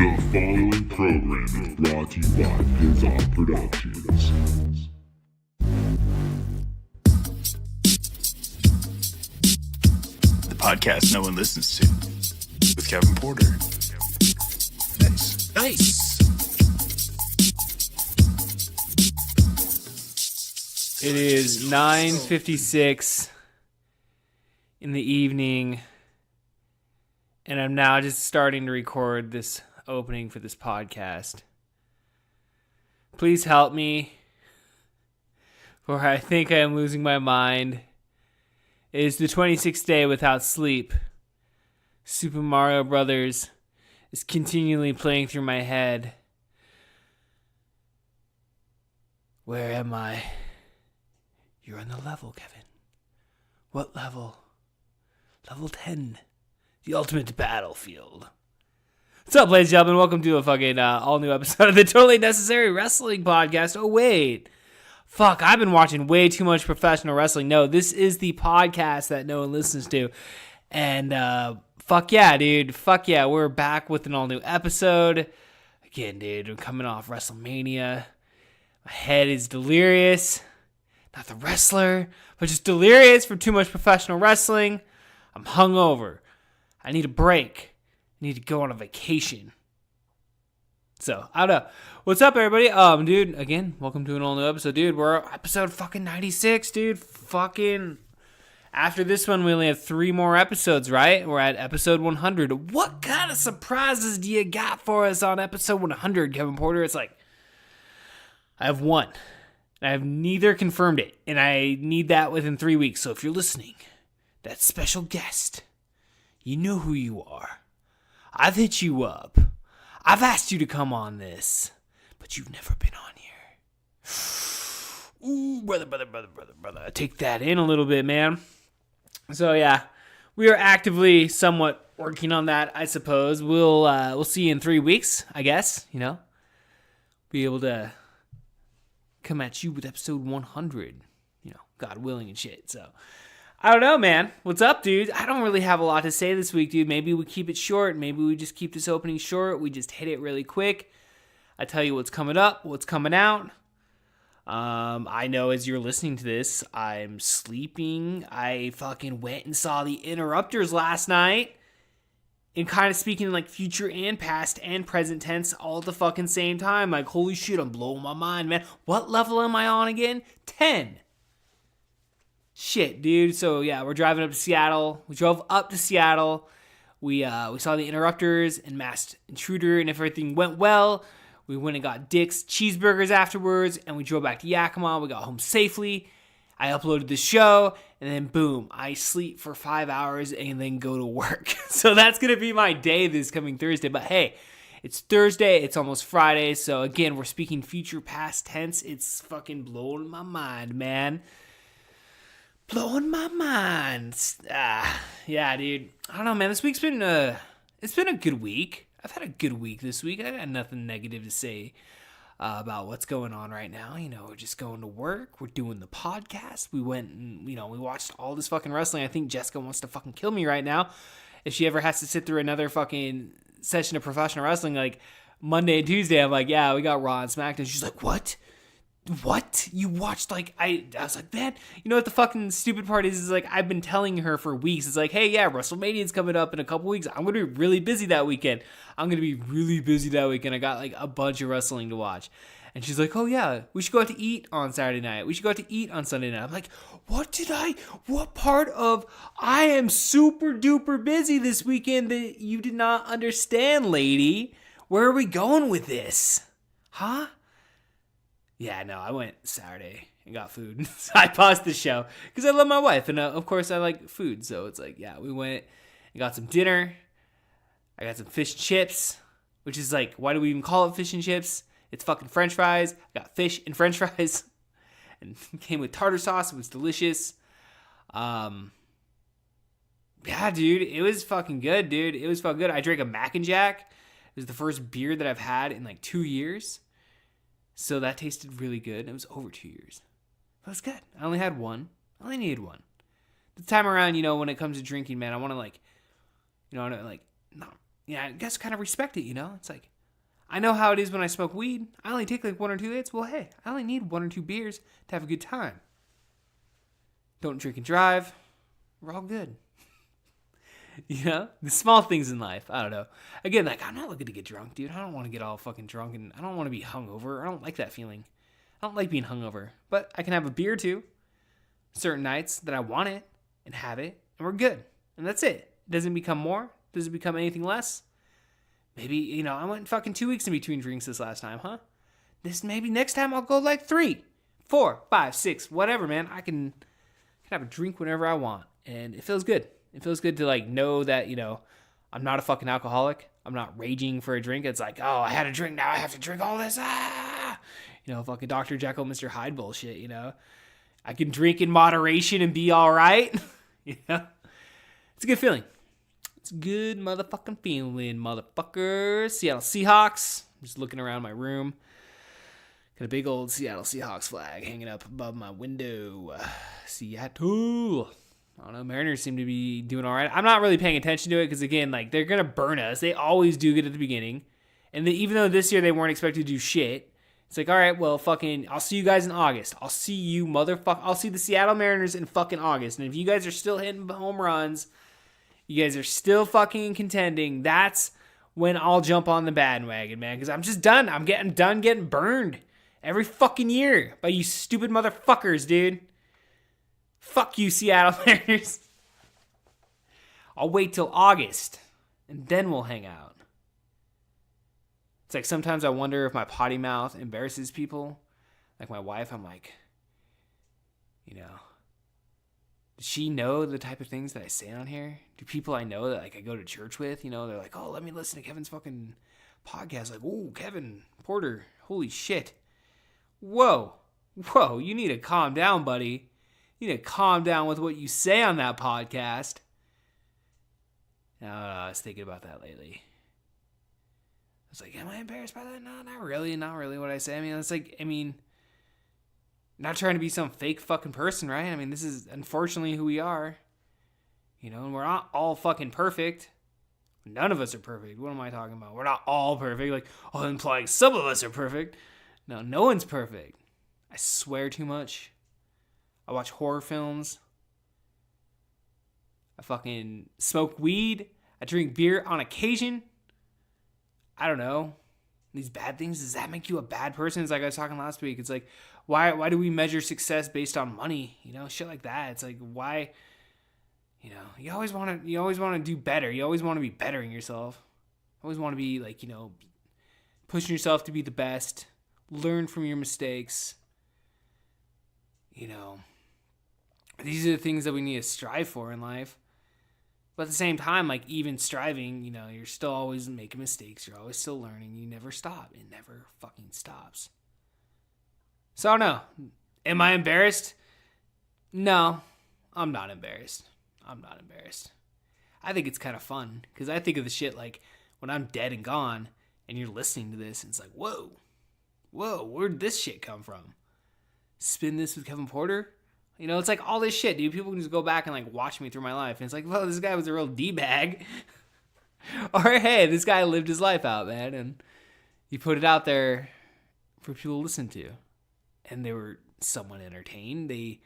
The following program is brought to you by Pizza Productions. The podcast no one listens to, with Kevin Porter. Nice. It is 9:56 in the evening, and I'm now just starting to record this opening for this podcast. Please help me, for I think I am losing my mind. It is the 26th day without sleep. Super Mario Brothers is continually playing through my head. Where am I? You're on the level, Kevin. What level? Level 10. The ultimate battlefield. What's up, ladies and gentlemen? Welcome to a fucking all-new episode of the Totally Necessary Wrestling Podcast. Oh, wait. Fuck, I've been watching way too much professional wrestling. No, this is the podcast that no one listens to. And, fuck yeah, dude. Fuck yeah, we're back with an all-new episode. Again, dude, I'm coming off WrestleMania. My head is delirious. Not the wrestler, but just delirious from too much professional wrestling. I'm hungover. I need a break. I need to go on a vacation. So, I don't know. What's up, everybody? Dude, again, welcome to an all-new episode. Dude, we're episode fucking 96, dude. Fucking... After this one, we only have 3 more episodes, right? We're at episode 100. What kind of surprises do you got for us on episode 100, Kevin Porter? It's like, I have one. I have neither confirmed it, and I need that within 3 weeks. So if you're listening, that special guest, you know who you are. I've hit you up. I've asked you to come on this, but you've never been on here. Ooh, brother. Take that in a little bit, man. So yeah, we are actively somewhat working on that, I suppose. We'll see you in 3 weeks, I guess, you know. Be able to come at you with episode 100, you know, God willing and shit. So, I don't know, man. What's up, dude? I don't really have a lot to say this week, dude. Maybe we keep it short. Maybe we just keep this opening short. We just hit it really quick. I tell you what's coming up, what's coming out. I know as you're listening to this, I'm sleeping. I fucking went and saw the Interrupters last night. And kind of speaking in like future and past and present tense all at the fucking same time. Like, holy shit, I'm blowing my mind, man. What level am I on again? 10. Shit, dude. So, yeah, we're driving up to Seattle. We drove up to Seattle. We saw the Interrupters and Masked Intruder, and if everything went well, we went and got Dick's cheeseburgers afterwards, and we drove back to Yakima. We got home safely. I uploaded the show, and then boom, I sleep for 5 hours and then go to work. So that's going to be my day this coming Thursday. But hey, it's Thursday. It's almost Friday. So again, we're speaking future past tense. It's fucking blowing my mind, man. Blowing my mind. Yeah, dude. I don't know, man. This week's been it's been a good week. I've had a good week this week. I got nothing negative to say about what's going on right now. You know, we're just going to work. We're doing the podcast. We went and, you know, we watched all this fucking wrestling. I think Jessica wants to fucking kill me right now. If she ever has to sit through another fucking session of professional wrestling, like Monday and Tuesday, I'm like, yeah, we got Raw and SmackDown. She's like, what? What? You watched, like, I was like, man, you know what the fucking stupid part is like, I've been telling her for weeks. It's like, hey, yeah, WrestleMania's coming up in a couple weeks. I'm going to be really busy that weekend. I got, like, a bunch of wrestling to watch. And she's like, oh, yeah, we should go out to eat on Saturday night. We should go out to eat on Sunday night. I'm like, what part of I am super duper busy this weekend that you did not understand, lady? Where are we going with this? Huh? Yeah, no, I went Saturday and got food. So I paused the show because I love my wife. And of course, I like food. So it's like, yeah, we went and got some dinner. I got some fish and chips, which is like, why do we even call it fish and chips? It's fucking French fries. I got fish and French fries. And it came with tartar sauce. It was delicious. Yeah, dude, it was fucking good, dude. It was fucking good. I drank a Mac and Jack. It was the first beer that I've had in like 2 years. So that tasted really good. It was over 2 years. That was good. I only had one. I only needed one. This time around, you know, when it comes to drinking, man, I want to like, you know, like, not yeah, I guess kind of respect it, It's like, I know how it is when I smoke weed. I only take like 1 or 2 hits. Well, hey, I only need 1 or 2 beers to have a good time. Don't drink and drive. We're all good. The small things in life. I don't know. Again, like, I'm not looking to get drunk, dude. I don't want to get all fucking drunk, and I don't want to be hungover. I don't like that feeling. I don't like being hungover. But I can have a beer, too. Certain nights that I want it and have it, and we're good. And that's it. It doesn't become more. It doesn't become anything less. Maybe, I went fucking 2 weeks in between drinks this last time, huh? Maybe next time I'll go like 3, 4, 5, 6, whatever, man. I can have a drink whenever I want. And it feels good. It feels good to like know that, I'm not a fucking alcoholic. I'm not raging for a drink. It's like, oh, I had a drink. Now I have to drink all this. Fucking Dr. Jekyll, Mr. Hyde bullshit, I can drink in moderation and be all right. It's a good feeling. It's a good motherfucking feeling, motherfuckers. Seattle Seahawks. I'm just looking around my room. Got a big old Seattle Seahawks flag hanging up above my window. Seattle. I don't know. Mariners seem to be doing all right. I'm not really paying attention to it because, again, like, they're going to burn us. They always do good at the beginning. And even though this year they weren't expected to do shit, it's like, all right, well, fucking, I'll see you guys in August. I'll see you, I'll see the Seattle Mariners in fucking August. And if you guys are still hitting home runs, you guys are still fucking contending, that's when I'll jump on the bandwagon, man. Because I'm just done. I'm getting done getting burned every fucking year by you stupid motherfuckers, dude. Fuck you, Seattle Mariners. I'll wait till August, and then we'll hang out. It's like sometimes I wonder if my potty mouth embarrasses people. Like my wife, I'm like, does she know the type of things that I say on here? Do people I know that like I go to church with, they're like, oh, let me listen to Kevin's fucking podcast. Like, oh, Kevin Porter, holy shit. Whoa, you need to calm down, buddy. You need to calm down with what you say on that podcast. I was thinking about that lately. I was like, am I embarrassed by that? No, not really what I say. Not trying to be some fake fucking person, right? This is unfortunately who we are. And we're not all fucking perfect. None of us are perfect. What am I talking about? We're not all perfect. Like, implying some of us are perfect. No one's perfect. I swear too much. I watch horror films. I fucking smoke weed. I drink beer on occasion. I don't know. These bad things, does that make you a bad person? It's like I was talking last week. It's like, why do we measure success based on money? Shit like that. It's like, why, you always want to do better. You always want to be bettering yourself. Always want to be like, pushing yourself to be the best. Learn from your mistakes. These are the things that we need to strive for in life. But at the same time, like, even striving, you're still always making mistakes. You're always still learning. You never stop. It never fucking stops. So, I don't know. Am I embarrassed? No, I'm not embarrassed. I think it's kind of fun. Because I think of the shit like when I'm dead and gone and you're listening to this and it's like, whoa, where'd this shit come from? Spin this with Kevin Porter? It's like all this shit, dude. People can just go back and like watch me through my life. And it's like, well, this guy was a real D-bag. Or, hey, this guy lived his life out, man. And he put it out there for people to listen to. And they were somewhat entertained. They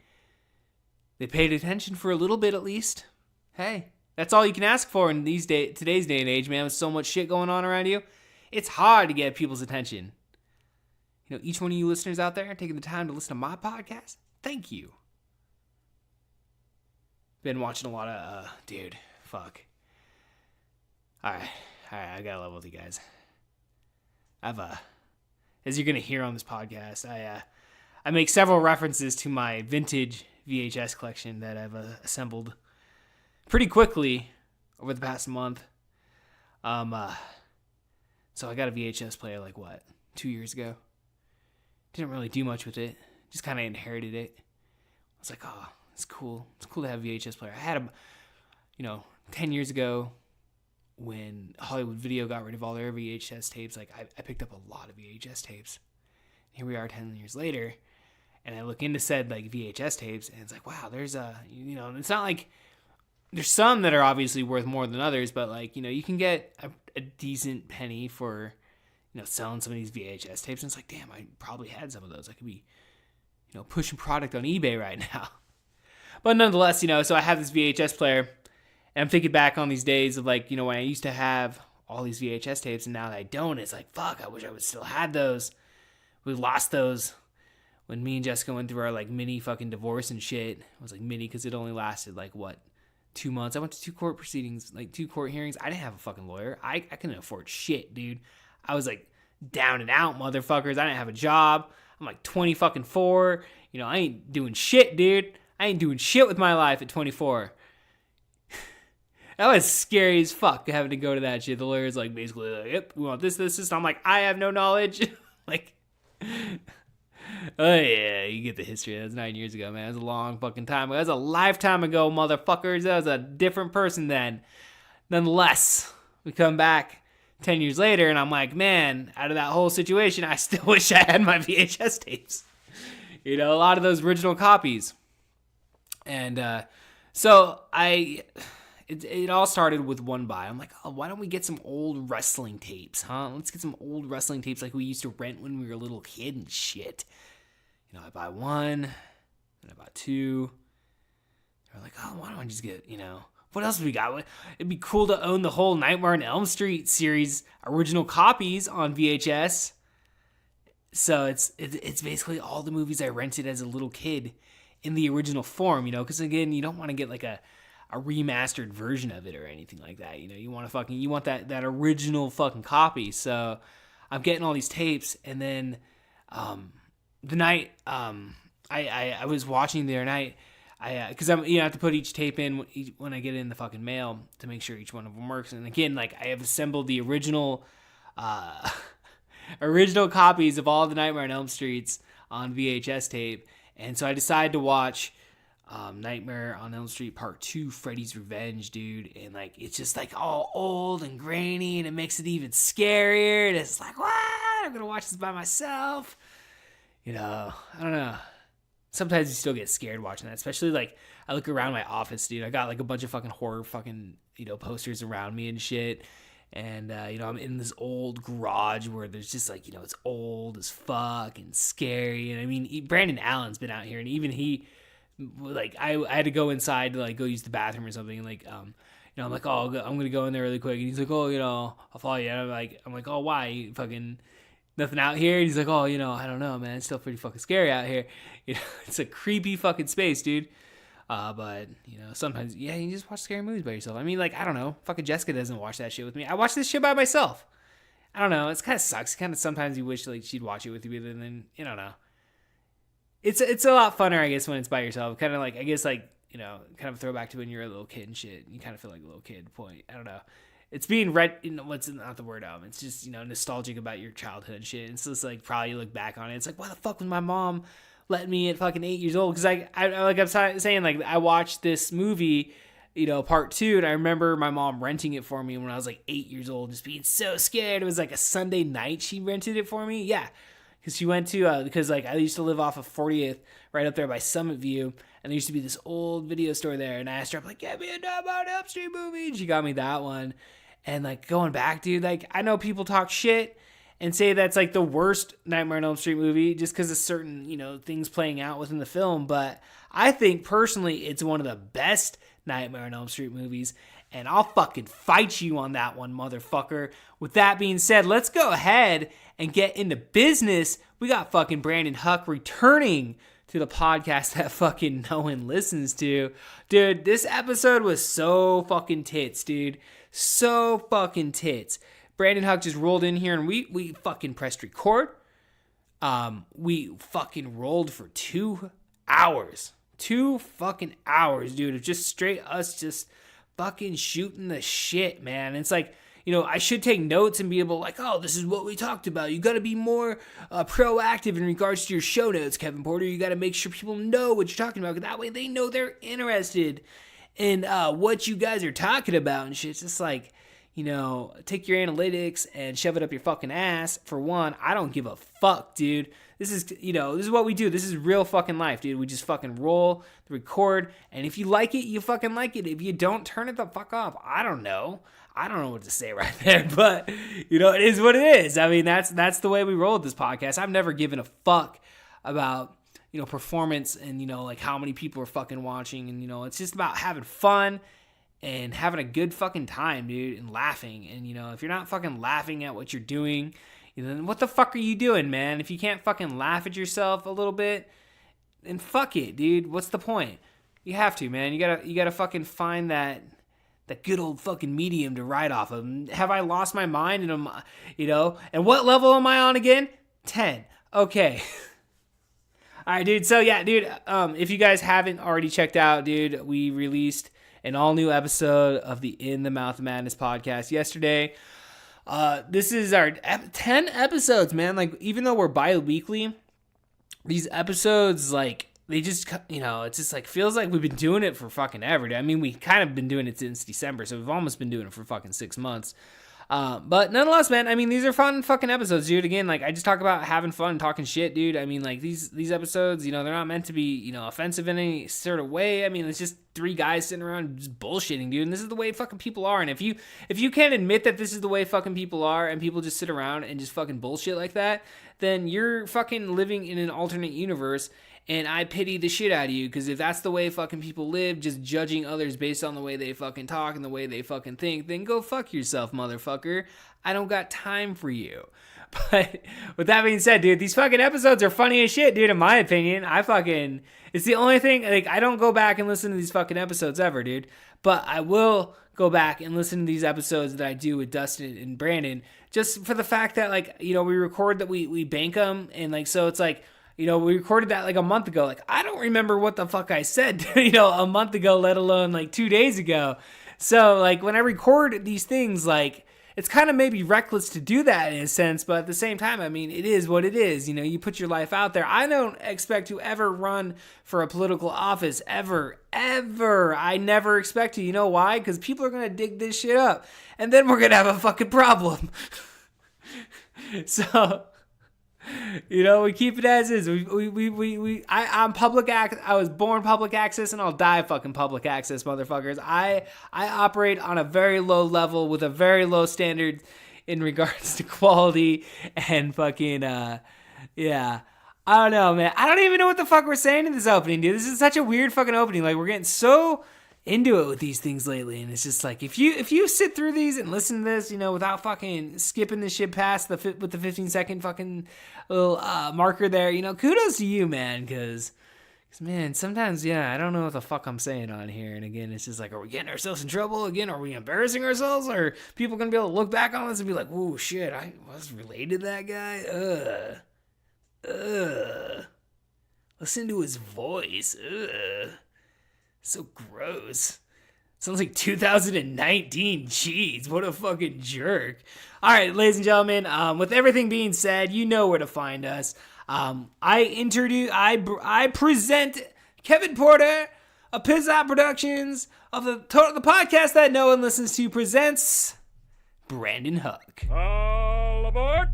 paid attention for a little bit at least. Hey, that's all you can ask for in today's day and age, man. With so much shit going on around you. It's hard to get people's attention. Each one of you listeners out there taking the time to listen to my podcast, thank you. Been watching a lot of, dude, fuck. Alright, I gotta level with you guys. As you're gonna hear on this podcast, I make several references to my vintage VHS collection that I've assembled pretty quickly over the past month. So I got a VHS player 2 years ago. Didn't really do much with it. Just kind of inherited it. I was like, oh, it's cool. It's cool to have a VHS player. I had a, 10 years ago when Hollywood Video got rid of all their VHS tapes. Like, I picked up a lot of VHS tapes. Here we are 10 years later, and I look into said, VHS tapes, and it's like, wow, there's it's not like there's some that are obviously worth more than others, but like, you know, you can get a decent penny for, you know, selling some of these VHS tapes. And it's like, damn, I probably had some of those. I could be, you know, pushing product on eBay right now. But nonetheless, you know, so I have this VHS player, and I'm thinking back on these days of like, you know, when I used to have all these VHS tapes, and now that I don't, it's like, fuck, I wish I would still had those. We lost those when me and Jessica went through our like mini fucking divorce and shit. It was like mini because it only lasted like, what, 2 months. I went to 2 court proceedings, like 2 court hearings. I didn't have a fucking lawyer. I couldn't afford shit, dude. I was like down and out, motherfuckers. I didn't have a job. I'm like 24. You know, I ain't doing shit, dude. I ain't doing shit with my life at 24. That was scary as fuck, having to go to that shit. The lawyer's like, basically, like, yep, we want this. I'm like, I have no knowledge. Like, oh yeah, you get the history. That was 9 years ago, man. That was a long fucking time ago. That was a lifetime ago, motherfuckers. That was a different person then. Nonetheless, we come back 10 years later, and I'm like, man, out of that whole situation, I still wish I had my VHS tapes. You know, a lot of those original copies. And so it all started with one buy. I'm like, oh, why don't we get some old wrestling tapes, huh? Let's get some old wrestling tapes like we used to rent when we were a little kid and shit. You know, I buy one, and I bought 2. They're like, oh, why don't I just get, you know, what else have we got? It'd be cool to own the whole Nightmare on Elm Street series original copies on VHS. So it's basically all the movies I rented as a little kid in the original form, you know, because again, you don't want to get like a remastered version of it or anything like that. You know, you want that original fucking copy. So I'm getting all these tapes, and then the night I was watching the other night, because I'm, you know, I have to put each tape in when I get it in the fucking mail to make sure each one of them works. And again, like, I have assembled the original copies of all the Nightmare on Elm Streets on VHS tape. And so I decided to watch Nightmare on Elm Street Part 2, Freddy's Revenge, dude. And like, it's just like all old and grainy, and it makes it even scarier. And it's like, what? I'm gonna watch this by myself. You know, I don't know. Sometimes you still get scared watching that, especially like I look around my office, dude. I got like a bunch of fucking horror fucking, you know, posters around me and shit. And, you know, I'm in this old garage where there's just like, you know, it's old as fuck and scary. And I mean, Brandon Allen's been out here, and even he, like, I had to go inside to like go use the bathroom or something. And like, you know, I'm like, oh, I'm going to go in there really quick. And he's like, oh, you know, I'll follow you. And I'm like, oh, why? You fucking nothing out here? And he's like, oh, you know, I don't know, man. It's still pretty fucking scary out here. You know, it's a creepy fucking space, dude. But, you know, sometimes, yeah, you just watch scary movies by yourself. I mean, like, I don't know. Fucking Jessica doesn't watch that shit with me. I watch this shit by myself. I don't know. It's kind of sucks. Kind of sometimes you wish, like, she'd watch it with you, and then, you don't know. It's a lot funner, I guess, when it's by yourself. Kind of like, I guess, like, you know, kind of a throwback to when you're a little kid and shit. You kind of feel like a little kid point. I don't know. It's being you know, what's not the word it's just, you know, nostalgic about your childhood and shit. It's just like, probably you look back on it. It's like, why the fuck was my mom let me at fucking 8 years old? Because like I'm saying, like, I watched this movie, you know, Part 2, and I remember my mom renting it for me when I was like 8 years old, just being so scared. It was like a Sunday night she rented it for me. Yeah, because she went to because like I used to live off of 40th, right up there by Summit View, and there used to be this old video store there. And I asked her, I'm like, get me a Nightmare on Elm Street movie, and she got me that one. And like, going back, dude, like, I know people talk shit and say that's like the worst Nightmare on Elm Street movie just because of certain, you know, things playing out within the film. But I think personally it's one of the best Nightmare on Elm Street movies, and I'll fucking fight you on that one, motherfucker. With that being said, let's go ahead and get into business. We got fucking Brandon Huck returning to the podcast that fucking no one listens to. Dude, this episode was so fucking tits, dude. So fucking tits. Brandon Huck just rolled in here, and we fucking pressed record. We fucking rolled for 2 hours. 2 fucking hours, dude, of just straight us just fucking shooting the shit, man. And it's like, you know, I should take notes and be able to, like, oh, this is what we talked about. You got to be more proactive in regards to your show notes, Kevin Porter. You got to make sure people know what you're talking about, because that way they know they're interested in what you guys are talking about and shit. It's just like, take your analytics and shove it up your fucking ass. For one, I don't give a fuck, dude. This is what we do. This is real fucking life, dude. We just fucking roll, record, and if you like it, you fucking like it. If you don't, turn it the fuck off. I don't know what to say right there, but it is what it is. I mean, that's the way we roll with this podcast. I've never given a fuck about performance and like how many people are fucking watching, and it's just about having fun and having a good fucking time, dude, and laughing. And if you're not fucking laughing at what you're doing, then what the fuck are you doing, man? If you can't fucking laugh at yourself a little bit, then fuck it, dude. What's the point? You have to, man. You gotta fucking find that good old fucking medium to ride off of. Have I lost my mind? And and what level am I on again? 10. Okay. All right, dude. So yeah, dude. If you guys haven't already checked out, dude, we released an all new episode of the In the Mouth of Madness podcast yesterday. This is our 10 episodes, man. Like, even though we're bi-weekly, these episodes, like, they just, it just like feels like we've been doing it for fucking ever. I mean, we kind of been doing it since December, so we've almost been doing it for fucking 6 months. But nonetheless, man, I mean, these are fun fucking episodes, dude. Again, like, I just talk about having fun and talking shit, dude. I mean, like, these episodes, they're not meant to be, offensive in any sort of way. I mean, it's just 3 guys sitting around just bullshitting, dude. And this is the way fucking people are. And if you can't admit that this is the way fucking people are, and people just sit around and just fucking bullshit like that, then you're fucking living in an alternate universe. And I pity the shit out of you, because if that's the way fucking people live, just judging others based on the way they fucking talk and the way they fucking think, then go fuck yourself, motherfucker. I don't got time for you. But with that being said, dude, these fucking episodes are funny as shit, dude, in my opinion. It's the only thing, like, I don't go back and listen to these fucking episodes ever, dude. But I will go back and listen to these episodes that I do with Dustin and Brandon, just for the fact that, like, we record that we bank them, and, like, so it's like, we recorded that like a month ago. Like, I don't remember what the fuck I said, a month ago, let alone like 2 days ago. So, like, when I record these things, like, it's kind of maybe reckless to do that in a sense, but at the same time, I mean, it is what it is. You put your life out there. I don't expect to ever run for a political office, ever. I never expect to. You know why? Because people are going to dig this shit up, and then we're going to have a fucking problem. So... we keep it as is. I'm public access. I was born public access, and I'll die fucking public access, motherfuckers. I operate on a very low level with a very low standard in regards to quality and fucking yeah. I don't know, man. I don't even know what the fuck we're saying in this opening, dude. This is such a weird fucking opening. Like, we're getting so into it with these things lately, and it's just like, if you sit through these and listen to this, without fucking skipping the shit past with the 15-second fucking little marker there, kudos to you, man, because man, sometimes, I don't know what the fuck I'm saying on here, and again, it's just like, are we getting ourselves in trouble again? Are we embarrassing ourselves? Or are people gonna be able to look back on us and be like, whoa, shit, I was related to that guy? Listen to his voice. So gross. Sounds like 2019. Jeez, what a fucking jerk. All right, ladies and gentlemen, with everything being said, you know where to find us. I present Kevin Porter of Pizzot Productions of the podcast that no one listens to presents Brandon Huck. All aboard!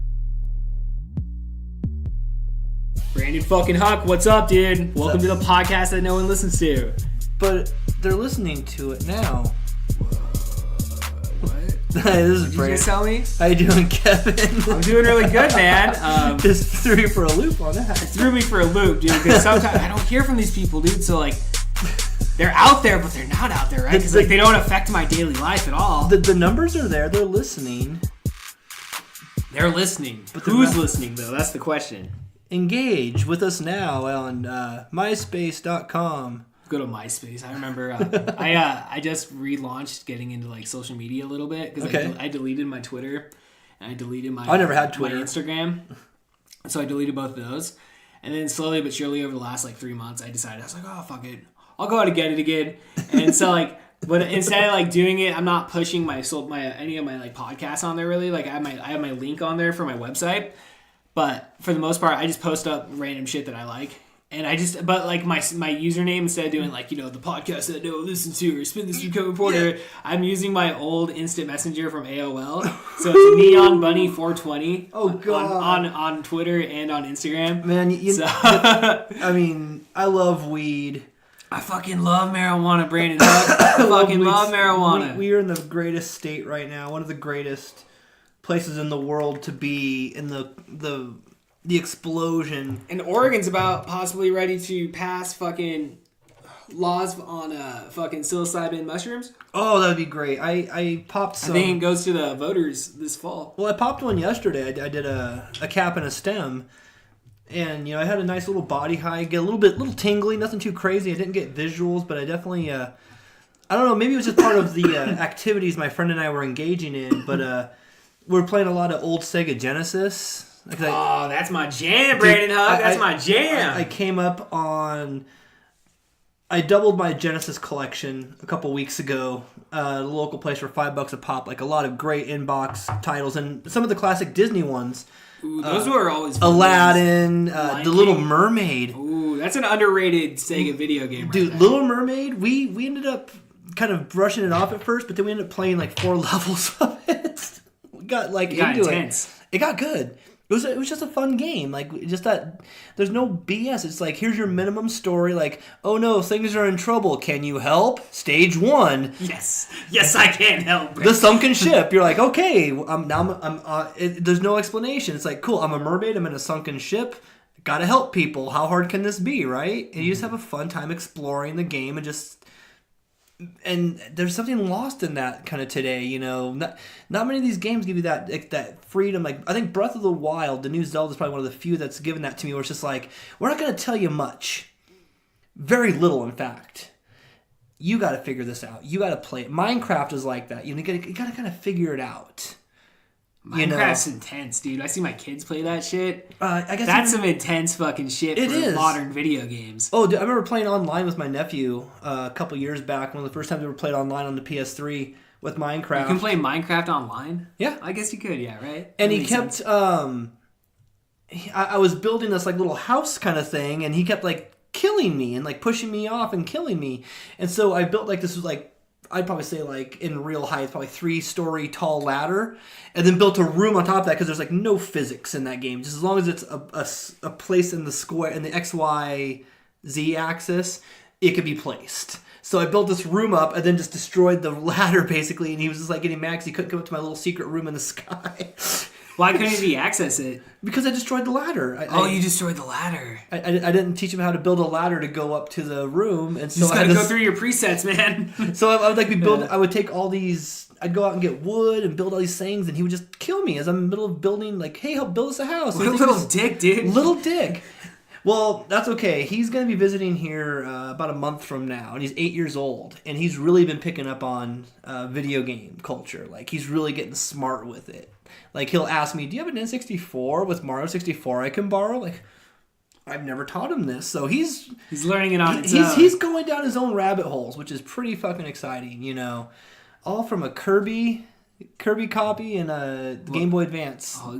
Brandon fucking Huck, what's up, dude? Welcome to the podcast that no one listens to. But they're listening to it now. What? Hey, this is Did Brandon. you just tell me? How you doing, Kevin? I'm doing really good, man. Just threw you for a loop on that. It threw me for a loop, dude, because sometimes I don't hear from these people, dude, so, like, they're out there, but they're not out there, right? Because, like, they don't affect my daily life at all. The numbers are there. They're listening. They're listening. But who's listening, though? That's the question. Engage with us now on myspace.com. Go to MySpace. I remember I just relaunched getting into like social media a little bit because I deleted my Twitter and I deleted my I never had Twitter. my Instagram, so I deleted both of those. And then slowly but surely over the last like 3 months, I decided I was like, oh fuck it, I'll go out and get it again. And so like, but instead of like doing it, I'm not pushing any of my like podcasts on there really. Like I have my link on there for my website, but for the most part, I just post up random shit that I like. And but like my username, instead of doing like, the podcast that no one listens to or spin this through Code Reporter, I'm using my old instant messenger from AOL. So it's Neon Bunny 420. Oh God. On Twitter and on Instagram. Man, I mean, I love weed. I fucking love marijuana, Brandon Huck. I fucking love marijuana. We are in the greatest state right now. One of the greatest places in the world to be in the explosion. And Oregon's about possibly ready to pass fucking laws on fucking psilocybin mushrooms. Oh, that'd be great. I popped some. I think it goes to the voters this fall. Well, I popped one yesterday. I did a cap and a stem. And, I had a nice little body high, get a little tingly, nothing too crazy. I didn't get visuals, but I definitely, I don't know, maybe it was just part of the activities my friend and I were engaging in, but we were playing a lot of old Sega Genesis. That's my jam, Brandon Huck. That's my jam. I came up on, I doubled my Genesis collection a couple weeks ago. The local place for $5 a pop, like a lot of great inbox titles, and some of the classic Disney ones. Ooh, those were always fun Aladdin, The Little Mermaid. Ooh, that's an underrated Sega video game. Dude, right Little Mermaid, we ended up kind of brushing it off at first, but then we ended up playing like 4 levels of it. We got into intense. It got good. It was just a fun game. Like, just that, there's no BS. It's like, here's your minimum story. Like, oh no, things are in trouble. Can you help? Stage 1. Yes, I can help. The sunken ship. You're like, okay, there's no explanation. It's like, cool, I'm a mermaid. I'm in a sunken ship. Gotta help people. How hard can this be, right? And you just have a fun time exploring the game and there's something lost in that kind of today, Not many of these games give you that freedom. Like, I think Breath of the Wild, the new Zelda, is probably one of the few that's given that to me, where it's just like, we're not going to tell you much. Very little, in fact. You got to figure this out. You got to play it. Minecraft is like that. You got to kind of figure it out. Minecraft's intense, dude. I see my kids play that shit. I guess that's some intense fucking shit for modern video games. Oh, dude, I remember playing online with my nephew a couple years back. One of the first times we ever played online on the PS3 with Minecraft. You can play Minecraft online? Yeah. I guess you could, yeah, right? And he kept... I was building this like little house kind of thing, and he kept like killing me and like pushing me off and killing me. And so I built like this was like... I'd probably say like in real height, probably 3-story tall ladder, and then built a room on top of that because there's like no physics in that game. Just as long as it's a place in the square in the XYZ axis, it could be placed. So I built this room up and then just destroyed the ladder basically, and he was just like getting mad because he couldn't come up to my little secret room in the sky. Why couldn't he access it? Because I destroyed the ladder. You destroyed the ladder. I didn't teach him how to build a ladder to go up to the room, and so you just gotta go through your presets, man. So I would like be building. I would take all these. I'd go out and get wood and build all these things, and he would just kill me as I'm in the middle of building. Like, hey, help build us a house. What a little dick, dude. Little dick. Well, that's okay. He's going to be visiting here about a month from now, and he's 8 years old, and he's really been picking up on video game culture. Like, he's really getting smart with it. Like, he'll ask me, do you have an N64 with Mario 64 I can borrow? Like, I've never taught him this. So he's learning it on his own. He's going down his own rabbit holes, which is pretty fucking exciting, All from a Kirby copy and a Game Boy Advance. The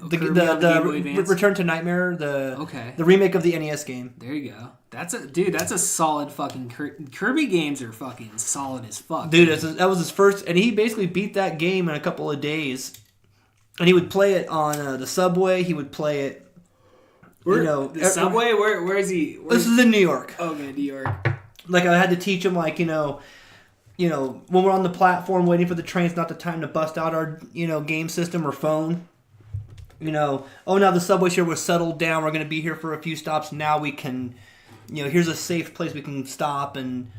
Game Boy Advance? Return to Nightmare, the remake of the NES game. There you go. That's a solid fucking Kirby games are fucking solid as fuck. Dude, that was his first, and he basically beat that game in a couple of days. And he would play it on the subway. He would play it, the subway. Where is he? This is in New York. Okay, New York. Like, I had to teach him, like, when we're on the platform waiting for the train, it's not the time to bust out our, game system or phone. Now the subway's here, we're settled down, we're going to be here for a few stops. Now we can, here's a safe place we can stop and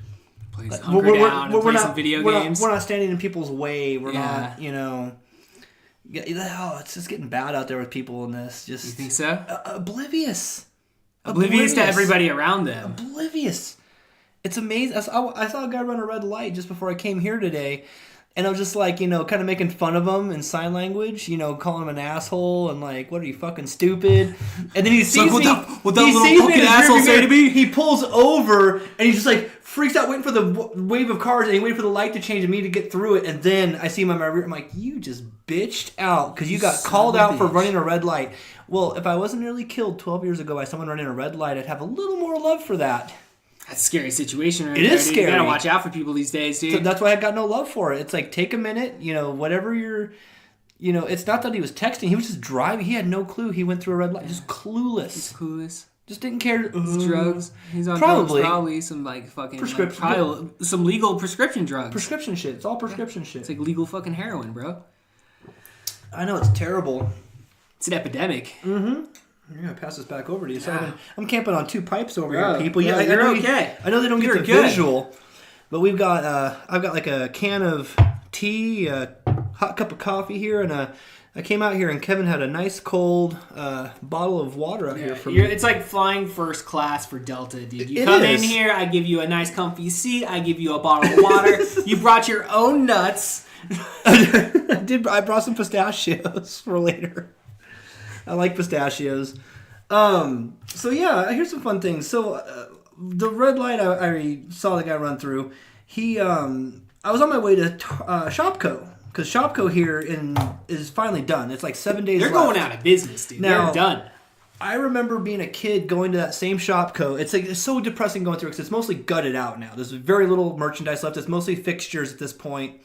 play some video games. We're not standing in people's way. We're not, it's just getting bad out there with people in this. Just, you think so? Oblivious to everybody around them. Oblivious. It's amazing. I saw a guy run a red light just before I came here today, and I was just like, kind of making fun of him in sign language, calling him an asshole and like, what are you, fucking stupid? And then he sees me. What that little fucking asshole say to me? He pulls over and he's just like freaks out waiting for the wave of cars, and he waited for the light to change and me to get through it. And then I see him on my rear. I'm like, you just bitched out because you got called out for running a red light. Well, if I wasn't nearly killed 12 years ago by someone running a red light, I'd have a little more love for that. That's a scary situation right It there, is dude. scary. You gotta watch out for people these days, dude. So that's why I got no love for it. It's like, take a minute, whatever you're... it's not that he was texting. He was just driving. He had no clue. He went through a red light. Just clueless. He's clueless. Just didn't care. Drugs. He's on Probably. drugs. Probably some like fucking Prescription. probably some legal prescription drugs. Prescription shit. It's all prescription shit. It's like legal fucking heroin, bro. I know, it's terrible. It's an epidemic. I'm gonna pass this back over to you. So I'm camping on 2 pipes over Bro, here, people. yeah, I you're know okay. I know they don't You're get the good. visual, but I've got like a can of tea, a hot cup of coffee here, and I came out here and Kevin had a nice cold bottle of water out here for me. It's like flying first class for Delta, dude. You It come is. in here, I give you a nice comfy seat, I give you a bottle of water. You brought your own nuts. I brought some pistachios for later. I like pistachios. So yeah, here's some fun things. So the red light I saw the guy run through. I was on my way to Shopko because Shopko here is finally done. It's like 7 days. They're left. going out of business, dude. Now- They're done. I remember being a kid going to that same Shopko. It's so depressing going through because it's mostly gutted out now. There's very little merchandise left. It's mostly fixtures at this point.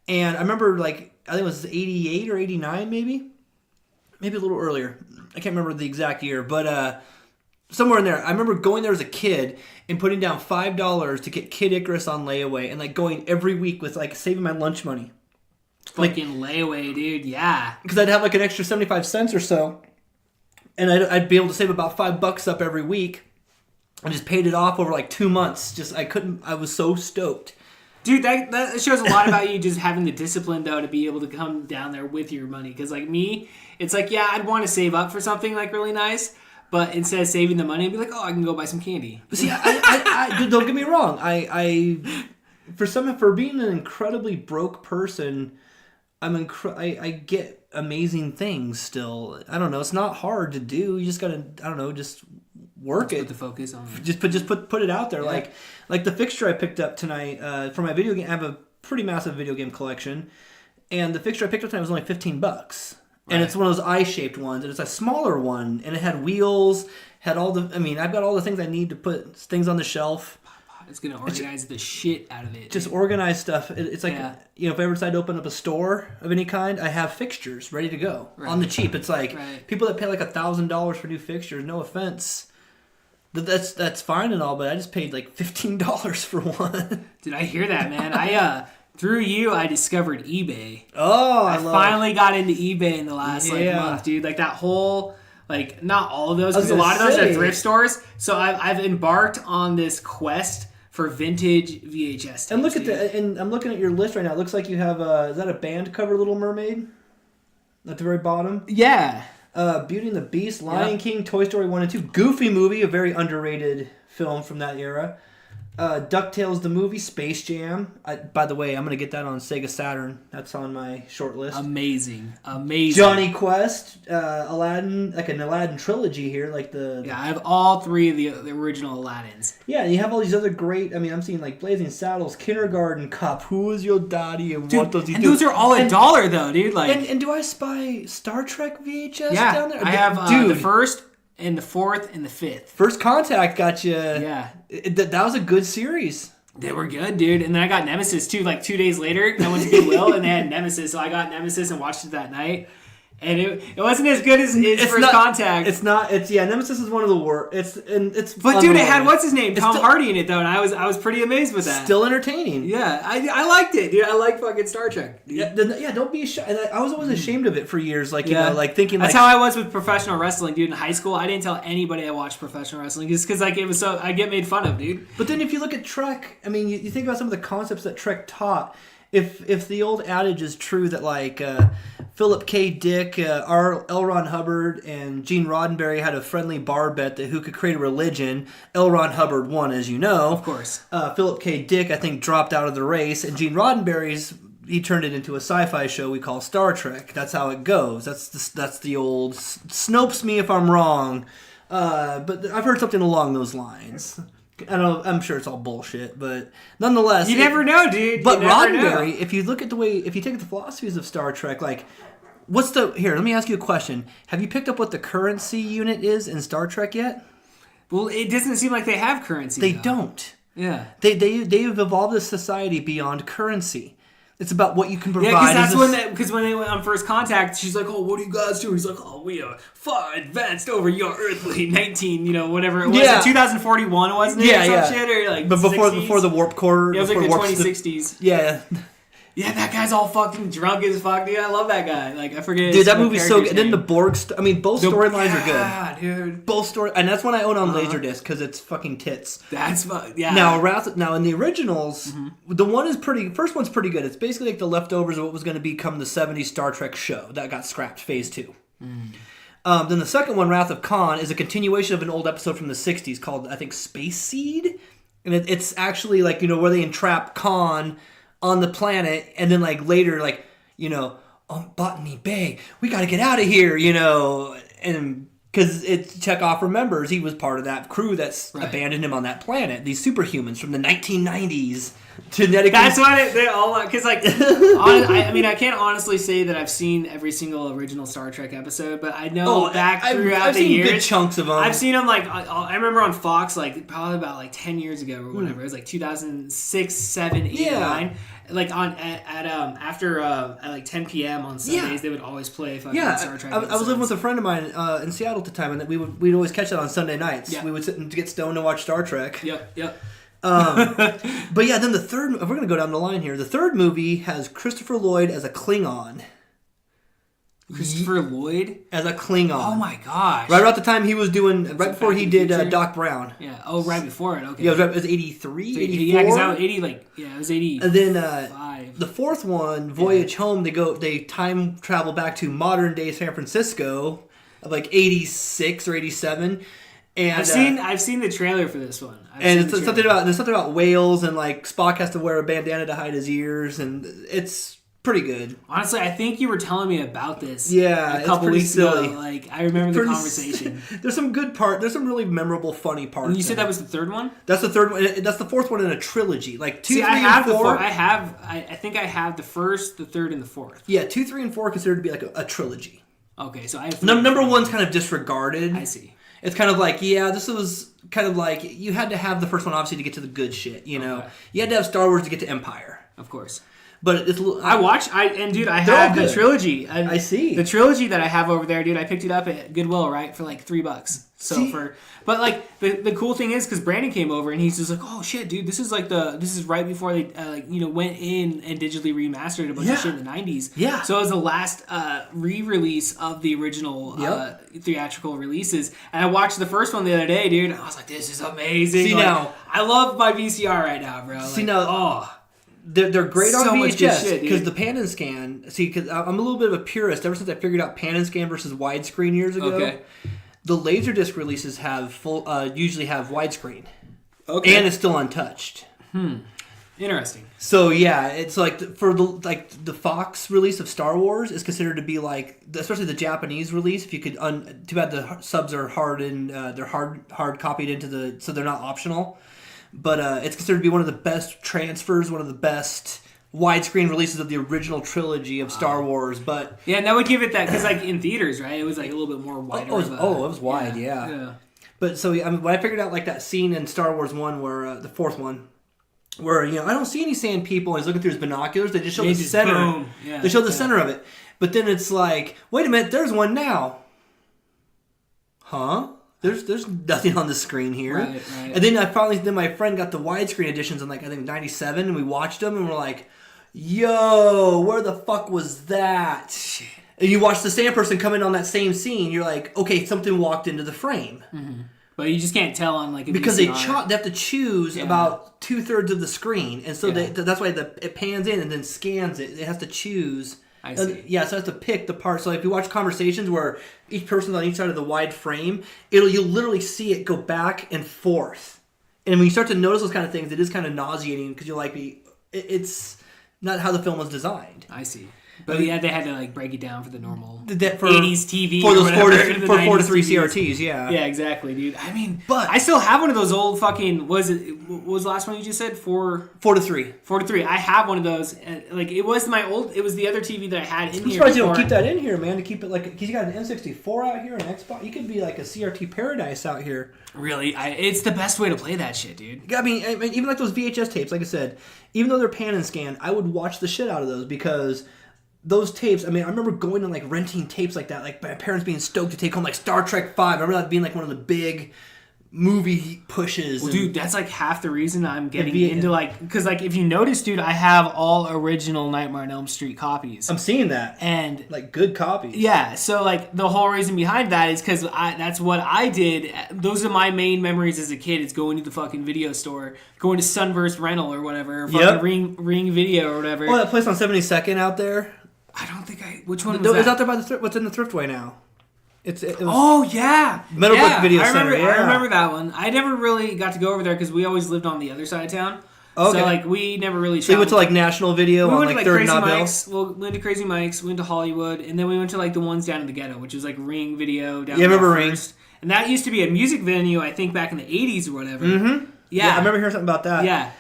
And I remember I think it was 88 or 89 maybe a little earlier. I can't remember the exact year, but somewhere in there. I remember going there as a kid and putting down $5 to get Kid Icarus on layaway and going every week with saving my lunch money. Fucking layaway, dude. Yeah. Because I'd have an extra 75 cents or so. And I'd be able to save about $5 up every week. I just paid it off over 2 months. I was so stoked. Dude, that shows a lot about you just having the discipline, though, to be able to come down there with your money. Because, me, it's I'd want to save up for something, really nice. But instead of saving the money, I'd be I can go buy some candy. But see, I don't get me wrong. For being an incredibly broke person, I get amazing things still. I don't know. It's not hard to do. You just gotta, just work it. Put the focus on it. Just put it out there. Yeah. Like the fixture I picked up tonight for my video game. I have a pretty massive video game collection, and the fixture I picked up tonight was only $15. And it's one of those eye-shaped ones, and it's a smaller one, and it had wheels, had all the... I've got all the things I need to put things on the shelf. It's going to organize the shit out of it. Just organize stuff. It's if I ever decide to open up a store of any kind, I have fixtures ready to go on the cheap. It's people that pay $1,000 for new fixtures, no offense. That's fine and all, but I just paid $15 for one. Did I hear that, man? Through you, I discovered eBay. Oh, I finally got into eBay in the last month, dude. That whole, not all of those, because a lot of those are thrift stores. So I've embarked on this quest for vintage VHS tapes. And look at and I'm looking at your list right now. It looks like you have is that a band cover, Little Mermaid? At the very bottom. Yeah. Beauty and the Beast, Lion King, Toy Story 1 and 2, Goofy movie, a very underrated film from that era. DuckTales the movie, Space Jam. By the way, I'm going to get that on Sega Saturn. That's on my short list. Amazing. Johnny Quest, Aladdin, an Aladdin trilogy here. Yeah, I have all 3 of the original Aladdins. Yeah, and you have all these other great, I'm seeing Blazing Saddles, Kindergarten Cop, Who Is Your Daddy, and What Does He Do? And those are all $1 though, dude. And do I spy Star Trek VHS down there? I have the first and the 4th and the 5th. First Contact got you. Yeah. That was a good series. They were good, dude. And then I got Nemesis, too, 2 days later. I went to Goodwill, and they had Nemesis. So I got Nemesis and watched it that night. And it wasn't as good as First Contact. It's not. Nemesis is one of the worst. But dude, it had what's his name, Tom Hardy in it though, and I was pretty amazed with that. Still entertaining. Yeah, I liked it, dude. I like fucking Star Trek. Dude. Yeah, don't be ashamed. And I was always ashamed of it for years. Thinking that's how I was with professional wrestling, dude. In high school, I didn't tell anybody I watched professional wrestling just because it was so I get made fun of, dude. But then if you look at Trek, you think about some of the concepts that Trek taught. If the old adage is true that Philip K. Dick, L. Ron Hubbard, and Gene Roddenberry had a friendly bar bet that who could create a religion, L. Ron Hubbard won, as you know. Of course. Philip K. Dick, I think, dropped out of the race, and Gene Roddenberry's he turned it into a sci-fi show we call Star Trek. That's how it goes. That's the old Snopes me if I'm wrong, but I've heard something along those lines. I don't. I'm sure it's all bullshit, but nonetheless, You never know, dude. But You never Roddenberry, know. if you look at the way, if you take the philosophies of Star Trek, like, what's the here? Let me ask you a question. Have you picked up what the currency unit is in Star Trek yet? Well, it doesn't seem like they have currency. They though. don't. Yeah. They've evolved a society beyond currency. It's about what you can provide. Yeah, because when they went on First Contact, she's like, "Oh, what do you guys do?" He's like, "Oh, we are far advanced over your earthly 19, whatever it was, Yeah. 2041, wasn't it? Yeah, or some yeah. shit, or like but 60s? before the warp core, Yeah, it was like the before warp 2060s. Yeah, Yeah, that guy's all fucking drunk as fuck, dude. I love that guy. Like, I forget. dude, that his movie's so good. character's And then the name. Borg. Both storylines are good. Yeah, dude. Both story, and that's one I own on Laserdisc because it's fucking tits. That's fun. Yeah. Now in the originals, the one is pretty. First one's pretty good. It's basically like the leftovers of what was going to become the '70s Star Trek show that got scrapped, Phase 2. Then the second one, Wrath of Khan, is a continuation of an old episode from the '60s called, I think, Space Seed, and it's actually like where they entrap Khan on the planet, and then like later on Botany Bay, we got to get out of here, and. Because Chekhov remembers he was part of that crew that's abandoned him on that planet. These superhumans from the 1990s, genetically. That's why they all because I can't honestly say that I've seen every single original Star Trek episode, but I know throughout I've the seen years, good chunks of them. I've seen them like I remember on Fox like probably about like 10 years ago or whatever. It was like 2006, 7, 8, 9. Like at like 10 p.m. on Sundays, they would always play fucking Star Trek. I was living with a friend of mine in Seattle at the time, and we'd always catch that on Sunday nights. Yeah. We would sit and get stoned and watch Star Trek. Yep. But yeah, then the third. We're gonna go down the line here. The third movie has Christopher Lloyd as a Klingon. Christopher Lloyd as a Klingon. Oh my gosh! Right about the time he was doing, right before he did Doc Brown. Yeah. Oh, right before it. Okay. Yeah, it was 83, 84. Yeah, because that was 80. It was 80. And then the fourth one, Voyage Home, they time travel back to modern day San Francisco of like 86 or 87. And I've seen the trailer for this one. There's something about whales, and like Spock has to wear a bandana to hide his ears, and it's pretty good. Honestly, I think you were telling me about this. Yeah, a couple weeks silly. ago. Like I remember the conversation. There's some good part. There's some really memorable, funny parts. And you said that was the third one. That's the third one. That's the fourth one in a trilogy. Like 2, 3, I have and 4. I think I have the first, the third, and the fourth. Yeah, 2, 3, and 4 are considered to be like a trilogy. Okay, so I have number one's kind of disregarded. I see. It's kind of like, this was kind of like, you had to have the first one obviously to get to the good shit, Okay. You had to have Star Wars to get to Empire. Of course. But it's I have the trilogy. I see. The trilogy that I have over there, dude, I picked it up at Goodwill, right, for like $3. But like the cool thing is, because Brandon came over and he's just like, oh shit, dude, this is right before they went in and digitally remastered a bunch of shit in the 90s. Yeah. So it was the last re-release of the original theatrical releases, and I watched the first one the other day, dude. And I was like, this is amazing. See, now I love my VCR right now, bro. They're great on so VHS because the pan and scan. See, because I'm a little bit of a purist. Ever since I figured out pan and scan versus widescreen years ago, the Laserdisc releases have usually have widescreen, and it's still untouched. Interesting. So yeah, it's like the Fox release of Star Wars is considered to be like, especially the Japanese release. If you could, too bad the subs are hard and they're hard copied into so they're not optional. But it's considered to be one of the best transfers, one of the best widescreen releases of the original trilogy of Star Wars. But yeah, and that would give it that, because like in theaters, right, it was like a little bit more wider. It was wide, yeah. But so when I figured out like that scene in Star Wars 1 where the fourth one, where I don't see any sand people, and he's looking through his binoculars. They just show the center. Boom. Yeah, they show the center of it. But then it's like, wait a minute, there's one now. Huh? There's nothing on the screen here. Right. And then my friend got the widescreen editions in like I think 97, and we watched them and we're like, yo, where the fuck was that? Shit. And you watch the sand person come in on that same scene, you're like, okay, something walked into the frame. Mm-hmm. But you just can't tell on like a because VCR. they have to choose about 2/3 of the screen, and so that's why it pans in and then scans it. It has to choose. I see. So it has to pick the part. So if you watch conversations where each person's on each side of the wide frame, you'll literally see it go back and forth. And when you start to notice those kind of things, it is kind of nauseating because you're like, it's not how the film was designed. I see. But yeah, they had to like break it down for the normal for 80s TV for or those whatever, 4 to 3 TVs. CRTs. Yeah. Yeah, exactly, dude. I mean, But- I still have one of those old fucking. What was the last one you just said? 4 to 3. 4 to 3. I have one of those. And, like it was my old. It was the other TV that I had in I'm here. surprised you don't before. keep that in here, man. To keep it like, he's got an N64 out here, an Xbox. You could be like a CRT paradise out here. Really, it's the best way to play that shit, dude. I mean, even like those VHS tapes, like I said, even though they're pan and scan, I would watch the shit out of those because those tapes, I mean, I remember going and like renting tapes like that, like my parents being stoked to take home like Star Trek 5. I remember that being like one of the big movie pushes. Well, dude, that's like half the reason I'm getting V- into like, because like if you notice, dude, I have all original Nightmare on Elm Street copies. I'm seeing that. And like good copies. yeah, so like the whole reason behind that is because that's what I did. Those are my main memories as a kid. Is going to the fucking video store, going to Sunburst Rental or whatever, or fucking Ring Video or whatever. Oh, that place on 72nd out there. I don't think which one was No, that? it's out there by the what's in the Thriftway now. It was, Oh yeah, Meadowbrook Video I remember, Center, yeah. I remember that one. I never really got to go over there because we always lived on the other side of town. Okay. So like we never really. So you went to like National Video we on went like to like 3rd and Crazy Nob Hill? Mike's. Well, we went to Crazy Mike's. We went to Hollywood, and then we went to like the ones down in the ghetto, which was like Ring Video down Yeah, I there remember Ring. first. And that used to be a music venue, I think, back in the '80s or whatever. Mm-hmm. Yeah, I remember hearing something about that. Yeah,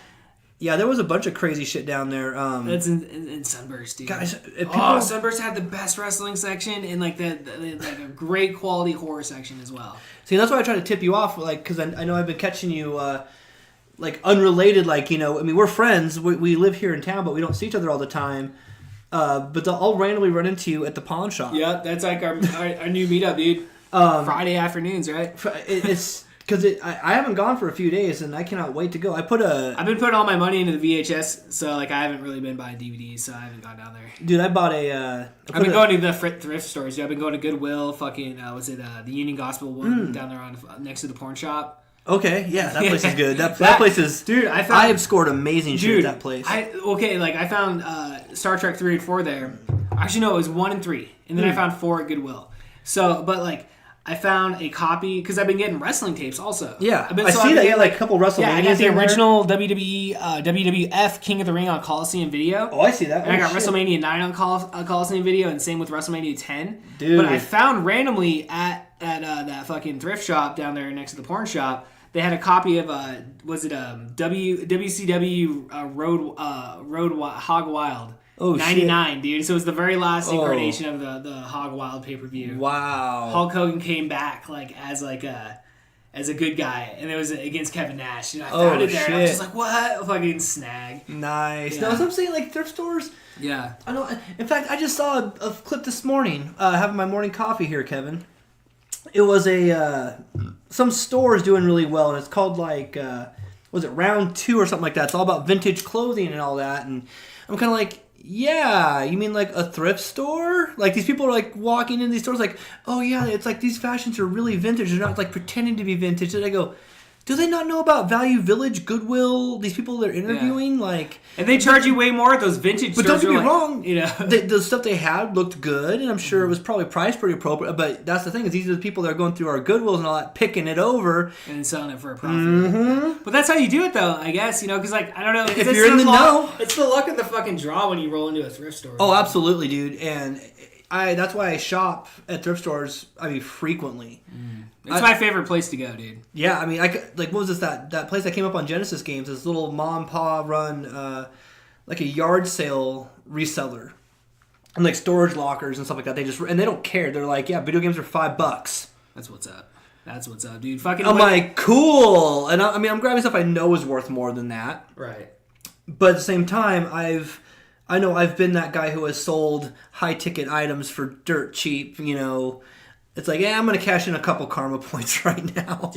Yeah, there was a bunch of crazy shit down there. that's in Sunburst, dude. Guys, if people, Sunburst had the best wrestling section and like like a great quality horror section as well. see, that's why I try to tip you off, like, because I know I've been catching you, like, unrelated, like, you know, I mean, we're friends, we live here in town, but we don't see each other all the time, but I'll randomly run into you at the pawn shop. Yeah, that's like our new meetup, dude. Friday afternoons, right? It's, because I haven't gone for a few days, and I cannot wait to go. I've been putting all my money into the VHS, so like I haven't really been buying DVDs, so I haven't gone down there. dude, I bought a, I've been going to the thrift stores. Dude. I've been going to Goodwill, fucking, was it the Union Gospel one down there next to the porn shop? okay, yeah, that place is good. That place is, dude. I have scored amazing shit at that place. I found Star Trek 3 and 4 there. Actually, no, it was 1 and 3, and then I found 4 at Goodwill. So, but like, I found a copy because I've been getting wrestling tapes also. Yeah, I've been, I see that. Yeah, like a couple WrestleManias. Yeah, I got the in there. original WWE, WWF King of the Ring on Coliseum Video. Oh, I see that. And I got shit. WrestleMania 9 on Coliseum Video, and same with WrestleMania 10. Dude. But I found randomly at that fucking thrift shop down there next to the porn shop, they had a copy of WCW Road Hog Wild. Oh, 99, dude. So it was the very last incarnation of the Hog Wild pay-per-view. Wow. Hulk Hogan came back like as a good guy, and it was against Kevin Nash. And I found it there, and I was just like, "What?" Fucking snag. Nice. Yeah. No, that's what I'm saying. Like thrift stores. Yeah. I know. In fact, I just saw a clip this morning. Having my morning coffee here, Kevin. It was some store is doing really well, and it's called like was it Round 2 or something like that? It's all about vintage clothing and all that, and I'm kind of like. Yeah, you mean like a thrift store? Like these people are like walking in these stores like, oh yeah, it's like these fashions are really vintage. They're not like pretending to be vintage. And I go, do they not know about Value Village, Goodwill? These people they're interviewing, like, and they charge you way more at those vintage but stores. don't get me like, wrong, you know, the stuff they had looked good, and I'm sure it was probably priced pretty appropriate. But that's the thing is these are the people that are going through our Goodwills and all that, picking it over and selling it for a profit. But that's how you do it, though. I guess because like I don't know 'cause If it's you're in the know. it's the luck of the fucking draw when you roll into a thrift store. Oh, absolutely, dude, and that's why I shop at thrift stores. I mean, frequently. It's my favorite place to go, dude. Yeah, I mean, like what was this that place that came up on Genesis Games? This little mom and pa run like a yard sale reseller, and like storage lockers and stuff like that. They don't care. They're like, yeah, video games are $5. That's what's up. That's what's up, dude. Fucking. I'm like, cool, and I mean, I'm grabbing stuff I know is worth more than that. Right. But at the same time, I know I've been that guy who has sold high ticket items for dirt cheap. You know. It's like, yeah, I'm going to cash in a couple karma points right now.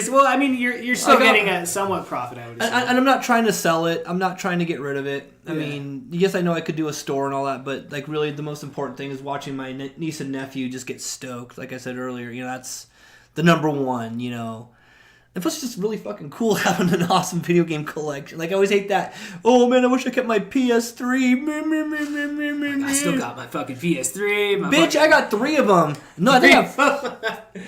Well, I mean, you're still getting a somewhat profit, I would assume. And I'm not trying to sell it. I'm not trying to get rid of it. I mean, yes, I know I could do a store and all that, but like really the most important thing is watching my niece and nephew just get stoked. Like I said earlier, you know, that's the number one, you know. And plus, it's just really fucking cool having an awesome video game collection. Like, I always hate that. Oh, man, I wish I kept my PS3. I still got my fucking PS3. Bitch, I got 3 of them. No, I think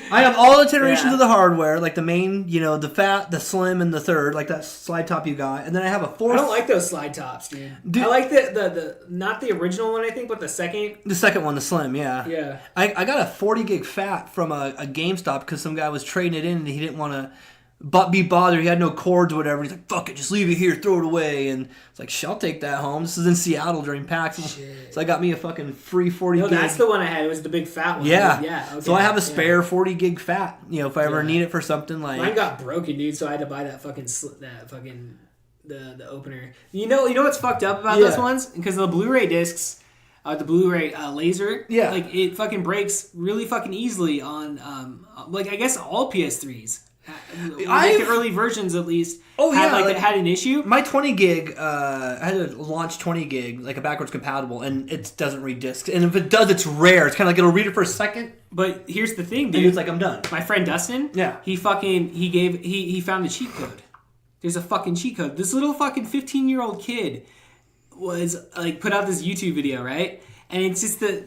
I have all the iterations of the hardware, like the main, the fat, the slim, and the third, like that slide top you got. And then I have a fourth. I don't like those slide tops, dude. I like the not the original one, I think, but the second. The second one, the slim, yeah. Yeah. I got a 40 gig fat from a GameStop because some guy was trading it in and he didn't want to be bothered. He had no cords or whatever. He's like, fuck it, just leave it here, throw it away. And it's like, I'll take that home. This is in Seattle during PAX. Shit. So I got me a fucking free 40 gig. That's the one I had. It was the big fat one. Yeah. Yeah. Okay. So I have a spare 40 gig fat, if I ever need it for something like... Mine got broken, dude, so I had to buy that fucking... the opener. You know what's fucked up about those ones? Because the Blu-ray discs... the Blu-ray laser, like it fucking breaks really fucking easily on, I guess all PS3s. The early versions at least. It had an issue. My 20 gig, I had to launch 20 gig, like a backwards compatible, and it doesn't read discs. And if it does, it's rare. It's kind of like it'll read it for a second. But here's the thing, dude. And it's like, I'm done. My friend Dustin, he found a cheat code. There's a fucking cheat code. This little fucking 15-year-old kid was like put out this YouTube video, right? And it's just the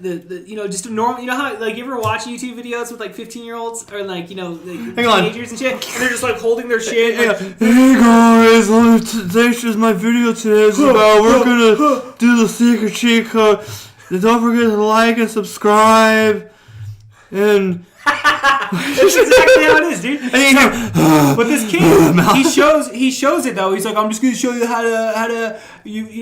just a normal, how like you ever watch YouTube videos with like 15-year-olds or like teenagers and shit, and they're just like holding their shit. Like, hey guys, thanks for my video today. It's about we're gonna do the secret cheat code. Don't forget to like and subscribe. And that's exactly how it is, dude. But this kid, he shows it though. He's like, I'm just gonna show you how to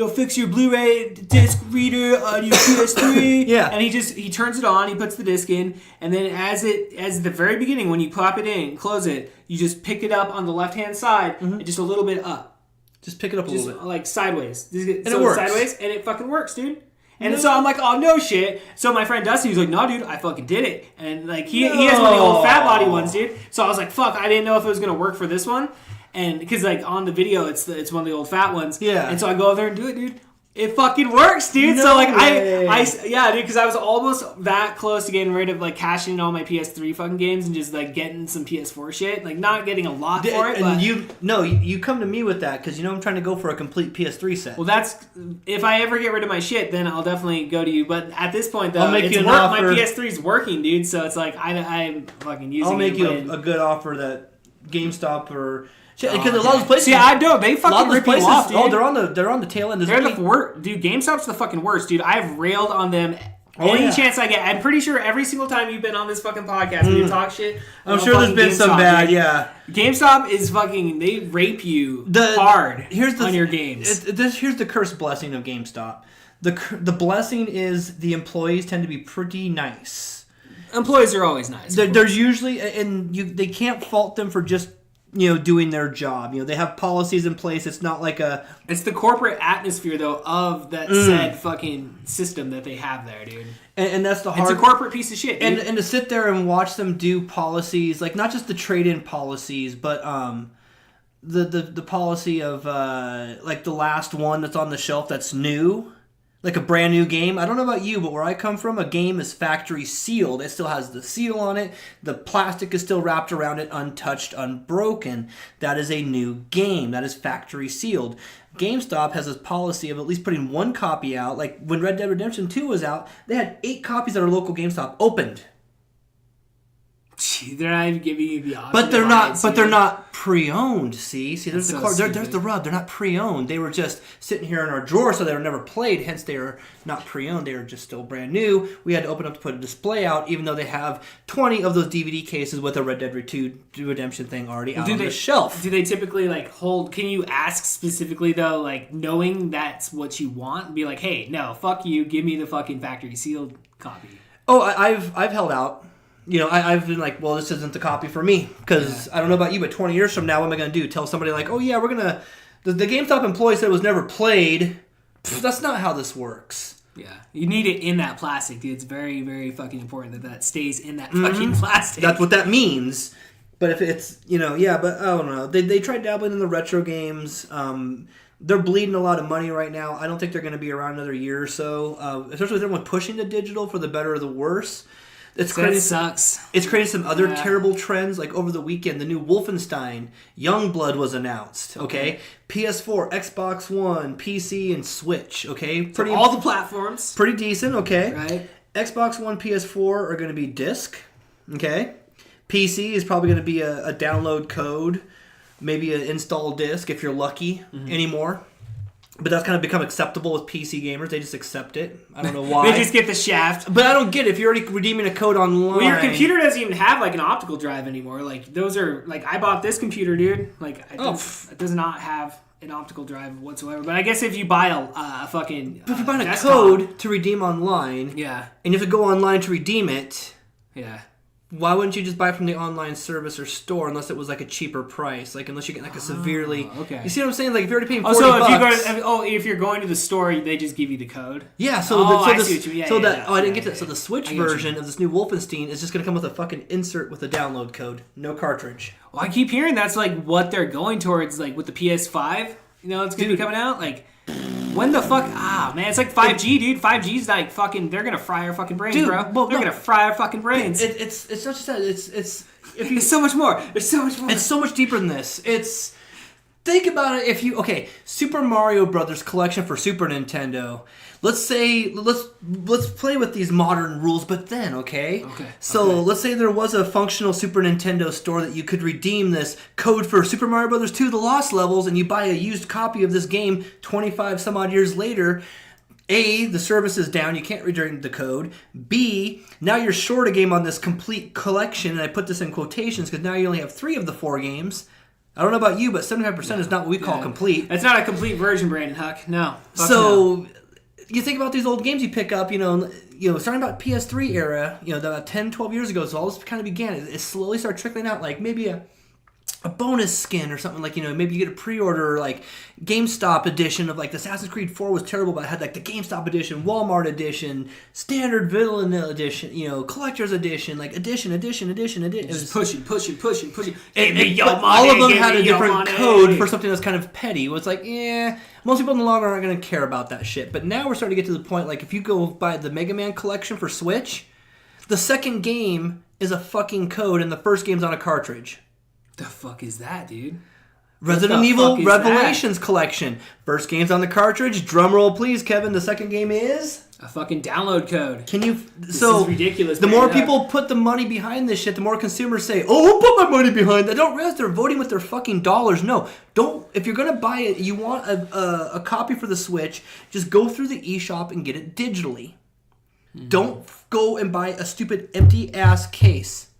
fix your Blu-ray disc reader on your PS3. Yeah. And he turns it on, he puts the disc in, and then as the very beginning when you pop it in, close it, you just pick it up on the left hand side and just a little bit up. Just pick it up a little bit, like sideways. And it works. Sideways, and it fucking works, dude. And so I'm like, oh, no shit. So my friend Dustin, he's like, no, dude, I fucking did it. And like he has one of the old fat body ones, dude. So I was like, fuck, I didn't know if it was going to work for this one. And because like on the video, it's one of the old fat ones. Yeah. And so I go over there and do it, dude. It fucking works, dude. No so like way. yeah, dude, because I was almost that close to getting rid of like cashing in all my PS3 fucking games and just like getting some PS4 shit. Like not getting a lot for it. And but you come to me with that because I'm trying to go for a complete PS3 set. Well, that's if I ever get rid of my shit, then I'll definitely go to you. But at this point, though, I'll make you an my offer. PS3's working, dude. So it's like I'm fucking using. I'll make it you a good offer that GameStop or. Because a lot of those places, I know they fucking rip you off, dude. Oh, they're on the tail end. They're the worst, dude. GameStop's the fucking worst, dude. I've railed on them any chance I get. I'm pretty sure every single time you've been on this fucking podcast and you talk shit. I'm sure there's been some bad, yeah. GameStop is fucking. They rape you hard. On your games. Here's the cursed blessing of GameStop. The blessing is the employees tend to be pretty nice. Employees are always nice. There's usually they can't fault them for just. Doing their job. They have policies in place. It's not like It's the corporate atmosphere, though, of that said fucking system that they have there, dude. And that's the hard... It's a corporate piece of shit, dude. And to sit there and watch them do policies, like, not just the trade-in policies, but the policy of, like, the last one that's on the shelf that's new... Like a brand new game. I don't know about you, but where I come from, a game is factory sealed. It still has the seal on it. The plastic is still wrapped around it, untouched, unbroken. That is a new game. That is factory sealed. GameStop has this policy of at least putting one copy out. Like when Red Dead Redemption 2 was out, they had 8 copies at our local GameStop opened. They're not even giving you the option. But they're not pre-owned. See, there's the rub. They're not pre-owned. They were just sitting here in our drawer, so they were never played. Hence, they are not pre-owned. They are just still brand new. We had to open up to put a display out, even though they have 20 of those DVD cases with a Red Dead Redemption thing already out on the shelf. Do they typically like hold? Can you ask specifically though, like knowing that's what you want, and be like, hey, no, fuck you, give me the fucking factory sealed copy. Oh, I've held out. I've been like, well, this isn't the copy for me. Because I don't know about you, but 20 years from now, what am I going to do? Tell somebody like, oh, yeah, we're going to... The GameStop employee said it was never played. That's not how this works. Yeah. You need it in that plastic, dude. It's very, very fucking important that stays in that fucking plastic. That's what that means. But if it's, but I don't know. They tried dabbling in the retro games. They're bleeding a lot of money right now. I don't think they're going to be around another year or so. Especially with everyone pushing to digital for the better or the worse. It's So that sucks. It's created some other terrible trends. Like over the weekend, the new Wolfenstein Youngblood was announced. Okay, PS4, Xbox One, PC, and Switch. Okay, So all the platforms. Pretty decent. Okay, Right. Xbox One, PS4 are going to be disc. Okay, PC is probably going to be a download code, maybe an install disc if you're lucky anymore. But that's kind of become acceptable with PC gamers. They just accept it. I don't know why. They just get the shaft. But I don't get it. If you're already redeeming a code online. Well, your computer doesn't even have like an optical drive anymore. Like those are like I bought this computer, dude. Like it does not have an optical drive whatsoever. But I guess if you buy a fucking But if you're buying a desktop, code to redeem online, and yeah, you have to go online to redeem it, yeah. why wouldn't you just buy from the online service or store unless it was like a cheaper price? Like unless you get like a severely. Okay. You see what I'm saying? Like if you're already paying $40. So if you're going to the store, they just give you the code. Yeah. So I see what you mean. I didn't get that. So the Switch version of this new Wolfenstein is just going to come with a fucking insert with a download code, no cartridge. Well, I keep hearing that's like what they're going towards, like with the PS5. You know, it's gonna be coming out. Like, when the fuck? Man, it's like 5G, dude. 5G's like fucking. They're gonna fry our fucking brains, bro. Well, they're gonna fry our fucking brains. It's not just that. It's if you There's so much more. There's so much more. It's so much deeper than this. Think about it. If you Super Mario Brothers collection for Super Nintendo. Let's play with these modern rules, but then let's say there was a functional Super Nintendo store that you could redeem this code for Super Mario Brothers 2: The Lost Levels, and you buy a used copy of this game 25 some odd years later. A, the service is down, you can't redeem the code. B, now you're short a game on this complete collection, and I put this in quotations because now you only have 3 of the 4 games. I don't know about you, but 75% is not what we call complete. It's not a complete version, Brandon Huck. No. So you think about these old games you pick up, starting about PS3 era, about 10, 12 years ago, so all this kind of began. It slowly started trickling out, like maybe a bonus skin or something, like, maybe you get a pre-order or like GameStop edition of like the Assassin's Creed 4 was terrible, but it had like the GameStop edition, Walmart edition, standard villain edition, collector's edition, like edition. It was pushing. all of them had a different code for something that's kind of petty. It's like, most people in the long run aren't going to care about that shit. But now we're starting to get to the point, like if you go buy the Mega Man collection for Switch, the second game is a fucking code and the first game's on a cartridge. The fuck is that, dude? Resident Evil Revelations collection. First game's on the cartridge. Drum roll, please, Kevin. The second game is a fucking download code. This is ridiculous. The more people put the money behind this shit, the more consumers say, "Oh, I'll put my money behind that." Don't realize they're voting with their fucking dollars. No, don't. If you're gonna buy it, you want a copy for the Switch. Just go through the eShop and get it digitally. Mm-hmm. Don't go and buy a stupid empty ass case.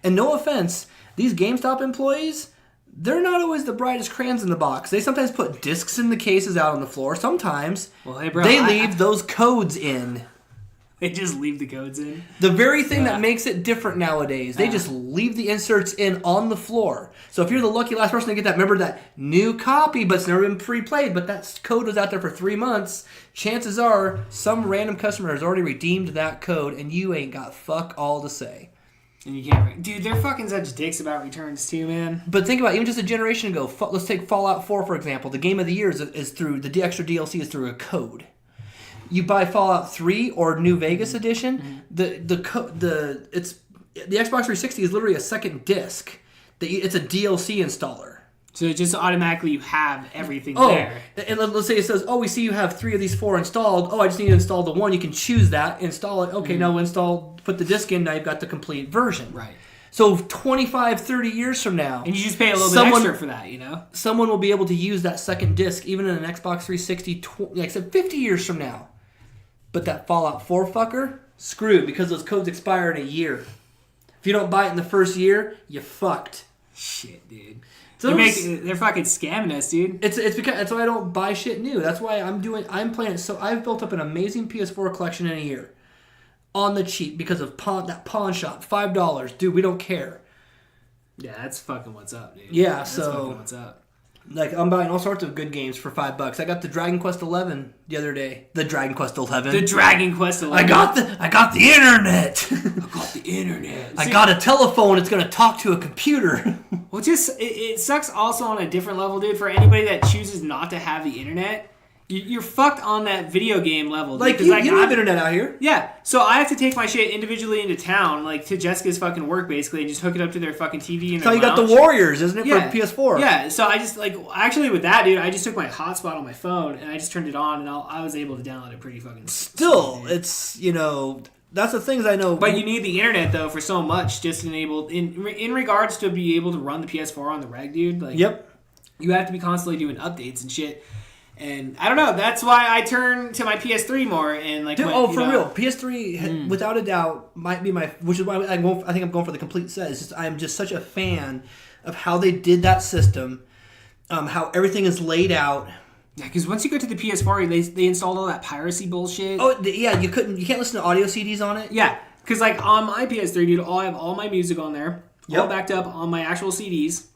And no offense. These GameStop employees, they're not always the brightest crayons in the box. They sometimes put discs in the cases out on the floor. Sometimes they leave those codes in. They just leave the codes in? The very thing that makes it different nowadays. They just leave the inserts in on the floor. So if you're the lucky last person to get that, remember that new copy, but it's never been pre-played, but that code was out there for 3 months, chances are some random customer has already redeemed that code and you ain't got fuck all to say. And you can't... Dude, they're fucking such dicks about returns too, man. But think about it, even just a generation ago. Let's take Fallout 4, for example. The game of the year is through... The extra DLC is through a code. You buy Fallout 3 or New Vegas Edition, the Xbox 360 is literally a second disc. It's a DLC installer. So it just automatically you have everything there. And let's say it says, we see you have 3 of these 4 installed. I just need to install the one. You can choose that, install it. Okay, now install, put the disc in, now you've got the complete version. Right. So 25, 30 years from now... And you just pay a little bit extra for that, Someone will be able to use that second disc, even in an Xbox 360, like I said, 50 years from now. But that Fallout 4 fucker, screwed, because those codes expire in a year. If you don't buy it in the first year, you fucked. Shit, dude. They're fucking scamming us, dude. It's because that's why I don't buy shit new. That's why I'm playing. So I've built up an amazing PS4 collection in a year, on the cheap because of that pawn shop. $5, dude. We don't care. Yeah, that's fucking what's up, dude. Yeah, that's fucking what's up. Like I'm buying all sorts of good games for $5. I got the Dragon Quest 11 the other day. The Dragon Quest 11. The Dragon Quest 11. I got the internet. I got the internet. I got a telephone. It's gonna talk to a computer. Well, it sucks also on a different level, dude. For anybody that chooses not to have the internet, You're fucked on that video game level. Like, dude, you don't have internet out here. Yeah, so I have to take my shit individually into town, like to Jessica's fucking work, basically, and just hook it up to their fucking TV. That's how you got the Warriors, isn't it, for PS4? Yeah, so I just, like, actually with that, dude, I just took my hotspot on my phone, and I just turned it on, and I was able to download it pretty fucking... Still, it's, that's the things I know. But you need the internet, though, for so much, just enabled... In regards to be able to run the PS4 on the reg, dude, like... Yep. You have to be constantly doing updates and shit. And I don't know. That's why I turn to my PS3 more. And like, dude, for real, PS3 without a doubt might be my. Which is why I think I'm going for the complete set. It's just I'm just such a fan of how they did that system, how everything is laid out. Yeah, because once you go to the PS4, they installed all that piracy bullshit. Oh yeah, you can't listen to audio CDs on it. Yeah, because like on my PS3, dude, I have all my music on there, all backed up on my actual CDs.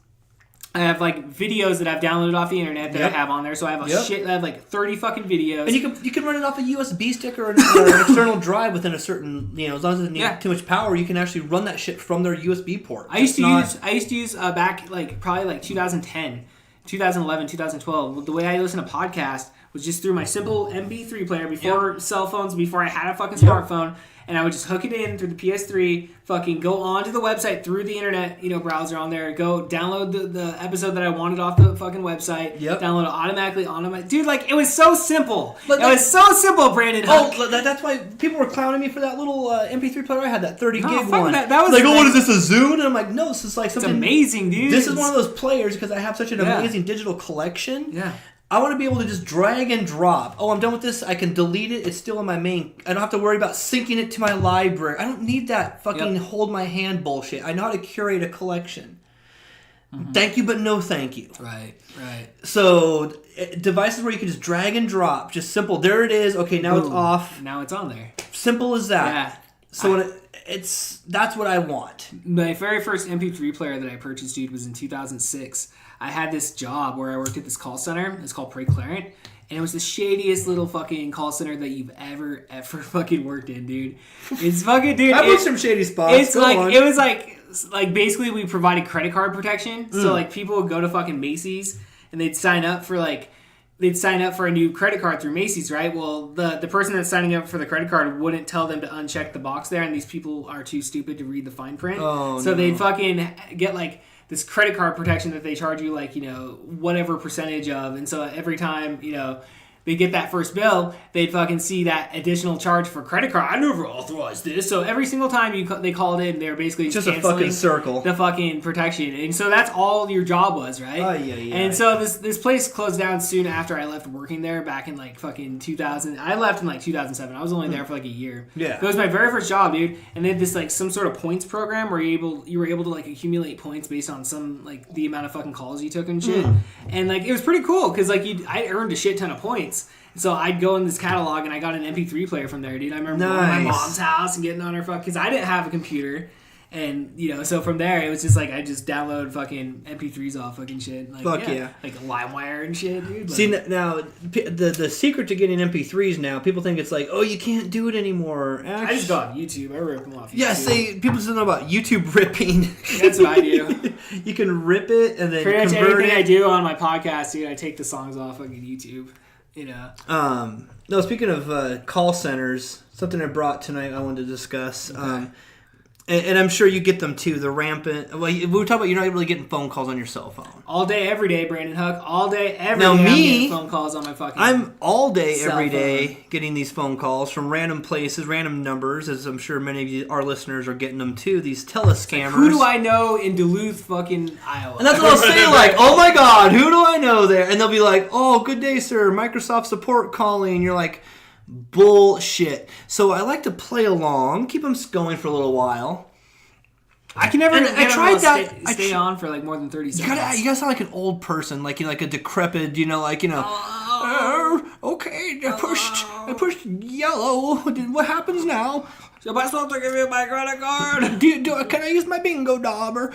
I have like videos that I've downloaded off the internet that I have on there, so I have I have like 30 fucking videos. And you can run it off a USB stick or an external drive within a certain, as long as it doesn't need too much power, you can actually run that shit from their USB port. I used to use back like probably like 2010, 2011, 2012. The way I listen to podcasts was just through my simple MP3 player before cell phones, before I had a fucking smartphone. And I would just hook it in through the PS3, fucking go onto the website through the internet, browser on there, go download the episode that I wanted off the fucking website, download it automatically onto my... Dude, like, it was so simple. It was so simple, Brandon Huck. Oh, that's why people were clowning me for that little MP3 player I had, that 30 gig one. That was like, what is this, a Zune? And I'm like, no, this is like something... It's amazing, dude. This is one of those players, because I have such an amazing digital collection. Yeah. I want to be able to just drag and drop. Oh, I'm done with this. I can delete it. It's still in my main. I don't have to worry about syncing it to my library. I don't need that fucking hold my hand bullshit. I know how to curate a collection. Mm-hmm. Thank you, but no thank you. Right. So, devices where you can just drag and drop. Just simple. There it is. Okay, now it's off. Now it's on there. Simple as that. Yeah. So, that's what I want. My very first MP3 player that I purchased, dude, was in 2006. I had this job where I worked at this call center. It's called Preclarent. And it was the shadiest little fucking call center that you've ever fucking worked in, dude. It's fucking, dude. I've worked some shady spots. It's it was like basically we provided credit card protection. So like people would go to fucking Macy's and they'd sign up for a new credit card through Macy's, right? Well, the person that's signing up for the credit card wouldn't tell them to uncheck the box there, and these people are too stupid to read the fine print. So they'd fucking get like this credit card protection that they charge you like, whatever percentage of. And so every time, they get that first bill, they'd fucking see that additional charge for credit card. I never authorized this. So every single time they called in, they were basically just a fucking circle. The fucking protection. And so that's all your job was, right? And so this place closed down soon after I left working there back in like fucking 2000. I left in like 2007. I was only there for like a year. Yeah. It was my very first job, dude. And they had this like some sort of points program where you were able to like accumulate points based on some like the amount of fucking calls you took and shit. And like it was pretty cool because like I earned a shit ton of points. So I'd go in this catalog and I got an MP3 player from there, dude. I remember going to my mom's house and getting on her because I didn't have a computer. And, so from there, it was just like I just download fucking MP3s off fucking shit. Like, Like LimeWire and shit, dude. Like, see, now, the secret to getting MP3s now, people think it's like, oh, you can't do it anymore. Actually, I just go on YouTube. I rip them off YouTube. Yeah, see, people just don't know about YouTube ripping. That's what I do. You can rip it and then pretty much convert anything it. I do on my podcast, dude, I take the songs off fucking YouTube. No, speaking of call centers, something I brought tonight I wanted to discuss. Okay. And I'm sure you get them too. The rampant. Well, we were talking about you're not really getting phone calls on your cell phone. All day, every day, Brandon Huck. All day, every now, day. Me, I'm getting phone calls on my fucking. I'm all day, cell every day, phone. getting these phone calls from random places, random numbers. As I'm sure many of you, our listeners, are getting them too. These telescammers. Who do I know in Duluth, fucking Iowa? And that's what I'll say. Like, oh my God, who do I know there? And they'll be like, oh, good day, sir. Microsoft support calling. And you're like, bullshit. So I like to play along, keep them going for a little while. I can never. I tried that. Stay on for like more than 30 seconds. You gotta sound like an old person, like like a decrepit, okay, I pushed yellow. What happens now? So am I supposed to give you my credit card? Can I use my bingo dauber?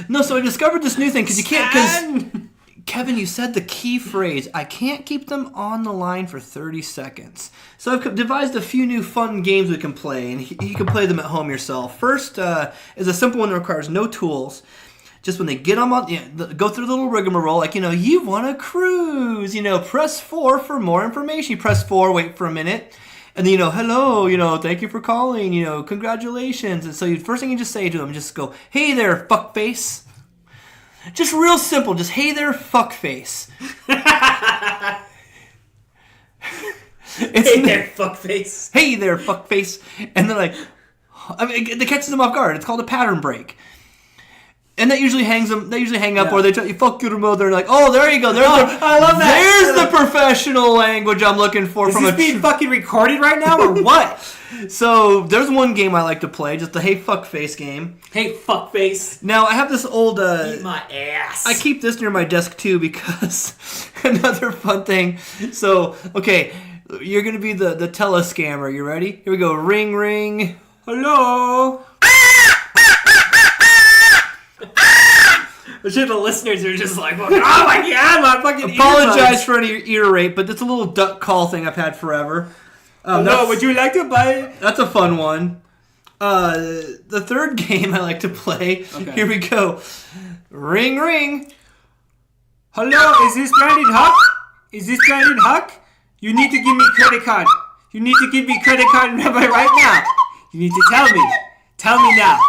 No. So I discovered this new thing because you can't. Because Kevin, you said the key phrase. I can't keep them on the line for 30 seconds. So I've devised a few new fun games we can play, and you can play them at home yourself. First is a simple one that requires no tools. just when they get them on, go through the little rigmarole, like, you want to cruise, press 4 for more information. You press 4, wait for a minute, and then, hello, thank you for calling, congratulations. And so first thing you just say to them, just go, hey there, fuckface. Just real simple, just hey there, fuckface. Hey there, fuckface. Hey there, fuckface. And they're like, it catches them off guard. It's called a pattern break. And that usually hangs them. They usually hang up, or they tell you "fuck your mother." Like, oh, there you go. I love that. There's the professional language I'm looking for. Is this being fucking recorded right now, or what? So there's one game I like to play, just the hey fuckface game. Hey fuckface. Now I have this old. Eat my ass. I keep this near my desk too because another fun thing. So okay, you're gonna be the telescammer. You ready? Here we go. Ring ring. Hello. I'm sure the listeners are just like, oh my god, my fucking Apologize for any ear rape, but it's a little duck call thing I've had forever. No, would you like to buy it? That's a fun one. The third game I like to play. Okay. Here we go. Ring ring. Hello, is this Brandon Huck? Is this Brandon Huck? You need to give me credit card. You need to give me credit card number right now. You need to tell me. Tell me now.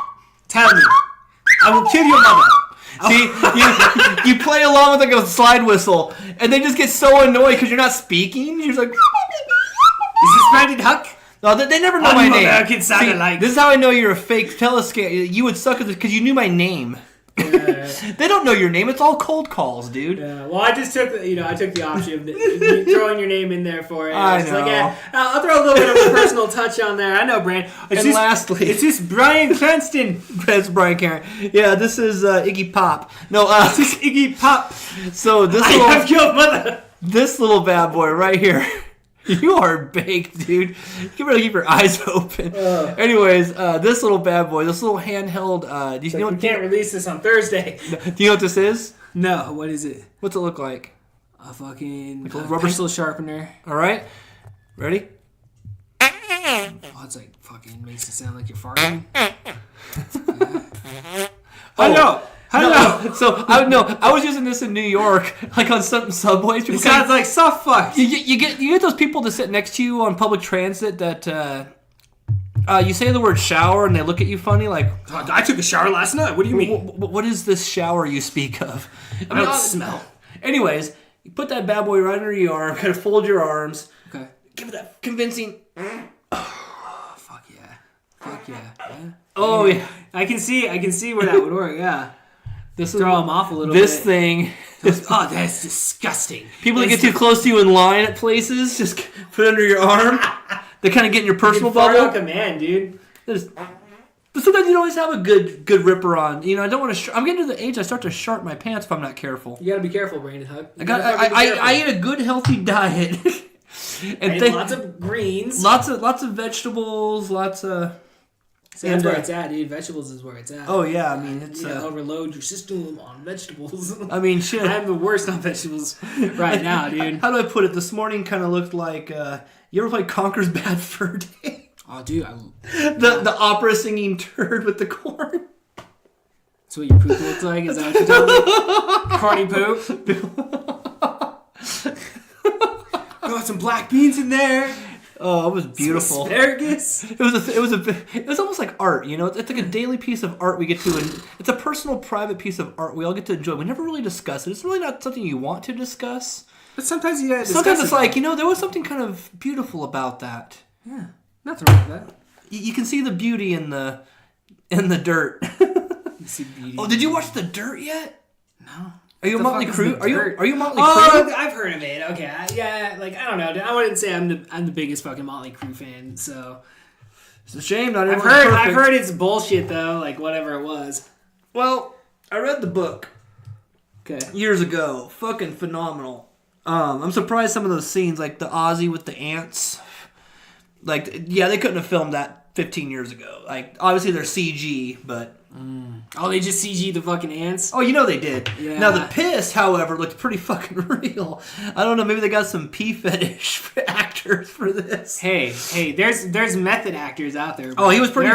Tell me. I will kill your mother. See, you play along with like a slide whistle, and they just get so annoyed because you're not speaking. You're just like, is this Brandon Huck? No, they never know my name. Americans sound alike. This is how I know you're a fake telescam. You would suck at this because you knew my name. They don't know your name. It's all cold calls, dude. Yeah. Well, I just took I took the option of throwing your name in there for it. I know. Like, yeah, I'll throw a little bit of a personal touch on there. I know, Brand. Lastly, it's this Brian Cranston. That's Brian Karen. Yeah, this is Iggy Pop. No, this is Iggy Pop. So I have killed mother. This little bad boy right here. You are baked, dude. You better keep your eyes open. Anyways, this little bad boy, this little handheld. Do you know we can't release this on Thursday. Do you know what this is? No. What is it? What's it look like? A fucking like a rubber pencil sharpener. All right, ready? Oh, it's like fucking makes it sound like you're farting. Hello. No, so I was using this in New York, like on some subways. It sounds like soft fuck. You get those people that sit next to you on public transit that you say the word shower and they look at you funny, like I took a shower last night. What do you mean? What is this shower you speak of? I don't smell. Anyways, you put that bad boy right under your arm, kind of fold your arms. Okay. Give it that convincing. Oh, fuck yeah. Fuck yeah. Oh yeah. I can see where that would work. Yeah. Just throw them off a little bit. This thing. Oh, that's disgusting. People that get too close to you in line at places, just put it under your arm. They kind of get in your personal bubble. On command, dude. But sometimes you don't always have a good ripper on. I don't want to. I'm getting to the age I start to shart my pants if I'm not careful. You gotta be careful, Brandon Huck. I eat a good healthy diet. And lots of greens. Lots of vegetables. Lots of. See, that's where it's at, dude. Vegetables is where it's at. Oh, yeah. I mean, it's... overload your system on vegetables. I mean, shit. I'm the worst on vegetables right now, dude. How do I put it? This morning kind of looked like... you ever play Conker's Bad Fur Day? Oh, dude. The opera singing turd with the corn. That's what your poop looks like? Is that what you're telling me? Corny poop? Got some black beans in there. Oh, it was beautiful. Some asparagus. It was almost like art, It's like a daily piece of art we get to, and it's a personal, private piece of art we all get to enjoy. We never really discuss it. It's really not something you want to discuss. But sometimes you discuss Sometimes it's like, there was something kind of beautiful about that. Yeah, nothing wrong with that. You can see the beauty in the dirt. You see beauty. Oh, did you watch The Dirt yet? No. Are you a Motley Crue? Are you a Motley Crue? Oh, I've heard of it. Okay, yeah, like I don't know. I wouldn't say I'm the biggest fucking Motley Crue fan. So it's a shame not everyone's perfect. I've heard it's bullshit though. Like whatever it was. Well, I read the book. Okay. Years ago, fucking phenomenal. I'm surprised some of those scenes, like the Ozzy with the ants. Like, yeah, they couldn't have filmed that 15 years ago. Like, obviously they're CG, but Oh, they just CG the fucking ants? Oh, you know they did. Yeah. Now, the piss, however, looked pretty fucking real. I don't know, maybe they got some pee fetish actors for this. Hey, there's method actors out there. Oh, he was pretty...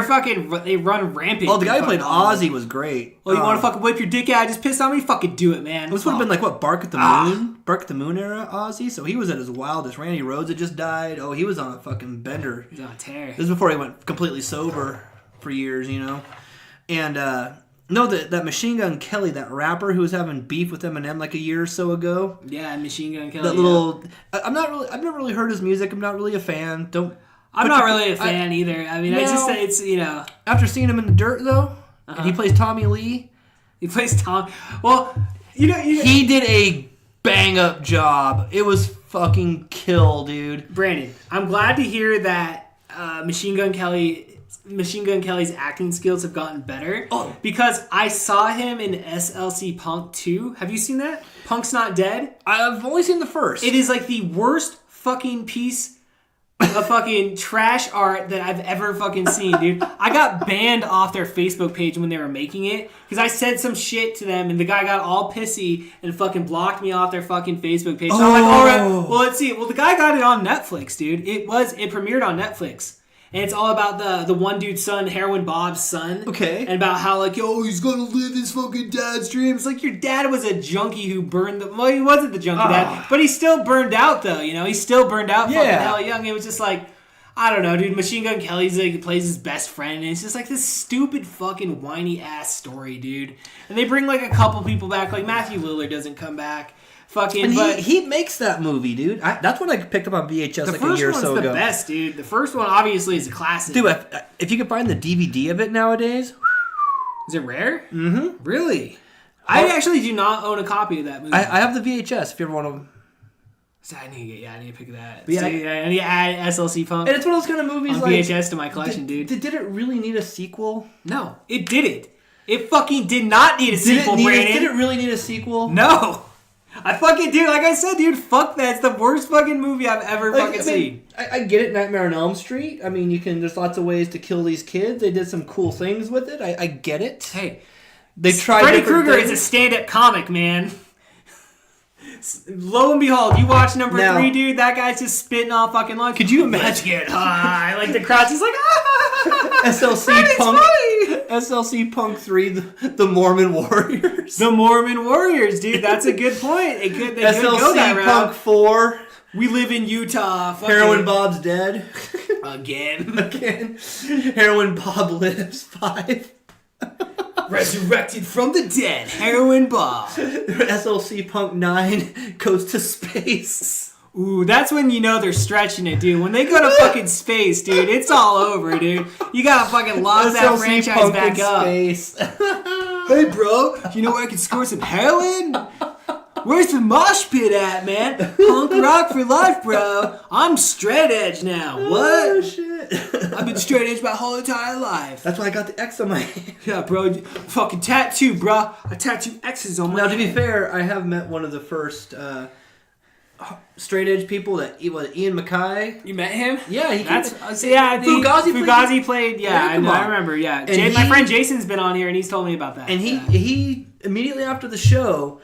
They run rampant. Oh, the guy who played Ozzy was great. Oh, you want to fucking whip your dick out, just piss on me? Fucking do it, man. This would have been like, what, Bark at the Moon? Bark at the Moon era Ozzy? So he was at his wildest. Randy Rhoads had just died. Oh, he was on a fucking bender. He's on a tear. This is before he went completely sober for years, you know? And, no, that Machine Gun Kelly, that rapper who was having beef with Eminem like a year or so ago. Yeah, Machine Gun Kelly. That little... I've never really heard his music. I'm not really a fan. I'm not really a fan either. I mean, it's, you know... After seeing him in the dirt, though, and he plays Tommy Lee... He plays Tom... Well, you know... He did a bang-up job. It was fucking kill, dude. Brandon, I'm glad to hear that Machine Gun Kelly's acting skills have gotten better. Oh. Because I saw him in SLC Punk 2. Have you seen that? Punk's Not Dead? I've only seen the first. It is like the worst fucking piece of fucking trash art that I've ever fucking seen, dude. I got banned off their Facebook page when they were making it because I said some shit to them and the guy got all pissy and fucking blocked me off their fucking Facebook page. So I'm like, all right, well, let's see. Well, the guy got it on Netflix, dude. It premiered on Netflix. And it's all about the one dude's son, Heroin Bob's son. Okay. And about how, like, yo, he's gonna live his fucking dad's dream. It's like your dad was a junkie who burned well, he wasn't the junkie dad, but he still burned out, though, you know? He still burned out fucking hella young. It was just like, I don't know, dude. Machine Gun Kelly's like, he plays his best friend, and it's just like this stupid fucking whiny-ass story, dude. And they bring, like, a couple people back. Like, Matthew Lillard doesn't come back. Fucking, and he makes that movie, dude. That's what I picked up on VHS like a year or so ago. The first one's the best, dude. The first one obviously is a classic. Dude, if you can find the DVD of it nowadays, is it rare? Mm-hmm. Really? I actually do not own a copy of that movie. I have the VHS. If you ever want to. So I need to pick that. Yeah, so, I need to add SLC Punk. And it's one of those kind of movies on like VHS to my collection, dude. Did it really need a sequel? No, it didn't. It fucking did not need a sequel, Brandon. Did it really need a sequel? No. I fucking, dude, like I said, dude, fuck that. It's the worst fucking movie I've ever seen. I get it, Nightmare on Elm Street. I mean, there's lots of ways to kill these kids. They did some cool things with it. I get it. Hey, they tried. Freddy Krueger is a stand-up comic, man. Lo and behold, you watch number 3, dude. That guy's just spitting all fucking lines. Could you imagine? Let's get high. Like the crowd's just like, SLC Punk. SLC Punk 3, the Mormon Warriors. The Mormon Warriors, dude. That's a good point. They could go that route. SLC Punk 4. We live in Utah. Heroin Bob's dead. Again. Heroin Bob lives 5. Resurrected from the dead, Heroin Bob. SLC Punk 9 goes to space. Ooh, that's when you know they're stretching it, dude. When they go to fucking space, dude, it's all over, dude. You gotta fucking lock that franchise Punk back up. Space. Hey, bro, you know where I can score some heroin? Where's the mosh pit at, man? Punk rock for life, bro. I'm straight edge now. What? Oh, shit. I've been straight edge my whole entire life. That's why I got the X on my hand. Yeah, bro. Fucking tattoo, bro. I tattoo X's on my hand. Now, to be fair, I have met one of the first straight edge people Ian MacKay. You met him? Yeah, he Fugazi played. Yeah, I remember. Yeah, my friend Jason's been on here and he's told me about that. And he immediately after the show,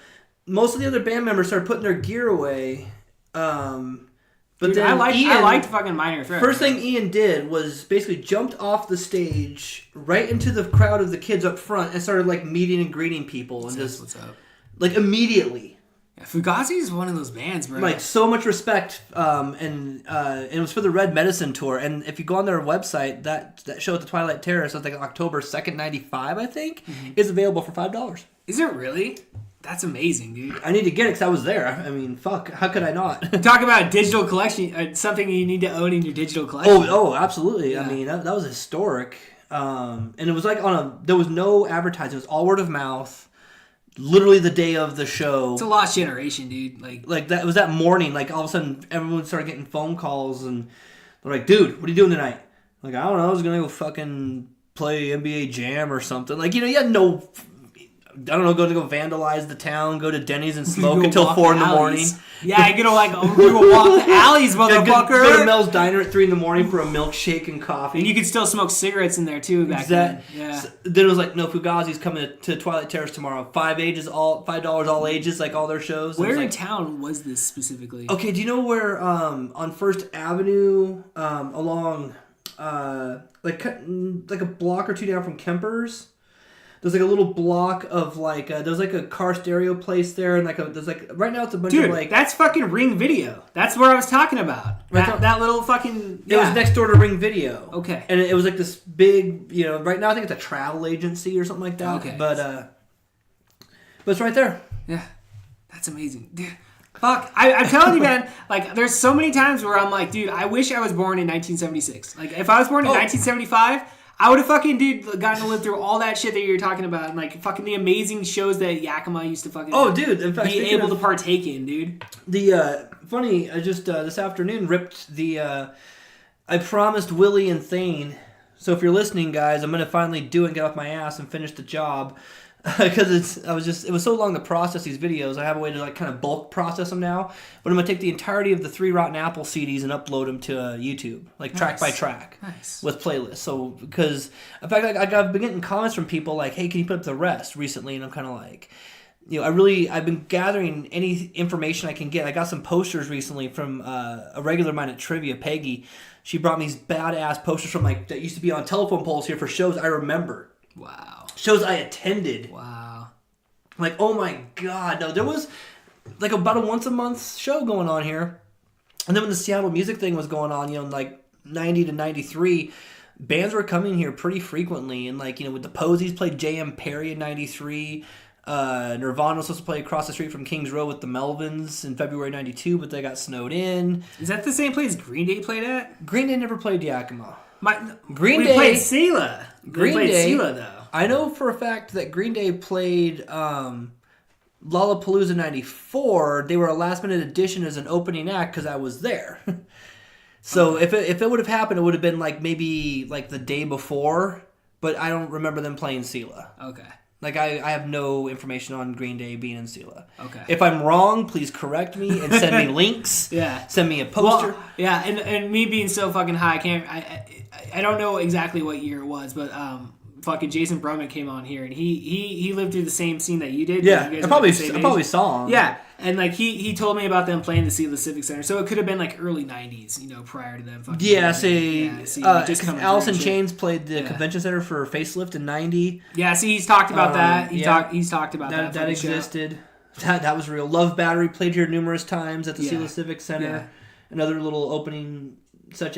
most of the other band members started putting their gear away. But then I liked fucking Minor Threat. First thing Ian did was basically jumped off the stage right into the crowd of the kids up front and started like meeting and greeting people and what's up? Like immediately. Yeah, Fugazi is one of those bands, bro. Like so much respect, and it was for the Red Medicine tour. And if you go on their website, that show at the Twilight Terrace, I think October 2nd, 95, I think, is available for $5. Is it really? That's amazing, dude. I need to get it because I was there. I mean, fuck, how could I not? Talk about a digital collection, something you need to own in your digital collection. Oh, absolutely. Yeah. I mean, that was historic. And it was like there was no advertising. It was all word of mouth. Literally the day of the show. It's a lost generation, dude. Like that. It was that morning. Like all of a sudden, everyone started getting phone calls, and they're like, "Dude, what are you doing tonight?" Like, I don't know. I was gonna go fucking play NBA Jam or something. Like, you had no don't know, go vandalize the town, go to Denny's and smoke until 4 in the morning. Yeah, you're gonna we will walk the alleys, motherfucker. Go to Mel's Diner at 3 in the morning for a milkshake and coffee. And you could still smoke cigarettes in there too back then. Yeah. So, then it was like, no, Fugazi's coming to Twilight Terrace tomorrow. $5 all ages, like all their shows. Where in town was this specifically? Okay, do you know where on First Avenue along like a block or two down from Kemper's? There's like a little block of like there's like a car stereo place there, and there's like right now it's a bunch of like that's fucking Ring Video. That's where I was talking about. That little fucking It was next door to Ring Video. Okay, and it was like this big, right now I think it's a travel agency or something like that. Okay, but it's right there. Yeah, that's amazing, dude. Fuck, I'm telling you, man. Like, there's so many times where I'm like, dude, I wish I was born in 1976. Like, if I was born in 1975. I would have fucking, gotten to live through all that shit that you're talking about, and like fucking the amazing shows that Yakima used to fucking in fact, be able to partake in, dude. The funny, I just this afternoon ripped the I promised Willie and Thane. So if you're listening, guys, I'm gonna finally do it and get off my ass and finish the job. Because it was so long to process these videos. I have a way to like kind of bulk process them now. But I'm gonna take the entirety of the 3 Rotten Apple CDs and upload them to YouTube, like track by track, with playlists. So because in fact, I've been getting comments from people like, "Hey, can you put up the rest?" recently, and I'm kind of like, I've been gathering any information I can get. I got some posters recently from a regular of mine at Trivia, Peggy. She brought me these badass posters from like that used to be on telephone poles here for shows I remember. Wow. Shows I attended. Wow. Like, oh my God. No, there was like about a once a month show going on here. And then when the Seattle music thing was going on, like 90 to 93, bands were coming here pretty frequently. And like, with the Posies played J.M. Perry in 93. Nirvana was supposed to play across the street from Kings Row with the Melvins in February 92, but they got snowed in. Is that the same place Green Day played at? Green Day never played Yakima. We played Sela. Green played Day, Sela, though. I know for a fact that Green Day played Lollapalooza 94. They were a last-minute addition as an opening act because I was there. So if it would have happened, it would have been like maybe like the day before, but I don't remember them playing Sela. Okay. Like, I have no information on Green Day being in Sela. Okay. If I'm wrong, please correct me and send me links. Yeah. Send me a poster. Well, yeah, and me being so fucking high, I don't know exactly what year it was, but fucking Jason Brumman came on here, and he lived through the same scene that you did. Yeah, you I probably saw him. Yeah, and like he told me about them playing the Sela Civic Center, so it could have been like early '90s, prior to them. Fucking just Alice in Chains played the convention center for Facelift in '90. Yeah, see, he's talked about that. He's talked about that. That existed. That was real. Love Battery played here numerous times at the Sela Civic Center. Yeah. Another little opening. I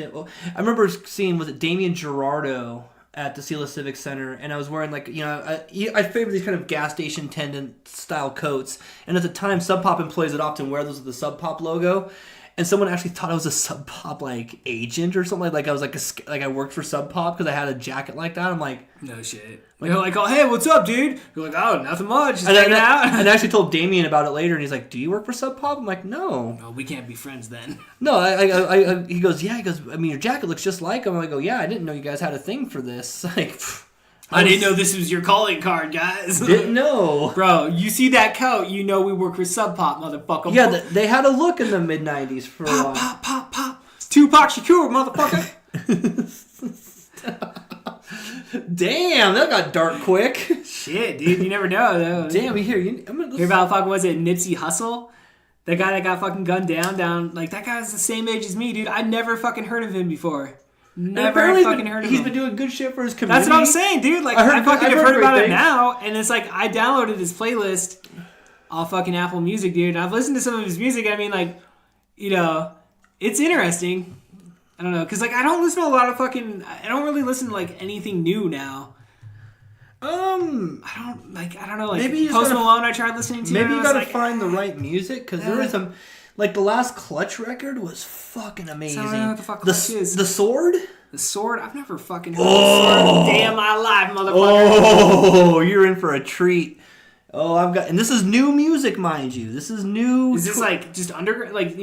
remember seeing, was it Damien Gerardo at the Sela Civic Center, and I was wearing like, I favor these kind of gas station attendant style coats, and at the time Sub Pop employees would often wear those with the Sub Pop logo, and someone actually thought I was a Sub Pop like agent or something, like I was like I worked for Sub Pop because I had a jacket like that. I'm like, no shit. You're like, oh hey, what's up, dude? You're like, oh, nothing much, just hanging out. And I actually told Damien about it later, and he's like, do you work for Sub Pop? I'm like, no. No, we can't be friends then. No, he goes, yeah. He goes, I mean, your jacket looks just like him. I go, yeah, I didn't know you guys had a thing for this. Like, I didn't know this was your calling card, guys. Didn't know. Bro, you see that coat, we work for Sub Pop, motherfucker. Yeah, they had a look in the mid-90s for a while. Pop, pop, pop. Tupac Shakur, motherfucker. Damn, that got dark quick. Shit, dude, you never know, though. Damn, hear about fucking, was it Nipsey Hussle? The guy that got fucking gunned down, like, that guy's the same age as me, dude. I'd never fucking heard of him before. Never fucking heard of him. He's been doing good shit for his community. That's what I'm saying, dude. Like, I fucking have heard about him now, and it's like, I downloaded his playlist off fucking Apple Music, dude, and I've listened to some of his music, and I mean, like, it's interesting. I don't know, because, like, I don't listen to a lot of fucking... I don't really listen to, like, anything new now. I don't know, like, maybe Post Malone I tried listening to. Maybe you gotta find the right music, because there is some... Like, the last Clutch record was fucking amazing. I don't know what the fuck Clutch is. The Sword? The Sword? I've never fucking heard of the Sword. Damn my life, motherfucker. Oh, you're in for a treat. Oh, and this is new music, mind you. This is new... Is this, like, just underground, like,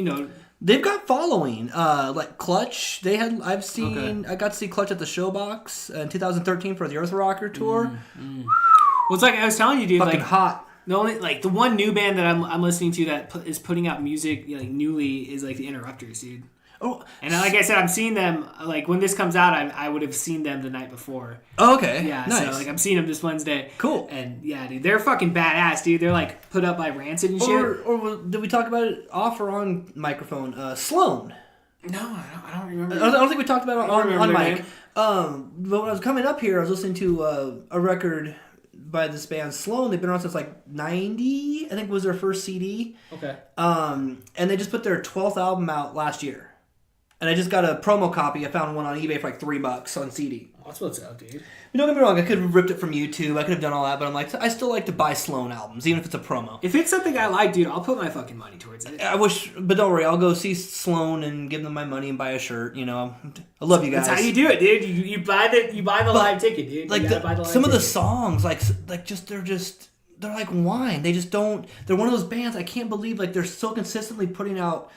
They've got following. Like Clutch, I got to see Clutch at the Showbox in 2013 for the Earth Rocker tour. Well, it's like I was telling you, dude. Fucking Like hot. the one new band that I'm listening to that is putting out music like newly is like the Interrupters, dude. Oh, and like I said, I'm seeing them like when this comes out. I would have seen them the night before. Oh, okay. Yeah, Nice. so like I'm seeing them this Wednesday. Cool. And yeah, dude, they're fucking badass, dude. They're like put up by Rancid and shit. Or did we talk about it off or on microphone? Sloan. No, I don't remember. I don't think we talked about it on mic. Name. But when I was coming up here, I was listening to a record by this band Sloan. They've been around since like '90, I think was their first CD. Okay. And they just put their 12th album out last year. And I just got a promo copy. I found one on eBay for like $3 on CD. That's what's up, dude. Don't get me wrong, I could have ripped it from YouTube. I could have done all that, but I'm like, I still like to buy Sloan albums, even if it's a promo. If it's something I like, dude, I'll put my fucking money towards it. I wish, but don't worry, I'll go see Sloan and give them my money and buy a shirt. You know, I love you guys. That's how you do it, dude. You buy the live ticket, dude. Like some of the songs, like they're like wine. They just don't. They're one of those bands. I can't believe like they're so consistently putting out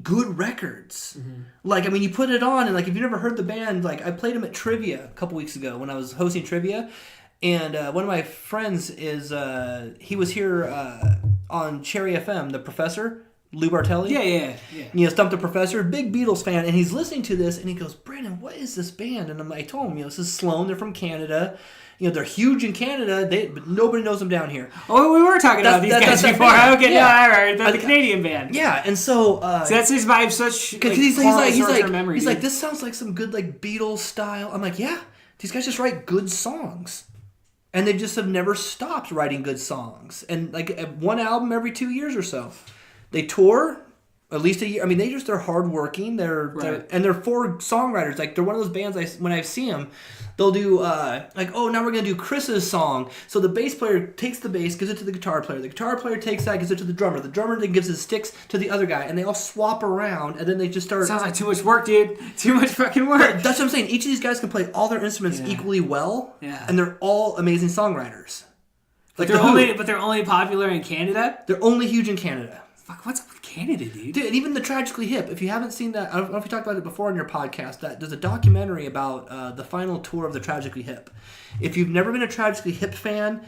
good records. Mm-hmm. Like, I mean, you put it on and like if you never heard the band, like I played them at Trivia a couple weeks ago when I was hosting Trivia, and one of my friends is he was here on Cherry FM, the professor Lou Bartelli. Yeah. You know, Stump the Professor, big Beatles fan, and he's listening to this and he goes, Brandon, what is this band? And I told him, this is Sloan. They're from Canada. You know, they're huge in Canada, but nobody knows them down here. Oh, we were talking about these guys before. Okay, yeah. No, I heard the Canadian band. Yeah, and so that's just by such because he's like this sounds like some good like Beatles style. I'm like, yeah, these guys just write good songs, and they just have never stopped writing good songs. And like one album every 2 years or so, they tour at least a year. I mean, they're hardworking. They're 4 songwriters. Like they're one of those bands. When I see them, they'll do like, oh, now we're gonna do Chris's song. So the bass player takes the bass, gives it to the guitar player. The guitar player takes that, gives it to the drummer. The drummer then gives his sticks to the other guy, and they all swap around. And then they just start. Sounds like too much work, dude. Too much fucking work. But that's what I'm saying. Each of these guys can play all their instruments equally well. Yeah. And they're all amazing songwriters. Like they're only popular in Canada. They're only huge in Canada. Fuck, what's up with Canada, dude? Dude, and even the Tragically Hip. If you haven't seen that, I don't know if you talked about it before on your podcast. That there's a documentary about the final tour of the Tragically Hip. If you've never been a Tragically Hip fan,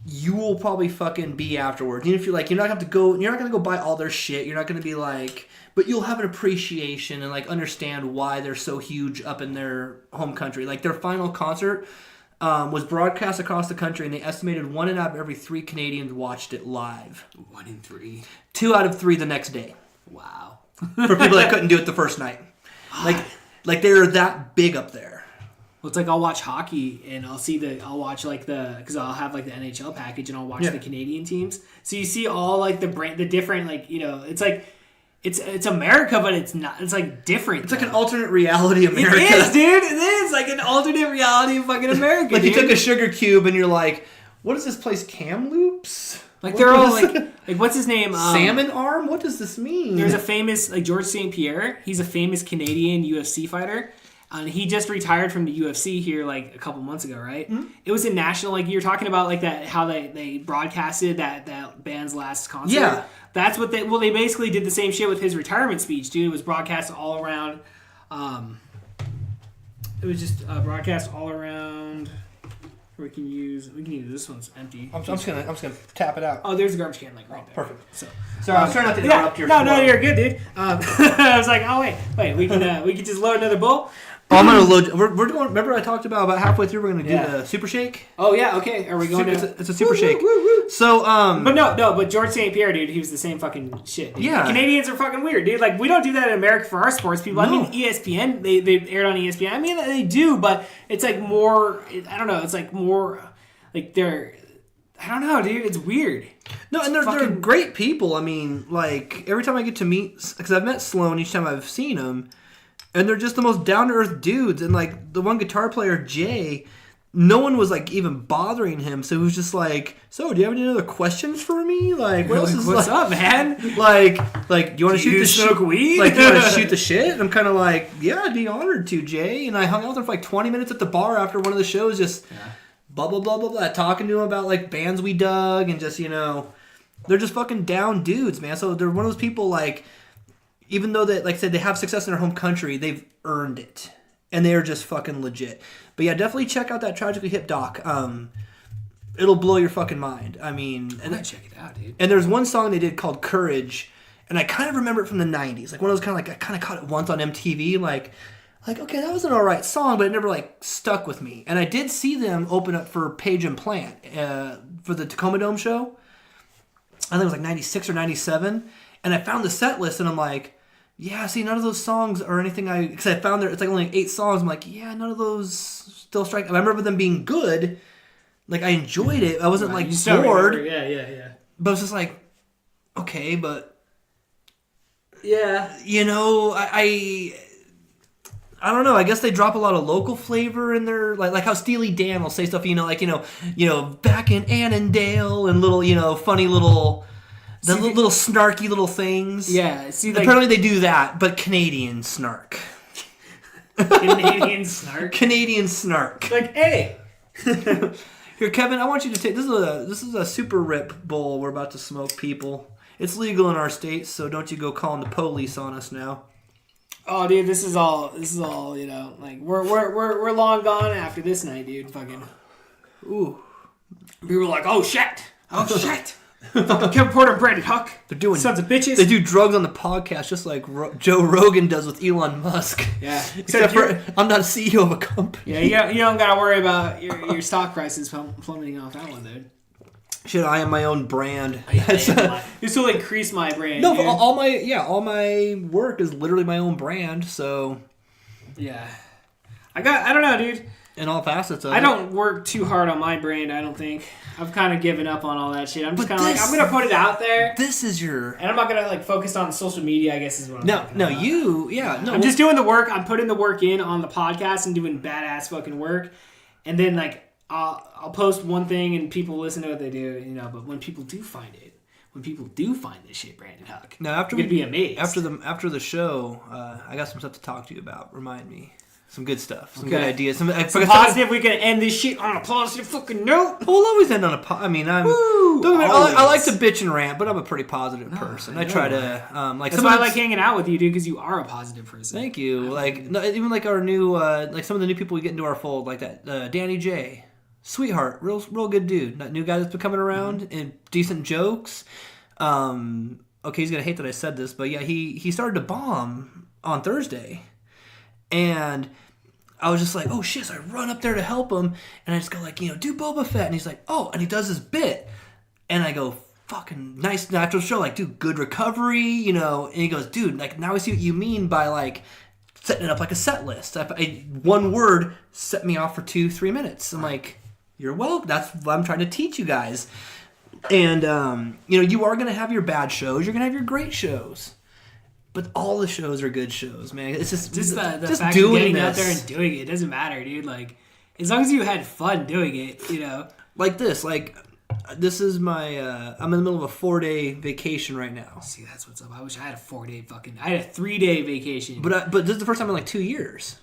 you will probably fucking be afterwards. Even if you're like, you're not gonna go buy all their shit. You're not gonna be like, but you'll have an appreciation and like understand why they're so huge up in their home country. Like their final concert was broadcast across the country, and they estimated 1 out of every 3 Canadians watched it live. 1 in 3. 2 out of 3 the next day. Wow. For people that couldn't do it the first night. Like they're that big up there. Well, it's like I'll watch hockey and because I'll have like the NHL package and I'll watch the Canadian teams. So you see all like the different, like, you know, it's like it's America, but it's not. It's like different. It's like an alternate reality America. It is, dude. It is like an alternate reality of fucking America. Like you took a sugar cube and you're like, what is this place? Kamloops? Like they're all like what's his name? Salmon arm? What does this mean? There's a famous like George St. Pierre. He's a famous Canadian UFC fighter. And he just retired from the UFC here like a couple months ago, right? Mm-hmm. It was a national, like you're talking about, like that how they broadcasted that band's last concert. Yeah, that's what they basically did the same shit with his retirement speech, dude. It was broadcast all around. It was just broadcast all around. We can use this one's empty. I'm just gonna tap it out. Oh, there's a garbage can like right there. Perfect. So I was trying not to interrupt your. No, you're good, dude. I was like, oh wait, we can just load another bowl. Oh, I'm gonna load. We're doing. Remember, I talked about halfway through. We're gonna do the super shake. Oh yeah, okay. Are we going? It's a super shake. So but George St. Pierre, dude, he was the same fucking shit. Dude. Yeah, Canadians are fucking weird, dude. Like we don't do that in America for our sports people. No. I mean, ESPN, they aired on ESPN. I mean, they do, but it's like more. I don't know. It's like more like they're. I don't know, dude. It's weird. No, and they're great people. I mean, like every time I get to meet, because I've met Sloan each time I've seen him. And they're just the most down-to-earth dudes. And, like, the one guitar player, Jay, no one was, like, even bothering him. So he was just like, so, do you have any other questions for me? Like, what's up, man? Like, do you want to shoot the shit? Weed? Like, do you want to shoot the shit? And I'm kind of like, yeah, I'd be honored to, Jay. And I hung out with him for, like, 20 minutes at the bar after one of the shows, just blah, blah, blah, blah, blah, talking to him about, like, bands we dug and just, you know, they're just fucking down dudes, man. So they're one of those people, like... Even though that, like I said, they have success in their home country, they've earned it, and they are just fucking legit. But yeah, definitely check out that Tragically Hip doc. it'll blow your fucking mind. I mean, I'm gonna check it out, dude. And there's one song they did called Courage, and I kind of remember it from the 90s. Like one of those kind of like, I kind of caught it once on MTV, like, okay, that was an alright song, but it never like stuck with me. And I did see them open up for Page and Plant for the Tacoma Dome show. I think it was like 96 or 97. And I found the set list and I'm like, yeah, see, none of those songs are anything because I found it's like only 8 songs. I'm like, yeah, none of those still strike. I remember them being good. Like I enjoyed it. I wasn't like bored. Yeah. But it was just like, okay, but yeah, you know, I don't know. I guess they drop a lot of local flavor in their like how Steely Dan will say stuff, like back in Annandale and little funny little little snarky little things. Yeah. See, like, apparently they do that, but Canadian snark. Canadian snark. Canadian snark. Like, hey. Here, Kevin, I want you to take this is a super rip bowl we're about to smoke, people. It's legal in our state, so don't you go calling the police on us now. Oh, dude, this is all like we're long gone after this night, dude. Fucking. Ooh. We were like, oh shit. Fucking Kevin Porter and Brandon Huck. They're doing sons of bitches. They do drugs on the podcast just like Joe Rogan does with Elon Musk. Yeah. Except for I'm not a CEO of a company. Yeah, you don't gotta worry about your stock prices plummeting off that one, dude. Shit, I am my own brand. This will increase my brand. No, dude. all my work is literally my own brand. So yeah, I don't know, dude. In all facets of it. I don't work too hard on my brand. I don't think I've kind of given up on all that shit. I'm just kind of like, I'm gonna put it out there. This is your, and I'm not gonna like focus on social media. I guess is what I'm talking about. No, I'm just doing the work. I'm putting the work in on the podcast and doing badass fucking work, and then like I'll post one thing and people listen to what they do, But when people do find this shit, Brandon Huck, now after you'd be amazed. After the show, I got some stuff to talk to you about. Remind me. Some good stuff. Some good ideas. Some positive. We can end this shit on a positive fucking note. We'll always end on a I mean, I like to bitch and rant, but I'm a some I try to That's why I like hanging out with you, dude, because you are a positive person. Thank you. Even like our new some of the new people we get into our fold, like that Danny J, sweetheart, real good dude. That new guy that's been coming around and decent jokes. Okay, he's gonna hate that I said this, but yeah, he started to bomb on Thursday, and I was just like, oh shit, so I run up there to help him, and I just go like, do Boba Fett, and he's like, oh, and he does his bit, and I go, fucking nice natural show, like, dude, good recovery, and he goes, dude, like, now I see what you mean by like setting it up like a set list. One word set me off for 2-3 minutes. I'm like, you're welcome. That's what I'm trying to teach you guys. And you are gonna have your bad shows, you're gonna have your great shows. But all the shows are good shows, man. It's just the just fact doing of getting this. out there and doing it. It doesn't matter, dude. Like, as long as you had fun doing it, Like this. Like, this is my... I'm in the middle of a 4-day vacation right now. See, that's what's up. I wish I had a 4-day I had a 3-day vacation. But this is the first time in like 2 years.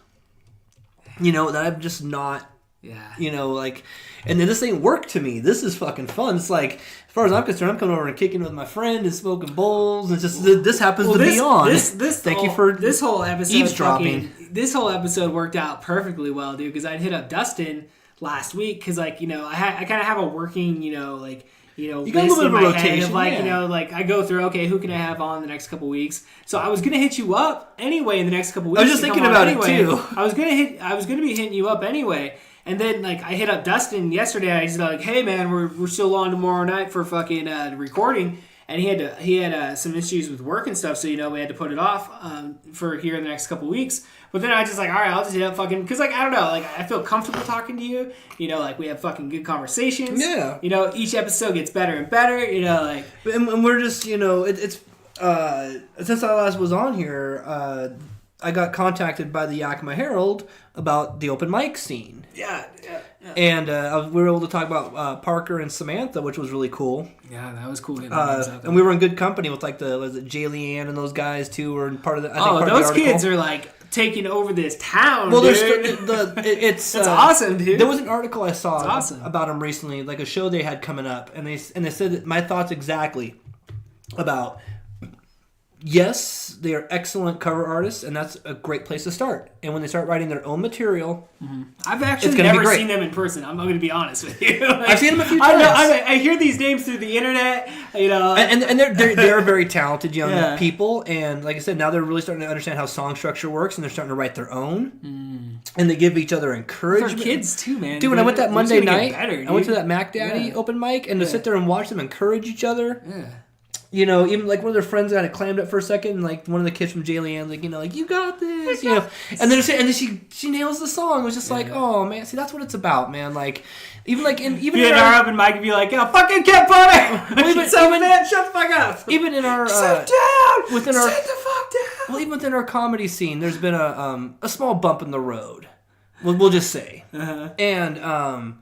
That I'm just not... Yeah. And then this ain't work to me. This is fucking fun. It's like, as far as I'm concerned, I'm coming over and kicking with my friend and smoking bowls. And just this happens to be on. Thank you for this whole episode eavesdropping. This whole episode worked out perfectly well, dude. Because I'd hit up Dustin last week because, I kind of have a working, you got a little bit in of my a head rotation, of I go through, okay, who can I have on the next couple weeks? So I was gonna hit you up anyway in the next couple weeks. I was just thinking about it too. I was gonna be hitting you up anyway. And then, I hit up Dustin yesterday. I just like, hey, man, we're still on tomorrow night for fucking recording. And he had some issues with work and stuff, so, we had to put it off for here in the next couple weeks. But then I just all right, I'll just hit up fucking, because, I don't know, I feel comfortable talking to you. We have fucking good conversations. Yeah. Each episode gets better and better, And we're just, it's since I last was on here, I got contacted by the Yakima Herald about the open mic scene. Yeah. And we were able to talk about Parker and Samantha, which was really cool. Yeah, that was cool. And we were in good company with Jay Leanne and those guys too were part of the. Those kids are taking over this town. Well, dude. It's that's awesome, dude. There was an article I saw about them recently, like a show they had coming up, and they said that my thoughts exactly about yes, they are excellent cover artists, and that's a great place to start. And when they start writing their own material, I've actually never seen them in person. I'm going to be honest with you. I've seen them a few times. I hear these names through the internet, and they're very talented young people. And like I said, now they're really starting to understand how song structure works, and they're starting to write their own. And they give each other encouragement. They're kids too, man. Dude, when I went that Monday night, I went to that Mac Daddy open mic, and to sit there and watch them encourage each other. Yeah. Even like one of their friends got acclaimed it for a second, and like one of the kids from Jayleeanne, like, you got this, and then she nails the song. It was just like, oh man, see, that's what it's about, man. Like, even in our open mic, be like, fucking Cat Potter, man, shut the fuck up. Even in our sit down, sit the fuck down. Well, even within our comedy scene, there's been a small bump in the road. We'll just say, and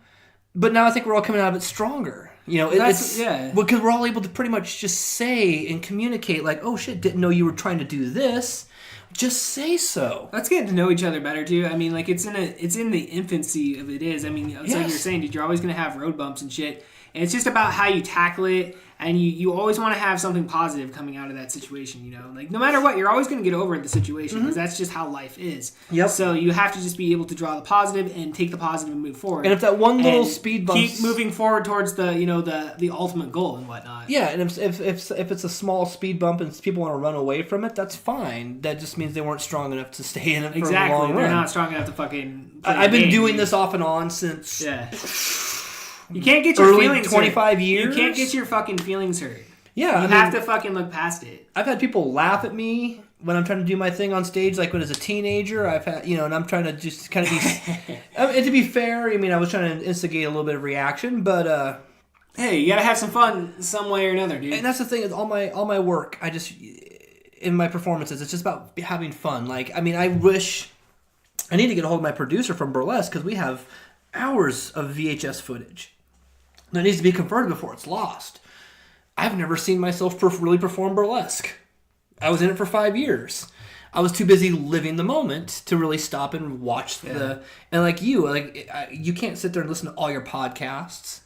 but now I think we're all coming out of it stronger. Because we're all able to pretty much just say and communicate like, oh shit, didn't know you were trying to do this. Just say so. Let's get to know each other better too. I mean, like it's in the infancy of it is. I mean, it's like you're saying, dude, you're always gonna have road bumps and shit. And it's just about how you tackle it, and you always want to have something positive coming out of that situation, Like, no matter what, you're always going to get over the situation, because that's just how life is. Yep. So you have to just be able to draw the positive and take the positive and move forward. And if that one little speed bump... keep moving forward towards the ultimate goal and whatnot. Yeah, and if it's a small speed bump and people want to run away from it, that's fine. That just means they weren't strong enough to stay in it for a long run. They're not strong enough to fucking... I've been doing this off and on since... Yeah. You can't get your feelings 25 hurt. years. You can't get your fucking feelings hurt. Yeah, you have to fucking look past it. I've had people laugh at me when I'm trying to do my thing on stage, like when as a teenager. I've had, and I'm trying to just kind of be. And to be fair, I mean, I was trying to instigate a little bit of reaction, but hey, you gotta have some fun some way or another, dude. And that's the thing is all my work. I just in my performances, it's just about having fun. Like, I mean, I need to get a hold of my producer from Burlesque, because we have hours of VHS footage that needs to be converted before it's lost. I've never seen myself really perform burlesque. I was in it for 5 years. I was too busy living the moment to really stop and watch and like you can't sit there and listen to all your podcasts.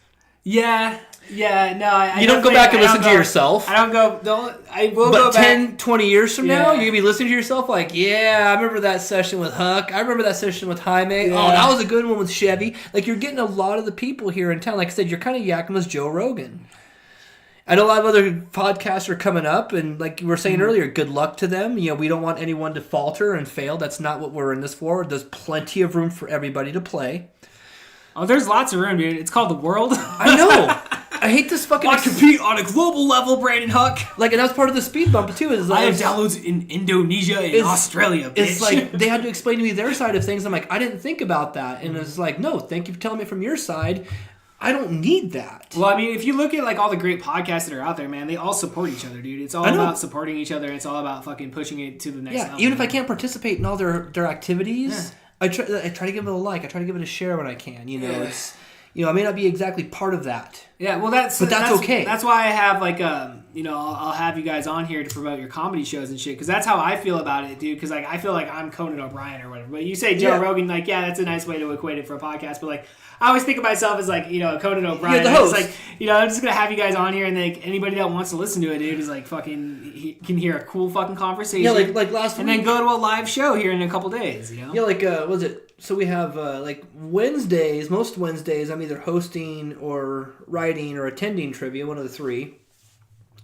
Yeah, no. You don't go back and listen to yourself. I will but go back. 10, 20 years from now, you're going to be listening to yourself like, I remember that session with Huck. I remember that session with Jaime. Yeah. Oh, that was a good one with Chevy. Like, you're getting a lot of the people here in town. Like I said, you're kind of yakking with Joe Rogan. I know a lot of other podcasts are coming up, and like you were saying earlier, good luck to them. We don't want anyone to falter and fail. That's not what we're in this for. There's plenty of room for everybody to play. Oh, there's lots of room, dude. It's called the world. I know. I hate this fucking... I compete on a global level, Brandon Huck. Like, and that's part of the speed bump, too. Is like, I have downloads in Indonesia and Australia, bitch. It's like, they had to explain to me their side of things. I'm like, I didn't think about that. And it's like, no, thank you for telling me from your side. I don't need that. Well, I mean, if you look at like all the great podcasts that are out there, man, they all support each other, dude. It's all about supporting each other. It's all about fucking pushing it to the next level. Even if I can't participate in all their activities, I try to give it a like. I try to give it a share when I can. It's... I may not be exactly part of that. Yeah, well, that's okay. That's why I have like I'll have you guys on here to promote your comedy shows and shit, because that's how I feel about it, dude. Because like I feel like I'm Conan O'Brien or whatever. But you say Joe Rogan, like that's a nice way to equate it for a podcast. But like I always think of myself as like Conan O'Brien. You're the host. It's like I'm just gonna have you guys on here, and like anybody that wants to listen to it, dude, is like he can hear a cool fucking conversation. Yeah, like last week, and then go to a live show here in a couple days. Yeah, like was it? So we have like Wednesdays. Most Wednesdays, I'm either hosting or writing or attending trivia, one of the three.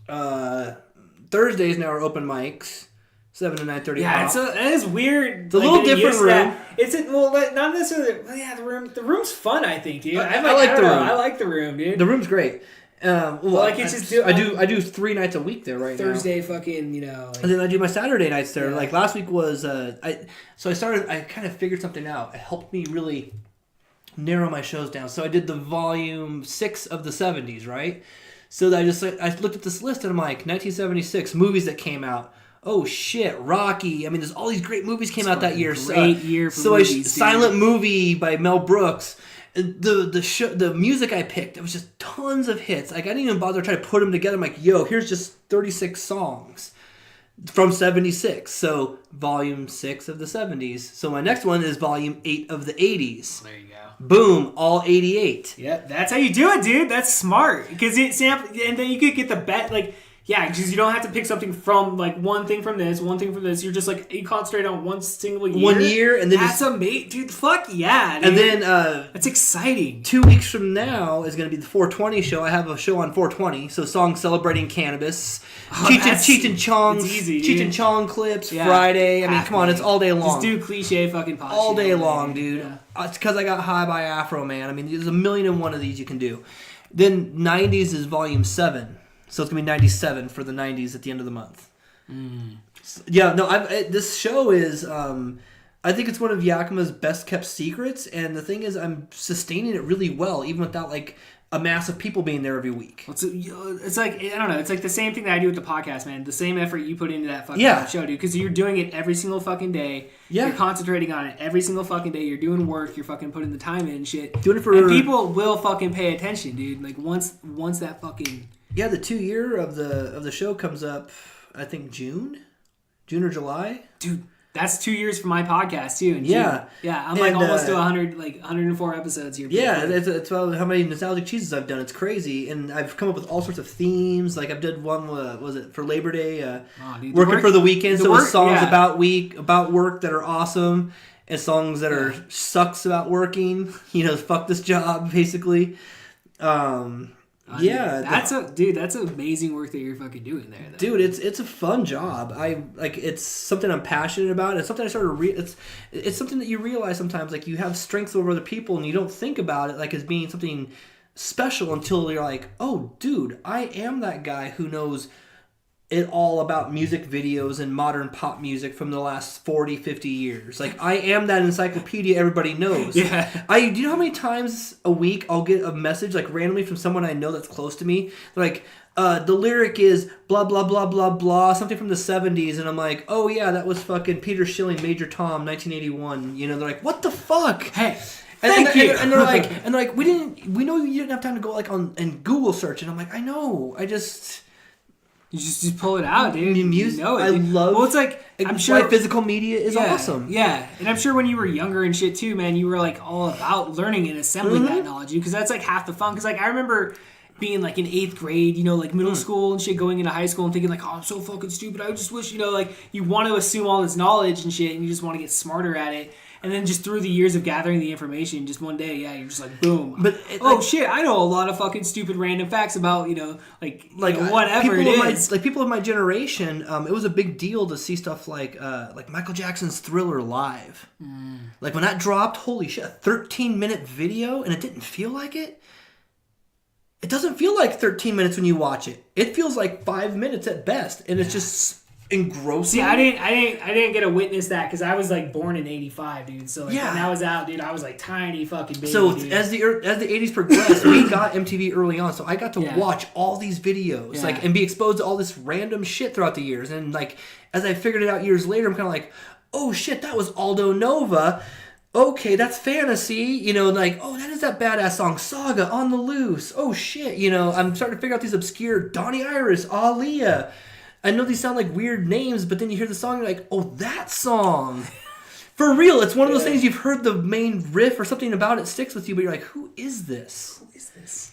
Thursdays now are open mics, 7 to 9:30. Yeah, it is weird. It's a little different room. It's not necessarily. Well, yeah, the room's fun. I think, dude. I like the room. I like the room, dude. The room's great. I do 3 nights a week there right Thursday, now. fucking, And then I do my Saturday nights there. Yeah. Like last week was I kind of figured something out. It helped me really narrow my shows down. So I did the volume 6 of the 70s, right? So I looked at this list and I'm like, 1976 movies that came out. Oh shit, Rocky. I mean, there's all these great movies came out that year. Great year for movies. Silent Movie by Mel Brooks. The music I picked, it was just tons of hits. Like I didn't even bother to try to put them together. I'm like, here's just 36 songs from 76. So volume 6 of the 70s. So my next one is volume 8 of the 80s. There you go. Boom, all 88. Yeah, that's how you do it, dude. That's smart. Because and then you could get the bet, like, Yeah, because you don't have to pick something from like one thing from this, one thing from this. You're just like you concentrate on one single year. 1 year, and then that's amazing, dude. Fuck yeah, dude. And then that's exciting. 2 weeks from now is going to be the 420 show. I have a show on 420, so songs celebrating cannabis, Cheech and Chong clips. Yeah. Friday. I mean, come on, it's all day long. Just do cliche fucking pot all day long, dude. Yeah. It's because I got high by Afro Man. I mean, there's 1,000,001 of these you can do. Then 90s is volume 7. So it's going to be 97 for the 90s at the end of the month. Yeah, no, this show is, I think it's one of Yakima's best kept secrets. And the thing is, I'm sustaining it really well, even without like a mass of people being there every week. It's like, I don't know, it's like the same thing that I do with the podcast, man. The same effort you put into that fucking show, dude. Because you're doing it every single fucking day. Yeah. You're concentrating on it every single fucking day. You're doing work. You're fucking putting the time in and shit. Doing it for... And people will fucking pay attention, dude. Like, once that fucking... Yeah, the 2 year of the show comes up, I think June or July. Dude, that's 2 years for my podcast too. Yeah, I'm like almost to 100, like 104 episodes here. Yeah, it's about how many nostalgic cheeses I've done. It's crazy, and I've come up with all sorts of themes. Like I've done one, was it for Labor Day? Working for the weekend. So it was songs about work that are awesome, and songs that are sucks about working. Fuck this job, basically. That's amazing work that you're fucking doing there, though. Dude. It's a fun job. It's something I'm passionate about. It's something I started it's something that you realize sometimes, like you have strength over other people and you don't think about it like as being something special until you're like, oh dude, I am that guy who knows it all about music videos and modern pop music from the last 40, 50 years. Like, I am that encyclopedia everybody knows. Yeah. Do you know how many times a week I'll get a message, like, randomly from someone I know that's close to me? They're like, the lyric is blah, blah, blah, blah, blah, something from the 70s. And I'm like, oh, yeah, that was fucking Peter Schilling, Major Tom, 1981. They're like, what the fuck? Hey, Thank you. And they're like, we know you didn't have time to go, like, on and Google search. And I'm like, I know. You just pull it out, dude. Music, I love. Well, it's like I'm sure why physical media is awesome. Yeah, and I'm sure when you were younger and shit too, man, you were like all about learning and assembling that knowledge, because that's like half the fun. Because like I remember being like in 8th grade, like middle school and shit, going into high school and thinking like, oh, I'm so fucking stupid. I just wish, like you want to assume all this knowledge and shit, and you just want to get smarter at it. And then just through the years of gathering the information, just one day, you're just like, boom. But shit, I know a lot of fucking stupid random facts about, whatever it is. People of my generation, it was a big deal to see stuff like Michael Jackson's Thriller live. Like when that dropped, holy shit, a 13-minute video, and it didn't feel like it. It doesn't feel like 13 minutes when you watch it. It feels like 5 minutes at best, and it's just engrossing. See, I didn't get to witness that because I was like born in '85, dude. So when that was out, dude, I was like tiny fucking baby. So dude. as the '80s progressed, we got MTV early on, so I got to watch all these videos, and be exposed to all this random shit throughout the years. And like as I figured it out years later, I'm kind of like, oh shit, that was Aldo Nova. Okay, that's Fantasy. Like, oh, that is that badass song Saga on the Loose. Oh shit, I'm starting to figure out these obscure Donnie Iris, Aaliyah. I know these sound like weird names, but then you hear the song, you're like, oh, that song. For real, it's one of those things you've heard the main riff or something about it sticks with you, but you're like, who is this? Who is this?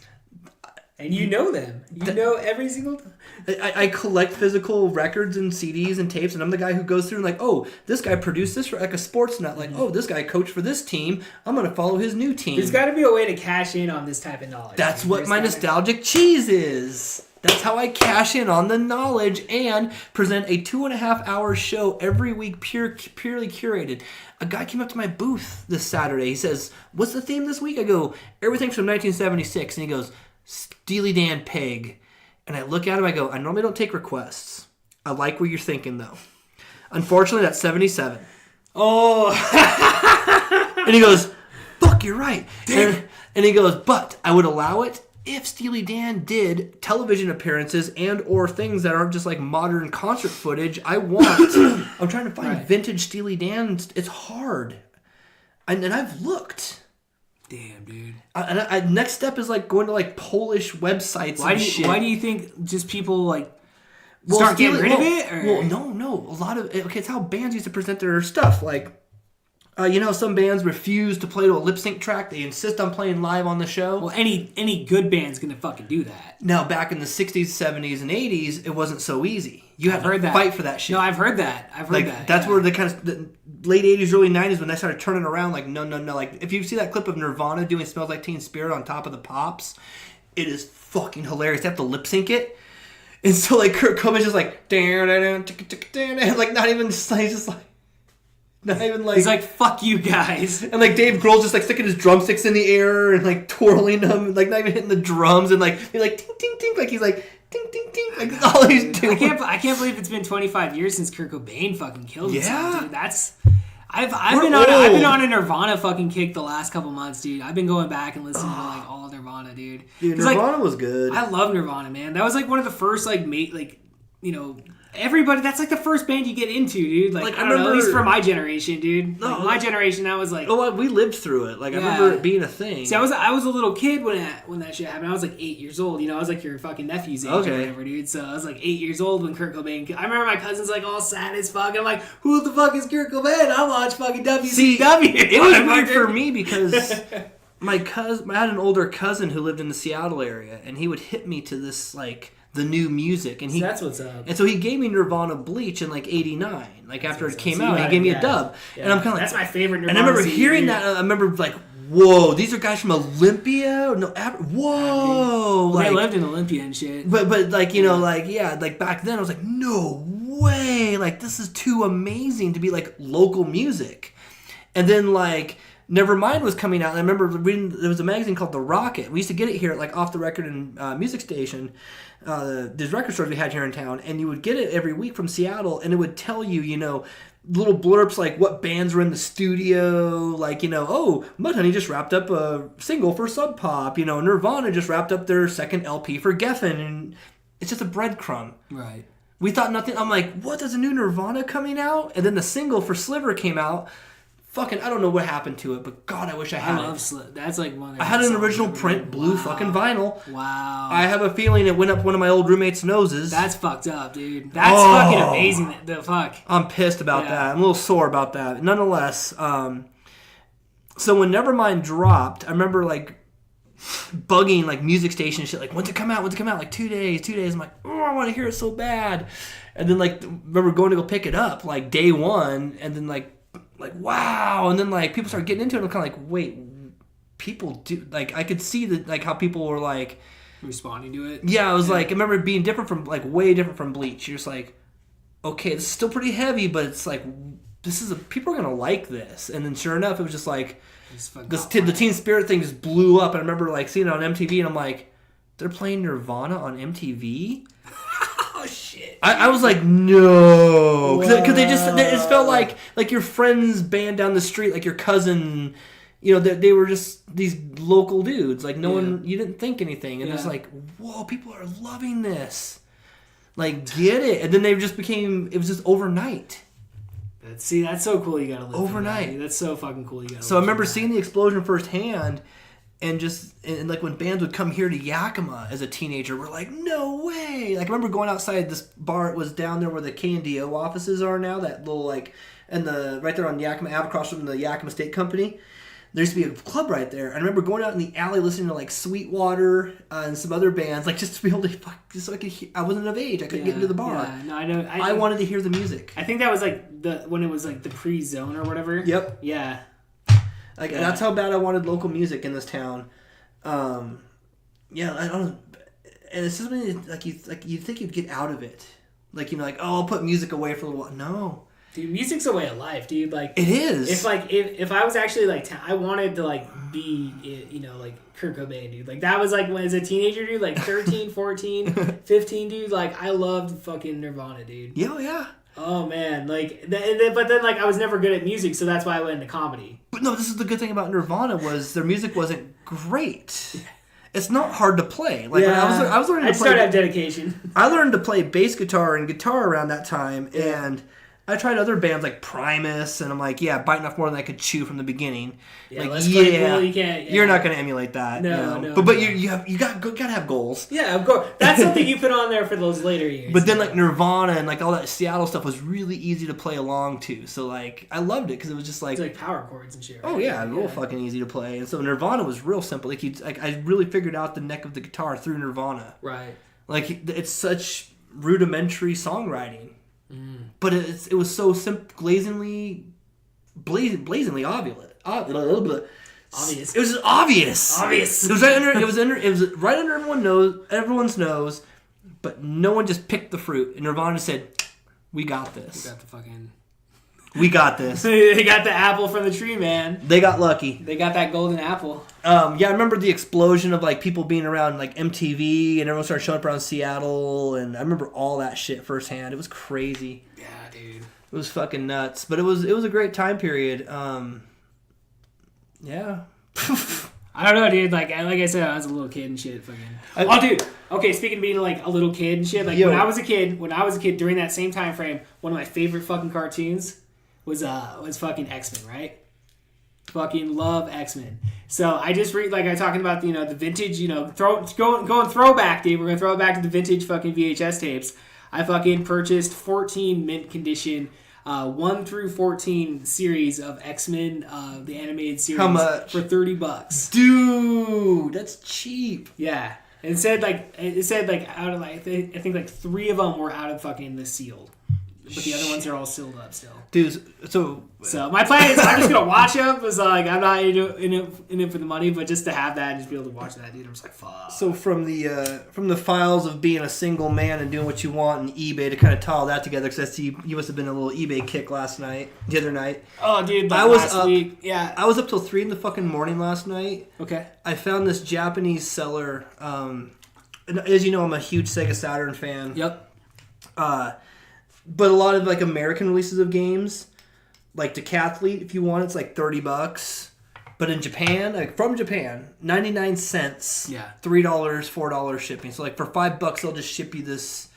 And you know them. You know every single time. I collect physical records and CDs and tapes, and I'm the guy who goes through and like, oh, this guy produced this for like a sports nut. Like, oh, this guy coached for this team. I'm going to follow his new team. There's got to be a way to cash in on this type of knowledge. That's what my nostalgic cheese is. That's how I cash in on the knowledge and present a 2.5-hour show every week, purely curated. A guy came up to my booth this Saturday. He says, what's the theme this week? I go, everything's from 1976. And he goes, Steely Dan Peg. And I look at him, I go, I normally don't take requests. I like what you're thinking, though. Unfortunately, that's 77. Oh. And he goes, fuck, you're right. And he goes, but I would allow it if Steely Dan did television appearances and or things that aren't just like modern concert footage. I'm trying to find vintage Steely Dan. It's hard. And I've looked. Damn, dude. Next step is like going to like Polish websites and shit. Why do you think just people like start getting rid of it? Or? Well, no. A lot of it's how bands used to present their stuff. Like You know, some bands refuse to play to a lip sync track. They insist on playing live on the show. Well, any good band's gonna fucking do that. Now, back in the 60s, 70s, and 80s, it wasn't so easy. You had to fight for that shit. No, I've heard that. That's where the late 80s, early 90s, when they started turning around, like, no. Like, if you see that clip of Nirvana doing Smells Like Teen Spirit on top of the Pops, it is fucking hilarious. They have to lip sync it. And so, like, Kurt Cobain's just like, like, not even, he's just like, not even like... He's like, fuck you guys. And like Dave Grohl's just like sticking his drumsticks in the air and like twirling them, like not even hitting the drums, and like he's like ting ting ting, like he's like ting ting ting, like that's all he's doing. I can't believe it's been 25 years since Kurt Cobain fucking killed himself, dude. That's... I've been on a Nirvana fucking kick the last couple months, dude. I've been going back and listening to like all Nirvana, dude. Dude, Nirvana was good. I love Nirvana, man. That was like one of the first everybody, that's like the first band you get into, dude. Like I don't know, at least for my generation, dude. No, like, my generation, that was like... Oh, we lived through it. Like, I remember it being a thing. See, I was a little kid when that shit happened. I was like 8 years old. You know, I was like your fucking nephew's age or whatever, dude. So I was like 8 years old when Kurt Cobain... I remember my cousin's like all sad as fuck. I'm like, who the fuck is Kurt Cobain? I watch fucking WCW. See, it was weird for me because... I had an older cousin who lived in the Seattle area, and he would hit me to this, like... the new music, and that's what's up. And so he gave me Nirvana Bleach in like '89, like after it came out. He gave me a dub, and I'm kind of like, that's my favorite Nirvana. And I remember hearing that. I remember like, whoa, these are guys from Olympia. No, whoa, they like, lived in Olympia and shit. But like you know, like like back then I was like, no way, like this is too amazing to be like local music. And then like Nevermind was coming out, and I remember reading, there was a magazine called The Rocket. We used to get it here at like Off the Record and Music Station. These record stores we had here in town, and you would get it every week from Seattle, and it would tell you, you know, little blurbs like what bands were in the studio, like, you know, oh, Mudhoney just wrapped up a single for Sub Pop, you know, Nirvana just wrapped up their second LP for Geffen, and it's just a breadcrumb. Right. We thought nothing. I'm like, what? There's a new Nirvana coming out? And then the single for Sliver came out. Fucking, I don't know what happened to it, but God, I wish I had it. That's like one of I had an original print blue fucking vinyl. Wow. I have a feeling it went up one of my old roommate's noses. That's fucked up, dude. That's fucking amazing. The fuck. I'm pissed about that. I'm a little sore about that. Nonetheless, so when Nevermind dropped, I remember like bugging like music station and shit, like when's it come out? Like 2 days. I'm like, oh, I want to hear it so bad. And then like remember going to go pick it up like day one, and then like wow, and then like people started getting into it, and I'm kind of like, wait, people do, like I could see that, like how people were like responding to it. Yeah, I was like, I remember it being different from like way different from Bleach. You're just like, okay, this is still pretty heavy, but it's like people are gonna like this. And then sure enough, it was just like the Teen Spirit thing just blew up. And I remember like seeing it on MTV, and I'm like, they're playing Nirvana on MTV. Oh shit! I was like, no, because they just felt like your friend's band down the street, like your cousin, you know, they were just these local dudes, like no one, you didn't think anything, and it's like, whoa, people are loving this, like get it, and then they just became, it was just overnight. That's so cool. You gotta live overnight. That. That's so fucking cool. So I remember seeing the explosion firsthand. And like when bands would come here to Yakima as a teenager, we're like, no way! Like I remember going outside this bar. It was down there where the K&DO offices are now. That little like, and right there on Yakima Ave, across from the Yakima State Company. There used to be a club right there. I remember going out in the alley listening to like Sweetwater and some other bands, like just to be able to just so I could hear. I wasn't of age. I couldn't get into the bar. Yeah, no, I know. I wanted to hear the music. I think that was like when it was like the pre-zone or whatever. Yep. Yeah. Like that's how bad I wanted local music in this town. I don't. And it's something like you think you'd get out of it, like you know, like oh, I'll put music away for a little while. No, dude, music's a way of life, dude. Like it is. If I was actually like I wanted to like be you know like Kurt Cobain, dude. Like that was like when as a teenager, dude, like 13, 14, 15, dude. Like I loved fucking Nirvana, dude. Yeah. Oh man, like, but then like I was never good at music, so that's why I went into comedy. But no, this is the good thing about Nirvana was their music wasn't great. It's not hard to play. Like when I was learning to play. I'd start at dedication. I learned to play bass guitar and guitar around that time, and I tried other bands like Primus, and I'm like, yeah, biting off more than I could chew from the beginning. Yeah, like, Let's Play Pool, you can't. Yeah. You're not gonna emulate that. No, you know? no. But you gotta have goals. Yeah, of course. That's something you put on there for those later years. But then like Nirvana and like all that Seattle stuff was really easy to play along to. So like I loved it because it was just like, it's like power chords and shit. Right? oh yeah, real fucking easy to play. And so Nirvana was real simple. Like I really figured out the neck of the guitar through Nirvana. Right. Like it's such rudimentary songwriting. But it was so simple, blazingly obvious. Obvious. It was just obvious. Obvious. It was right under. It was right under everyone's nose. But no one just picked the fruit. And Nirvana said, "We got this. We got the fucking. We got this." They got the apple from the tree, man. They got lucky. They got that golden apple. Yeah, I remember the explosion of like people being around like MTV and everyone started showing up around Seattle, and I remember all that shit firsthand. It was crazy. Yeah, dude. It was fucking nuts, but it was a great time period. Yeah. I don't know, dude. Like I said, I was a little kid and shit. Fucking. Dude. Okay, speaking of being like a little kid and shit, like when I was a kid during that same time frame, one of my favorite fucking cartoons was fucking X-Men, right? Fucking love X-Men. So I just read like I talking about the vintage, going throwback, dude. We're gonna throw it back to the vintage fucking VHS tapes. I fucking purchased 14 mint condition 1 through 14 series of X-Men, the animated series. How much? For $30. Dude, that's cheap. Yeah. It said out of like I think like 3 of them were out of fucking the sealed. But the other ones are all sealed up still. Dude, so my plan is I'm just gonna watch them. It's like I'm not in it for the money, but just to have that and just be able to watch that, dude. I'm just like, fuck. So from the files of being a single man and doing what you want on eBay to kind of tie all that together, because I see you must have been a little eBay kick the other night. Oh, dude, I was last up, week. Yeah, I was up till 3 in the fucking morning last night. Okay. I found this Japanese seller. And as you know, I'm a huge Sega Saturn fan. Yep. But a lot of like American releases of games, like Decathlete, if you want, it's like $30. But in Japan, like from Japan, 99 cents. Yeah. $3, $4 shipping. So like for $5, they'll just ship you this.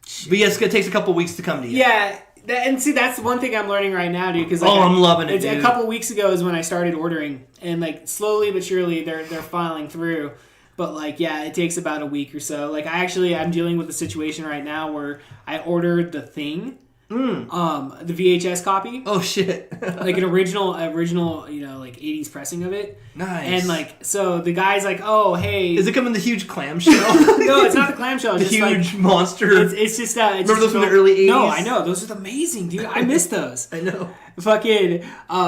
Shit. But yes, it takes a couple weeks to come to you. Yeah. And see, that's one thing I'm learning right now, dude. Because like, I'm loving it, dude. A couple weeks ago is when I started ordering, and like slowly but surely they're filing through. But like, yeah, it takes about a week or so. Like I'm dealing with a situation right now where I ordered The Thing, the VHS copy. Oh shit! Like an original, like 80s pressing of it. Nice. And like, so the guy's like, oh hey, is it coming in the huge clamshell? No, it's not the clamshell. It's the just huge like, monster. It's just remember those from the early 80s? No, I know those are amazing, dude. I miss those. I know. Fucking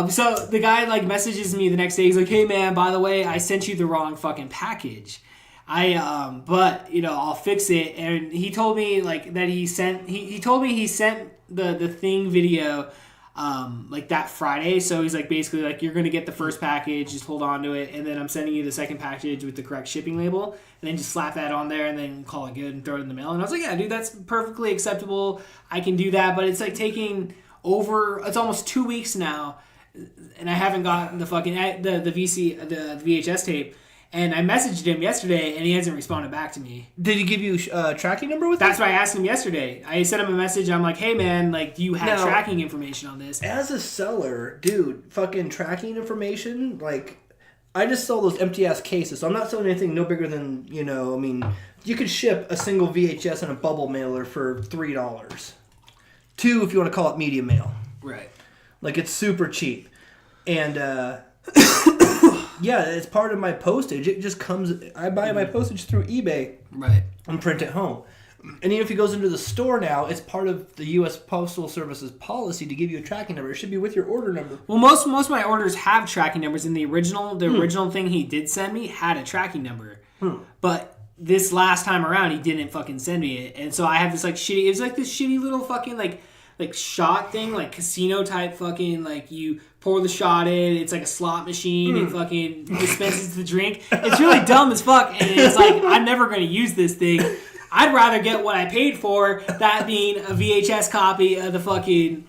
so the guy like messages me the next day. He's like, hey man, by the way, I sent you the wrong fucking package. But I'll fix it. And he told me like that he told me he sent the Thing video like that Friday. So he's like basically like, you're gonna get the first package, just hold on to it, and then I'm sending you the second package with the correct shipping label, and then just slap that on there and then call it good and throw it in the mail. And I was like, yeah, dude, that's perfectly acceptable. I can do that, but it's like taking it's almost 2 weeks now, and I haven't gotten the fucking the VHS tape. And I messaged him yesterday, and he hasn't responded back to me. Did he give you a tracking number with That's what I asked him yesterday. I sent him a message. I'm like, hey, man, like, do you have tracking information on this? As a seller, dude, fucking tracking information, like, I just sell those empty-ass cases, so I'm not selling anything no bigger than, you could ship a single VHS in a bubble mailer for $3. $2 if you want to call it medium mail. Right. Like, it's super cheap. And, yeah, it's part of my postage. It just comes. I buy my postage through eBay, right, and print it home. And even if he goes into the store now, it's part of the U.S. Postal Service's policy to give you a tracking number. It should be with your order number. Well, most of my orders have tracking numbers. In the original thing he did send me had a tracking number, but this last time around he didn't fucking send me it, and so I have this like shitty. It was like this shitty little fucking like shot thing, like casino type fucking, like you pour the shot in, it's like a slot machine, and fucking dispenses the drink. It's really dumb as fuck, and it's like, I'm never going to use this thing. I'd rather get what I paid for, that being a VHS copy of the fucking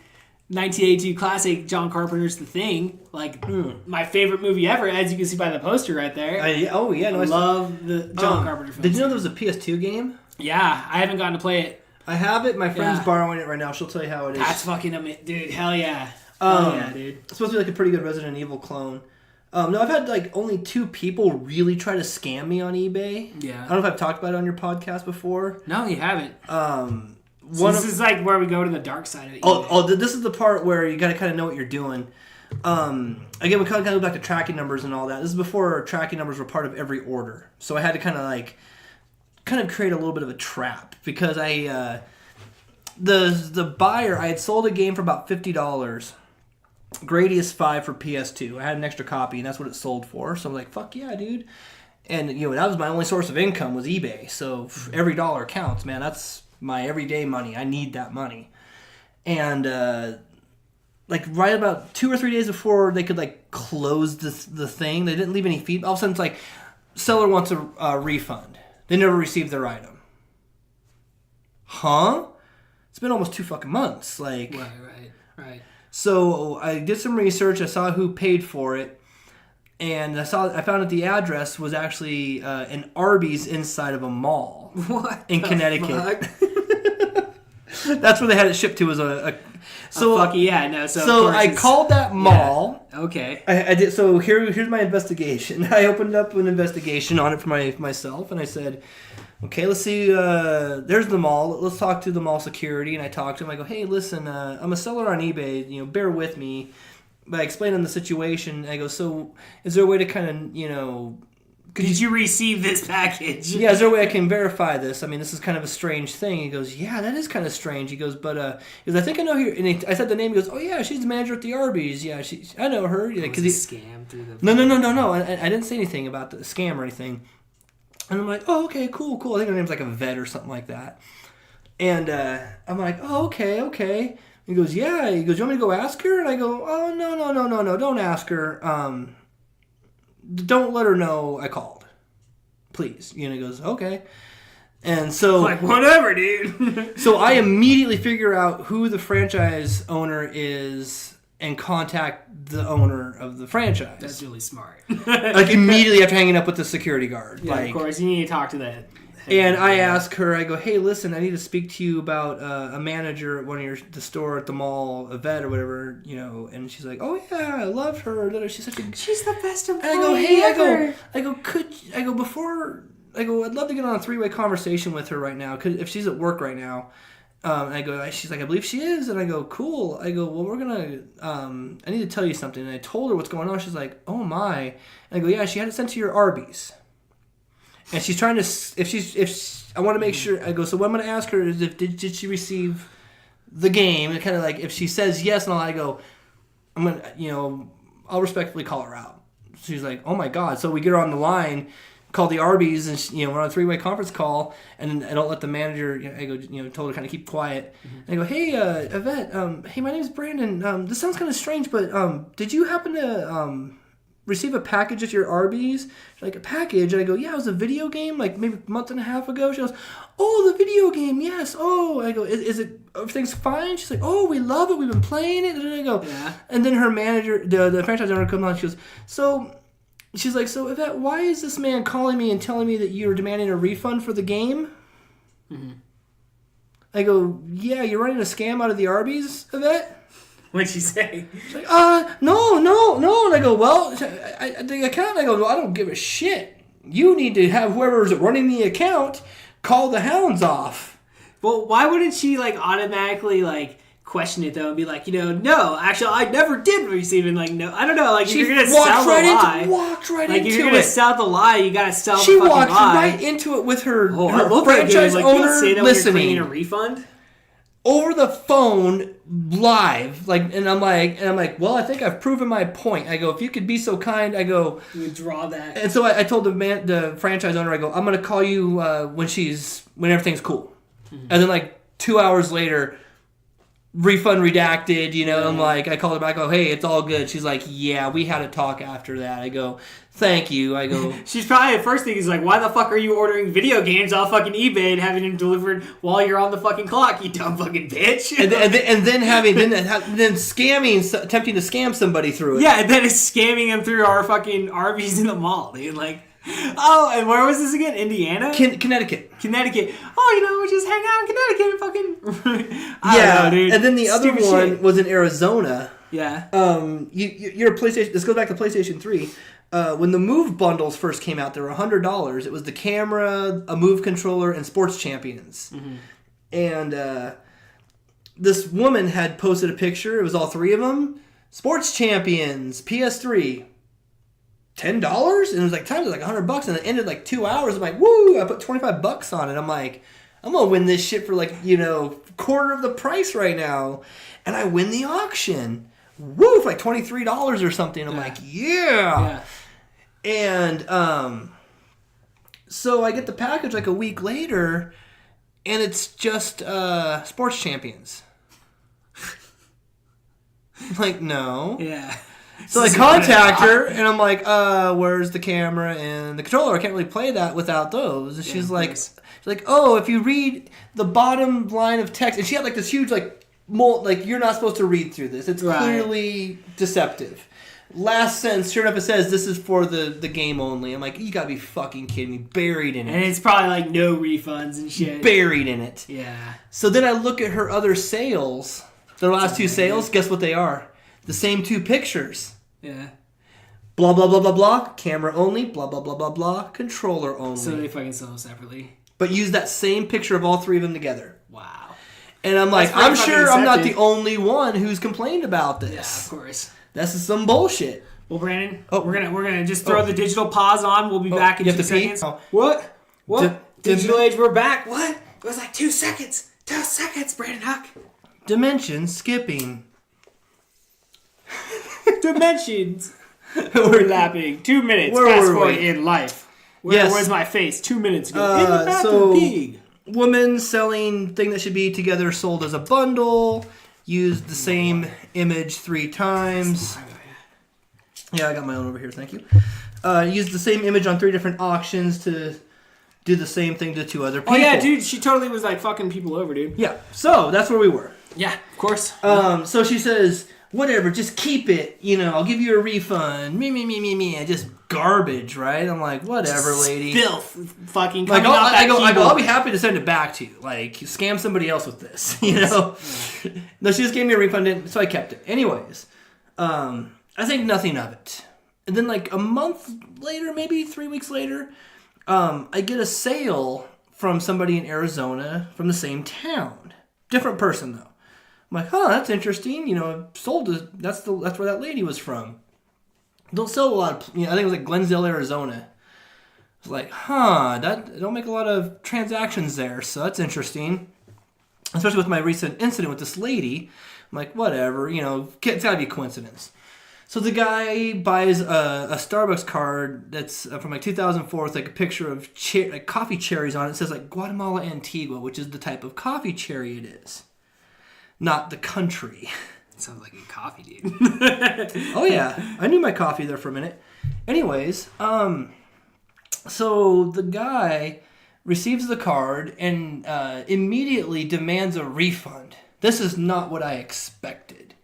1982 classic John Carpenter's The Thing. Like, my favorite movie ever, as you can see by the poster right there. I love the John Carpenter film. Did you know there was a PS2 game? Yeah, I haven't gotten to play it. I have it. My friend's Yeah. borrowing it right now. She'll tell you how it is. That's fucking amazing. Dude, hell yeah. Hell yeah, dude. It's supposed to be like a pretty good Resident Evil clone. No, I've had like only 2 people really try to scam me on eBay. Yeah. I don't know if I've talked about it on your podcast before. No, you haven't. So This is like where we go to the dark side of eBay. This is the part where you got to kind of know what you're doing. Again, we kind of go back to tracking numbers and all that. This is before tracking numbers were part of every order. So I had to kind of create a little bit of a trap because the buyer, I had sold a game for about $50. Gradius 5 for PS2. I had an extra copy, and that's what it sold for. So I'm like, fuck yeah, dude. And that was my only source of income was eBay. So every dollar counts, man. That's my everyday money. I need that money. And right about 2 or 3 days before they could close the thing, they didn't leave any feedback. All of a sudden, it's like, seller wants a refund. They never received their item. Huh? It's been almost 2 fucking months. Right. So I did some research. I saw who paid for it, and I found that the address was actually an Arby's inside of a mall. What in Connecticut? That's where they had it shipped to. Was so I called that mall. Yeah. Okay. I did. So here's my investigation. I opened up an investigation on it for myself, and I said, okay, let's see, there's the mall. Let's talk to the mall security. And I talked to him. I go, hey, listen, I'm a seller on eBay. Bear with me. But I explained him the situation. I go, so is there a way to kind of, Did you receive this package? Yeah, is there a way I can verify this? I mean, this is kind of a strange thing. He goes, yeah, that is kind of strange. He goes, but he goes, I think I know her. And I said the name. He goes, oh, yeah, she's the manager at the Arby's. Yeah, I know her. It was a scam through the... No. I didn't say anything about the scam or anything. And I'm like, oh, okay, cool. I think her name's like a vet or something like that. And I'm like, oh, okay. He goes, yeah. He goes, you want me to go ask her? And I go, oh, no, don't ask her. Don't let her know I called, please. He goes, okay. And so... whatever, dude. So I immediately figure out who the franchise owner is and contact the owner of the franchise. That's really smart. Immediately after hanging up with the security guard. Yeah, of course. You need to talk to that. And I ask her, I go, hey, listen, I need to speak to you about a manager at the store at the mall, a vet or whatever, And she's like, oh, yeah, I love her. She's the best employee And I go, hey, ever. I'd love to get on a 3-way conversation with her right now, if she's at work right now. And I go, she's like, I believe she is. And I go, cool. I go, well, we're going to, I need to tell you something. And I told her what's going on. She's like, oh my. And I go, yeah, she had it sent to your Arby's. And she's trying to, I want to make sure, I go, so what I'm going to ask her is did she receive the game? And kind of if she says yes and all, I go, I'm going to, I'll respectfully call her out. She's like, oh my God. So we get her on the line, call the Arby's, and we're on a 3-way conference call, and I don't let the manager, I go, told her to kind of keep quiet. Mm-hmm. And I go, hey, Yvette, hey, my name's Brandon. This sounds kind of strange, but did you happen to receive a package at your Arby's? She's like, a package? And I go, yeah, it was a video game, maybe a month and a half ago. She goes, oh, the video game, yes. Oh, I go, is it, everything's fine? She's like, oh, we love it. We've been playing it. And I go, yeah. And then her manager, the franchise owner comes on, she goes, she's like, so Yvette, why is this man calling me and telling me that you're demanding a refund for the game? Mm-hmm. I go, yeah, you're running a scam out of the Arby's, Yvette? What'd she say? She's like, no. And I go, well, the account, I go, well, I don't give a shit. You need to have whoever's running the account call the hounds off. Well, why wouldn't she, automatically, question it, though, and be like, no, actually, I never did receive it. No, I don't know. If you're going to sell the lie. Walked right into it. If you're going to sell the lie, you got to sell the fucking lie. She walked right into it with her franchise owner listening. You're claiming a refund? Over the phone, live, and I'm like, well, I think I've proven my point. I go, if you could be so kind, I go, you would draw that. And so I told the franchise owner, I go, I'm gonna call you when everything's cool. Mm-hmm. And then 2 hours later, refund redacted. I'm like, I called her back. I go, hey, it's all good. She's like, yeah, we had a talk after that. I go, thank you. I go, she's probably the first thing is like, why the fuck are you ordering video games off fucking eBay and having them delivered while you're on the fucking clock, you dumb fucking bitch? and then attempting to scam somebody through it. Yeah, and then it's scamming them through our fucking Arby's in the mall, dude. Oh, and where was this again? Indiana? Connecticut. Connecticut. Oh, we just hang out in Connecticut and fucking... Yeah, don't know, dude. and then the other Stupid one shit. was in Arizona. Yeah. Your PlayStation. This goes back to PlayStation 3. When the Move bundles first came out, they were $100. It was the camera, a Move controller, and Sports Champions. Mm-hmm. And this woman had posted a picture. It was all three of them. Sports Champions, PS3, $10, and it was like times like $100, and it ended like 2 hours. I'm like, woo! I put $25 on it. I'm like, I'm gonna win this shit for like quarter of the price right now, and I win the auction. Woo! For like $23 or something. I'm like, yeah. And so I get the package like a week later, and it's just Sports Champions. I'm like, no. Yeah. So I contact her, and I'm like, where's the camera and the controller? I can't really play that without those. And she's like, oh, if you read the bottom line of text, and she had like this huge like you're not supposed to read through this. It's clearly deceptive. Last sentence, sure enough, it says this is for the game only. I'm like, you gotta be fucking kidding me. Buried in it. And it's probably like no refunds and shit. Buried in it. Yeah. So then I look at her other sales. Their last two sales, guess what they are? The same two pictures. Yeah. Blah, blah, blah, blah, blah. Camera only. Blah, blah, blah, blah, blah. Controller only. So they fucking sell them separately. But use that same picture of all three of them together. Wow. And I'm like, I'm sure I'm not the only one who's complained about this. Yeah, of course. This is some bullshit. Well, Brandon, we're gonna just throw the digital pause on. We'll be back in 2 seconds. What? Digital age, we're back. What? It was like 2 seconds. 2 seconds, Brandon Huck. Dimension skipping. Dimensions overlapping. 2 minutes. Where Fast were forward we? in life. Where's my face? 2 minutes ago. In the bathroom, pig. Woman selling thing that should be together sold as a bundle. Used the same image 3 times. Yeah, I got my own over here. Thank you. Used the same image on 3 different auctions to do the same thing to 2 other people. Oh yeah, dude. She totally was like fucking people over, dude. Yeah. So that's where we were. Yeah, of course. So she says, whatever, just keep it. I'll give you a refund. Me. Just garbage, right? I'm like, whatever, lady. Filth. Fucking like, coming off that keyboard. I'll be happy to send it back to you. Like, scam somebody else with this, No, she just gave me a refund, so I kept it. Anyways, I think nothing of it. And then like a month later, maybe 3 weeks later, I get a sale from somebody in Arizona from the same town. Different person, though. I'm like, that's interesting. Sold to, that's where that lady was from. Don't sell a lot of, I think it was like Glendale, Arizona. I was like, that don't make a lot of transactions there, so that's interesting. Especially with my recent incident with this lady. I'm like, whatever, it's gotta be a coincidence. So the guy buys a Starbucks card that's from like 2004 with like a picture of like coffee cherries on it. It says like Guatemala Antigua, which is the type of coffee cherry it is. Not the country. Sounds like a coffee, dude. Oh yeah, I knew my coffee there for a minute. Anyways, so the guy receives the card and immediately demands a refund. This is not what I expected.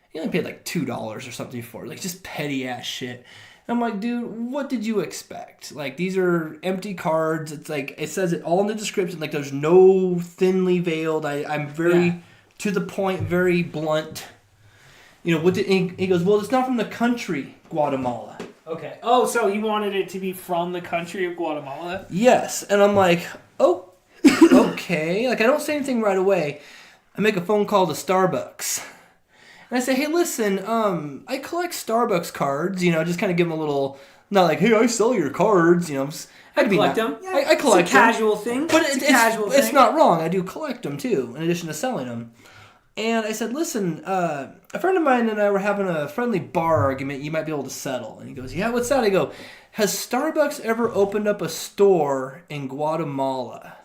He only paid like $2 or something for it, like just petty ass shit. I'm like, dude, what did you expect? Like, these are empty cards. It's like, it says it all in the description. Like, there's no thinly veiled. I'm very to the point, very blunt. What did he goes, well, it's not from the country, Guatemala. Okay. Oh, so he wanted it to be from the country of Guatemala? Yes. And I'm like, oh, okay. Like, I don't say anything right away. I make a phone call to Starbucks. And I say, hey, listen, I collect Starbucks cards, just kind of give them a little, not like, hey, I sell your cards, I collect them. Yeah, I collect it's a casual thing. But it's not wrong. I do collect them, too, in addition to selling them. And I said, listen, a friend of mine and I were having a friendly bar argument you might be able to settle. And he goes, yeah, what's that? I go, has Starbucks ever opened up a store in Guatemala?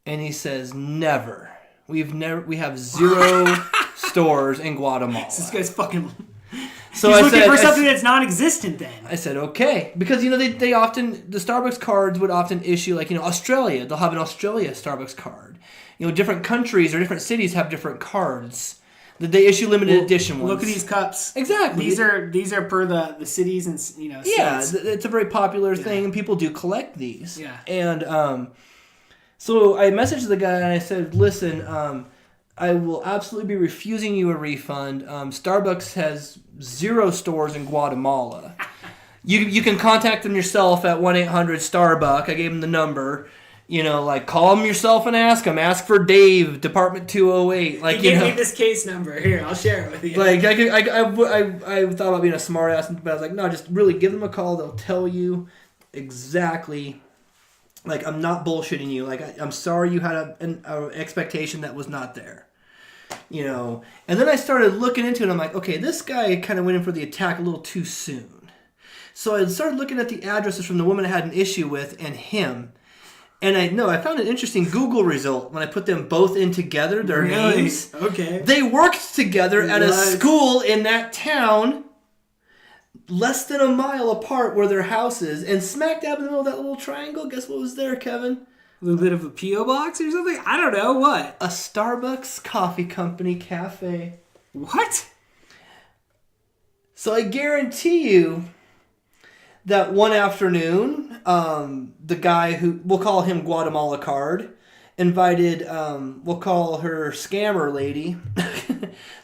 And he says, never. We have 0 stores in Guatemala. This guy's fucking... So he's looking for something that's non-existent then. I said, okay. Because, they often, the Starbucks cards would often issue, like, Australia. They'll have an Australia Starbucks card. Different countries or different cities have different cards. They issue limited edition ones. Look at these cups. Exactly. These are per the cities and yeah, states. it's a very popular thing, and people do collect these. Yeah. And so I messaged the guy and I said, listen, I will absolutely be refusing you a refund. Starbucks has 0 stores in Guatemala. You can contact them yourself at 1-800-STARBUCK. I gave them the number. Call them yourself and ask them. Ask for Dave, Department 208. He gave me this case number. Here, I'll share it with you. I thought about being a smart ass, but I was like, no, just really give them a call. They'll tell you exactly. I'm not bullshitting you. I'm sorry you had an expectation that was not there. And then I started looking into it. I'm like, okay, this guy kind of went in for the attack a little too soon. So I started looking at the addresses from the woman I had an issue with and him. And I found an interesting Google result when I put them both in together, their names. Okay. They worked together at a school in that town, less than a mile apart where their house is, and smack dab in the middle of that little triangle. Guess what was there, Kevin? A little bit of a P.O. box or something? I don't know. What? A Starbucks Coffee Company cafe. What? So I guarantee you that one afternoon, the guy who, we'll call him Guatemala Card, invited, we'll call her Scammer Lady.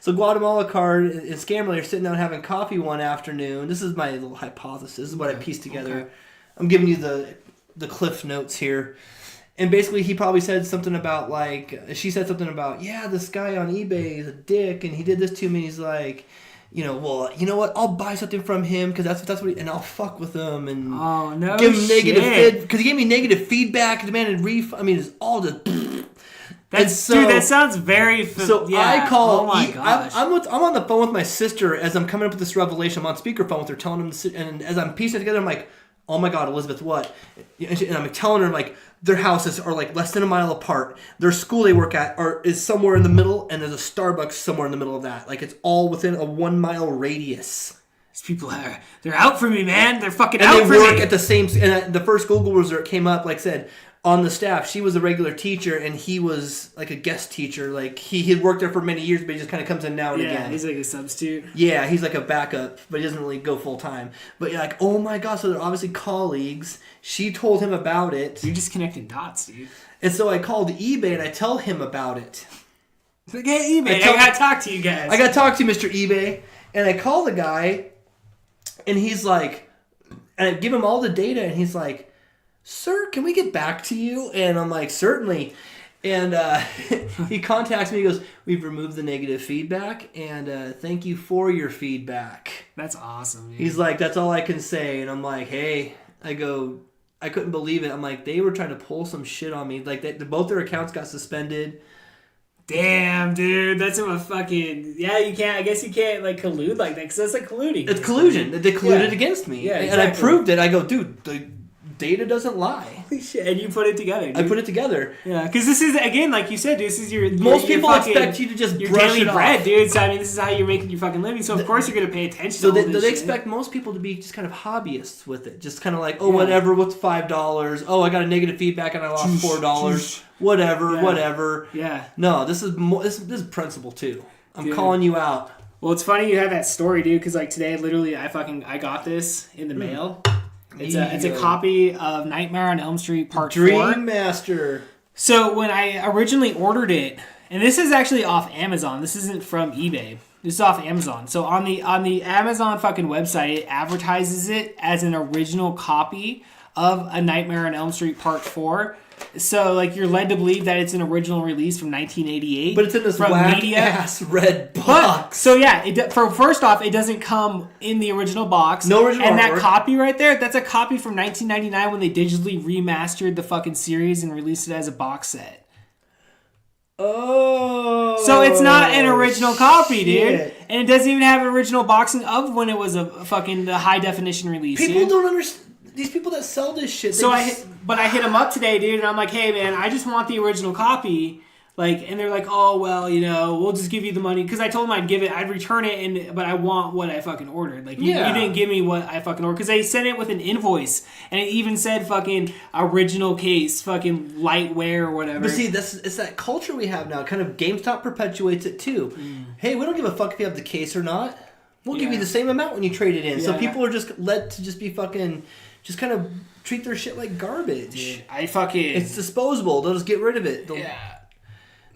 So Guatemala Card and Scammer Lady are sitting down having coffee one afternoon. This is my little hypothesis. This is what I pieced together. Okay. I'm giving you the Cliff Notes here. And basically he probably said something about she said something about, yeah, this guy on eBay is a dick and he did this to me. He's like, well, you know what? I'll buy something from him because that's what and I'll fuck with him and give him negative because he gave me negative feedback, demanded refund. I mean, it's all just. Dude, that sounds very. I call. Oh my gosh! I'm on the phone with my sister as I'm coming up with this revelation. I'm on speakerphone with her, telling him, and as I'm piecing it together, I'm like, oh my God, Elizabeth, what? And I'm telling her their houses are less than a mile apart. Their school they work at is somewhere in the middle, and there's a Starbucks somewhere in the middle of that. It's all within a 1 mile radius. These people they're out for me, man. They're fucking out for me. And they work at the same. And the first Google result came up, like I said, on the staff. She was a regular teacher, and he was a guest teacher. He had worked there for many years, but he just kind of comes in now and again. Yeah, he's a substitute. Yeah, he's a backup, but he doesn't really go full time. But you're oh my God, so they're obviously colleagues. She told him about it. You're just connecting dots, dude. And so I called eBay and I tell him about it. Hey, eBay, I gotta talk to you guys. I gotta talk to you, Mr. eBay. And I call the guy, and he's and I give him all the data, and he's like, sir, can we get back to you? And I'm like, certainly. And he contacts me. He goes, we've removed the negative feedback, and thank you for your feedback. That's awesome, dude. He's like, that's all I can say. And I'm like, hey, I couldn't believe it. I'm like, they were trying to pull some shit on me. Both their accounts got suspended. Damn, dude, that's a fucking... Yeah, you can't... I guess you can't, collude like that, because that's colluding. It's collusion. They colluded against me. Yeah, exactly. And I proved it. I go, dude, the data doesn't lie. Holy shit. And you put it together, dude. I put it together. Yeah, because this is, again, like you said, dude, this is your most people expect you to just your brush daily it bread, off. dude. So, I mean, this is how you're making your fucking living, so of course you're going to pay attention to all this they shit. expect most people to be just kind of hobbyists with it. Just kind of whatever, what's $5? Oh, I got a negative feedback and I lost $4. Whatever. Yeah. No, this is principle too. I'm calling you out. Well, it's funny you have that story, dude, because today, literally, I got this in the mail. It's a copy of Nightmare on Elm Street Part 4. Dream Master. So when I originally ordered it, and this is actually off Amazon. This isn't from eBay. This is off Amazon. So on the Amazon fucking website, it advertises it as an original copy of A Nightmare on Elm Street Part 4. So, you're led to believe that it's an original release from 1988. But it's in this whack-ass red box. First off, it doesn't come in the original box. No original And artwork. that copy right there, that's a copy from 1999 when they digitally remastered the fucking series and released it as a box set. Oh. So it's not an original copy, dude. Shit. And it doesn't even have original boxing of when it was a fucking high-definition release, People dude. don't understand. These people that sell this shit. I hit him up today, dude, and I'm like, hey, man, I just want the original copy. Like, and they're like, oh, well, you know, we'll just give you the money. Because I told them I'd return it, but I want what I fucking ordered. Like, you didn't give me what I fucking ordered. Because they sent it with an invoice. And it even said fucking original case, fucking lightware or whatever. But see, it's that culture we have now. Kind of GameStop perpetuates it too. Hey, we don't give a fuck if you have the case or not. We'll give you the same amount when you trade it in. Yeah. So people are just led to just be fucking, just kind of treat their shit like garbage. Dude, it's disposable. They'll just get rid of it.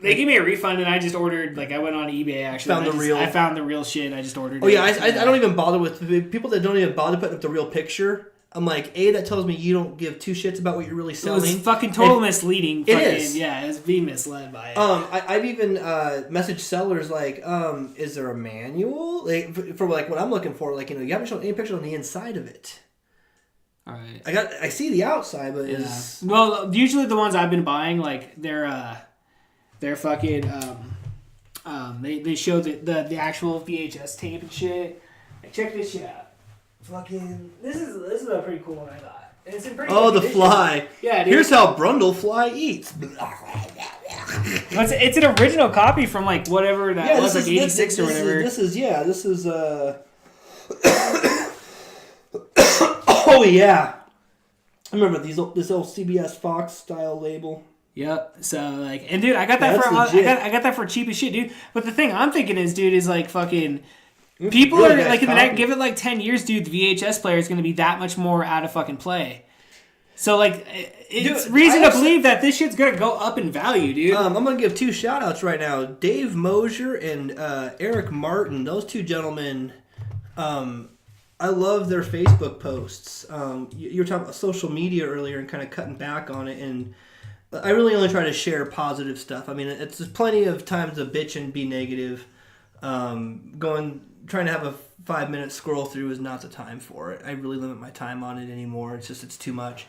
They gave me a refund, and I just ordered, like, I went on eBay, actually. I found the real shit, and I just ordered it. Oh, yeah, I don't even bother with people that don't even bother putting up the real picture. I'm like, that tells me you don't give two shits about what you're really selling. It was fucking total misleading. It is. Yeah, it was being misled by it. I've even messaged sellers, like, is there a manual? Like, for, like, what I'm looking for, like, you know, you haven't shown any picture on the inside of it. All right. I see the outside, but it's... Well, usually the ones I've been buying, like, they're fucking they show the actual VHS tape and shit. Like, check this shit out. Fucking this is a pretty cool one, I thought. And it's in pretty good the condition. fly. Yeah, dude. Here's how Brundlefly eats. It's an original copy from like whatever that was, like 86 or whatever. This is oh yeah. I remember this old CBS Fox style label. Yep. So like, and dude, I got that I got that for cheap as shit, dude. But the thing I'm thinking is, dude, is like fucking people really are like in the next, give it like 10 years, dude. The VHS player is going to be that much more out of fucking play. So like, it's reason to believe that this shit's gonna go up in value, dude. I'm gonna give two shout outs right now: Dave Mosier and Eric Martin. Those two gentlemen. I love their Facebook posts. You were talking about social media earlier and kind of cutting back on it, and I really only try to share positive stuff. I mean, there's plenty of times to bitch and be negative. Trying to have a 5-minute scroll through is not the time for it. I really limit my time on it anymore. It's too much.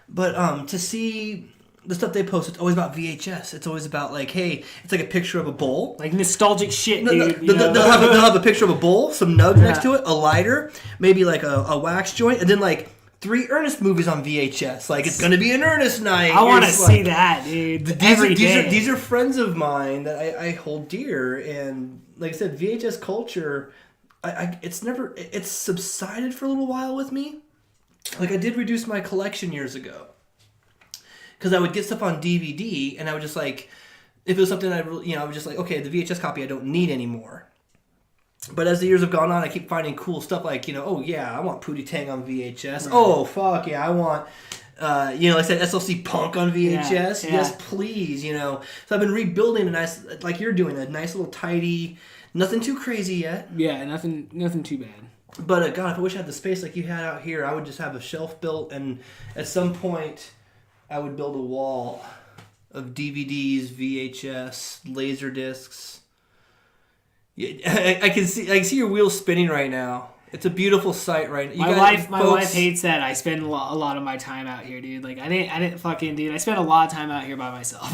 But to see the stuff they post, it's always about VHS. It's always about like, hey, it's like a picture of a bowl, like nostalgic shit, dude. They'll have a picture of a bowl, some nugs next to it, a lighter, maybe like a wax joint, and then like 3 Ernest movies on VHS. Like, it's going to be an Ernest night. I want to see that, dude. These are friends of mine that I hold dear. And like I said, VHS culture, it's subsided for a little while with me. Like, I did reduce my collection years ago. Because I would get stuff on DVD, and I would just like, if it was something I was just like, okay, the VHS copy I don't need anymore. But as the years have gone on, I keep finding cool stuff like, oh yeah, I want Pootie Tang on VHS. Right. Oh fuck yeah, I want, like I said, SLC Punk on VHS. Yeah. Yes, please, So I've been rebuilding a nice, like you're doing, a nice little tidy, nothing too crazy yet. Yeah, nothing too bad. But God, if I wish I had the space like you had out here, I would just have a shelf built, and at some point, I would build a wall of DVDs, VHS, laser discs. I can see your wheels spinning right now. It's a beautiful sight right now. My wife hates that I spend a lot of my time out here, dude. Like I didn't fucking, dude. I spend a lot of time out here by myself.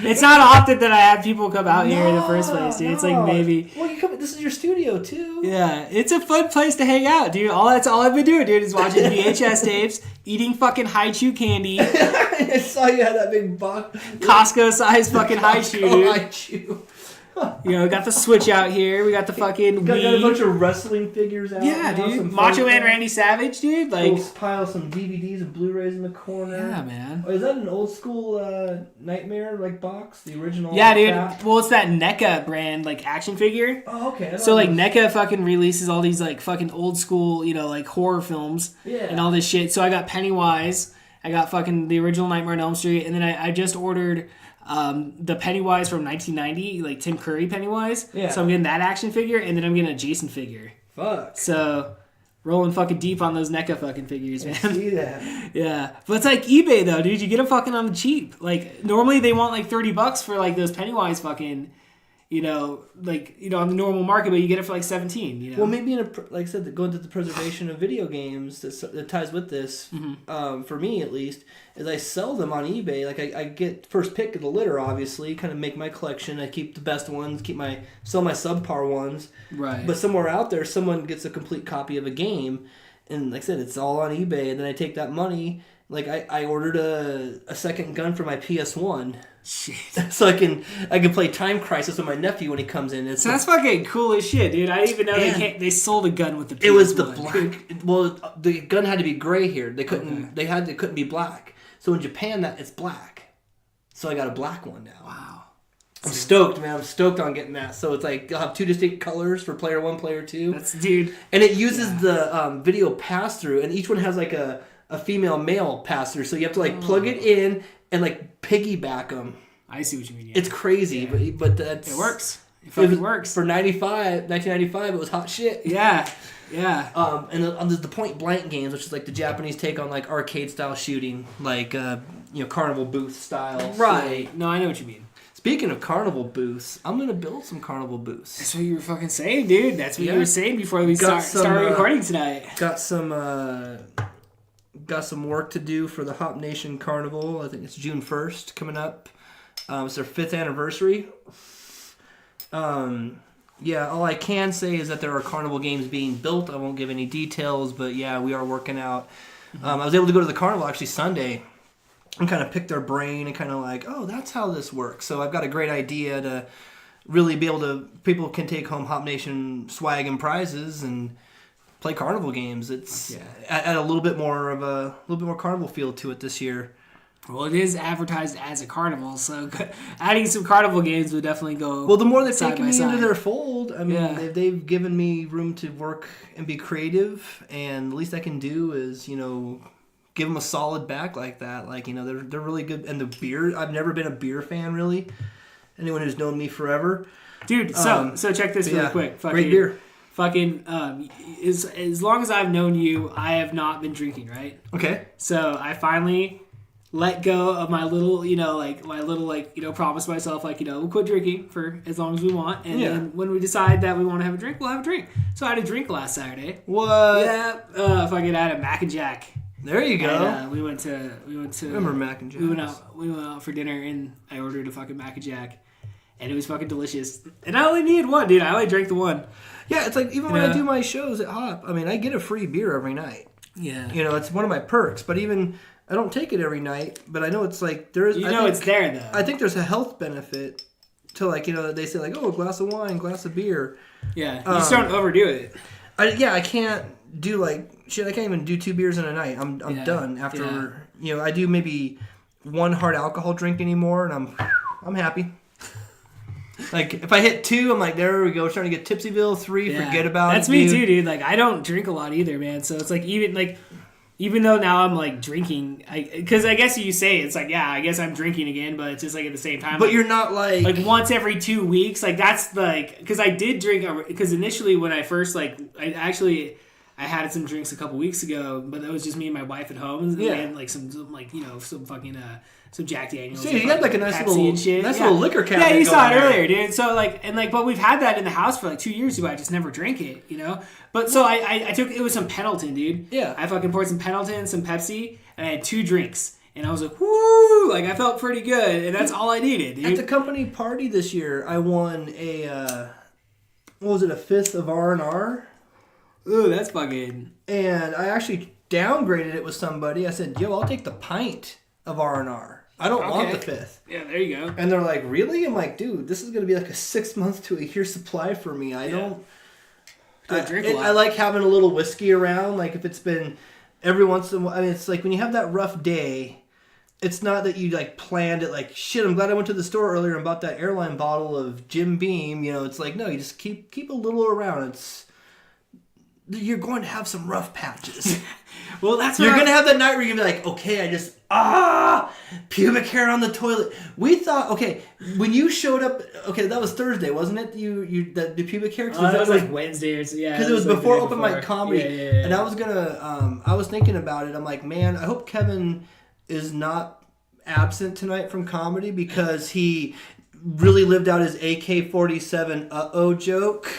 It's not often that I have people come out here in the first place, dude. It's like maybe. Well, this is your studio too. Yeah, it's a fun place to hang out, dude. That's all I've been doing, dude, is watching VHS tapes, eating fucking high chew candy. I saw you had that big box. Costco size fucking high chew, dude. High chew. Got the Switch out here. We got the fucking got a bunch of wrestling figures out. Yeah, dude. Macho Man Randy Savage, dude. Like, we'll pile some DVDs and Blu-rays in the corner. Yeah, man. Oh, is that an old school Nightmare box? The original? Yeah, dude. Crap? Well, it's that NECA brand action figure. Oh, okay. So NECA fucking releases all these fucking old school, horror films and all this shit. So I got Pennywise. I got fucking the original Nightmare on Elm Street, and then I just ordered the Pennywise from 1990, like Tim Curry Pennywise. Yeah. So I'm getting that action figure, and then I'm getting a Jason figure. Fuck. So rolling fucking deep on those NECA fucking figures, man. I see that. Yeah. But it's like eBay though, dude. You get them fucking on the cheap. Like normally they want like $30 for like those Pennywise fucking, on the normal market, but you get it for like 17. Well, maybe like I said, going to the preservation of video games that ties with this, for me at least, is I sell them on eBay. Like I get first pick of the litter, obviously, kind of make my collection. I keep the best ones, sell my subpar ones. Right. But somewhere out there, someone gets a complete copy of a game, and like I said, it's all on eBay. And then I take that money Like I ordered a second gun for my PS1. Shit. So I can play Time Crisis with my nephew when he comes in. So that's fucking cool as shit, dude. I didn't even know they sold a gun with the PS1. It was the black. Well, the gun had to be gray here. They couldn't. It couldn't be black. So in Japan, it's black. So I got a black one now. Wow. I'm stoked, man. I'm stoked on getting that. So it's like you'll have 2 distinct colors for player 1, player 2. That's dude. And it uses the video pass through, and each one has like a female male pass through. So you have to like plug it in and like piggyback them. I see what you mean. Yeah. It's crazy, but that's... It works. It fucking works. For 1995, it was hot shit. Yeah. Yeah. And there's the point blank games, which is like the Japanese take on like arcade style shooting, like carnival booth style. Right. No, I know what you mean. Speaking of carnival booths, I'm gonna build some carnival booths. That's what you were fucking saying, dude. That's what you were saying before we started recording tonight. Got some work to do for the Hop Nation Carnival. I think it's June 1st coming up. It's their 5th anniversary. All I can say is that there are carnival games being built. I won't give any details, but yeah, we are working out. I was able to go to the carnival actually Sunday and kind of pick their brain and kind of like, oh, that's how this works. So I've got a great idea to really be able to, people can take home Hop Nation swag and prizes and play carnival games. It's at a little bit more carnival feel to it this year. Well, it is advertised as a carnival, so adding some carnival games would definitely go. Well, the more they've taken me into their fold, I mean, they've given me room to work and be creative, and the least I can do is, give them a solid back like that. Like, they're really good. And the beer, I've never been a beer fan, really. Anyone who's known me forever. Dude, so check this really quick. Great beer. Fucking, as long as I've known you, I have not been drinking, right? Okay. So I finally let go of my little, promise myself, we'll quit drinking for as long as we want. And then when we decide that we want to have a drink, we'll have a drink. So I had a drink last Saturday. What? Yeah. Fucking had a Mac and Jack. There you go. And, we went to. Remember Mac and Jack? We went out for dinner and I ordered a fucking Mac and Jack. And it was fucking delicious. And I only needed one, dude. I only drank the one. Yeah, it's like even when I do my shows at Hop, I mean, I get a free beer every night. Yeah. It's one of my perks. But even I don't take it every night. But I know it's like there is. It's there though. I think there's a health benefit to they say like, oh, a glass of wine, glass of beer. Yeah, you just don't overdo it. I can't do shit. I can't even do 2 beers in a night. I'm done after. Yeah. I do maybe 1 hard alcohol drink anymore, and I'm happy. Like, if I hit 2, I'm like, there we go. Starting to get tipsyville. 3, forget about That's it. me too, dude. Like, I don't drink a lot either, man. So it's like, even though now I'm like drinking, because I guess you say it's like, I guess I'm drinking again, but it's just like at the same time. But you're not like once every 2 weeks. Like, that's because I did drink, because initially when I first, I had some drinks a couple weeks ago, but that was just me and my wife at home. And we had some fucking some Jack Daniels. See, you had like a nice little liquor cabinet. Yeah, you saw it earlier, dude. So but we've had that in the house for 2 years, but I just never drank it, But so I took, it was some Pendleton, dude. Yeah. I fucking poured some Pendleton, some Pepsi, and I had 2 drinks. And I was like, woo! I felt pretty good, and that's all I needed, dude. At the company party this year, I won a, what was it, a 5th of R&R? Ooh, that's fucking... And I actually downgraded it with somebody. I said, yo, I'll take the pint of R&R. I don't want the 5th. Yeah, there you go. And they're like, really? I'm like, dude, this is going to be like a 6 month to a year supply for me. I don't... drink a lot. I like having a little whiskey around. Like, if it's been every once in a while... I mean, it's like when you have that rough day, it's not that you, planned it like, shit, I'm glad I went to the store earlier and bought that airline bottle of Jim Beam. It's like, no, you just keep a little around. You're going to have some rough patches. Well, that's you're going to have that night where you're going to be like, okay, I just, pubic hair on the toilet. We thought, okay, when you showed up, okay, that was Thursday, wasn't it? The pubic hair? That was like Wednesday or so, yeah. Because it was before Open Mic Comedy. Yeah. And I was going to, I was thinking about it. I'm like, man, I hope Kevin is not absent tonight from comedy because he really lived out his AK-47 uh-oh joke.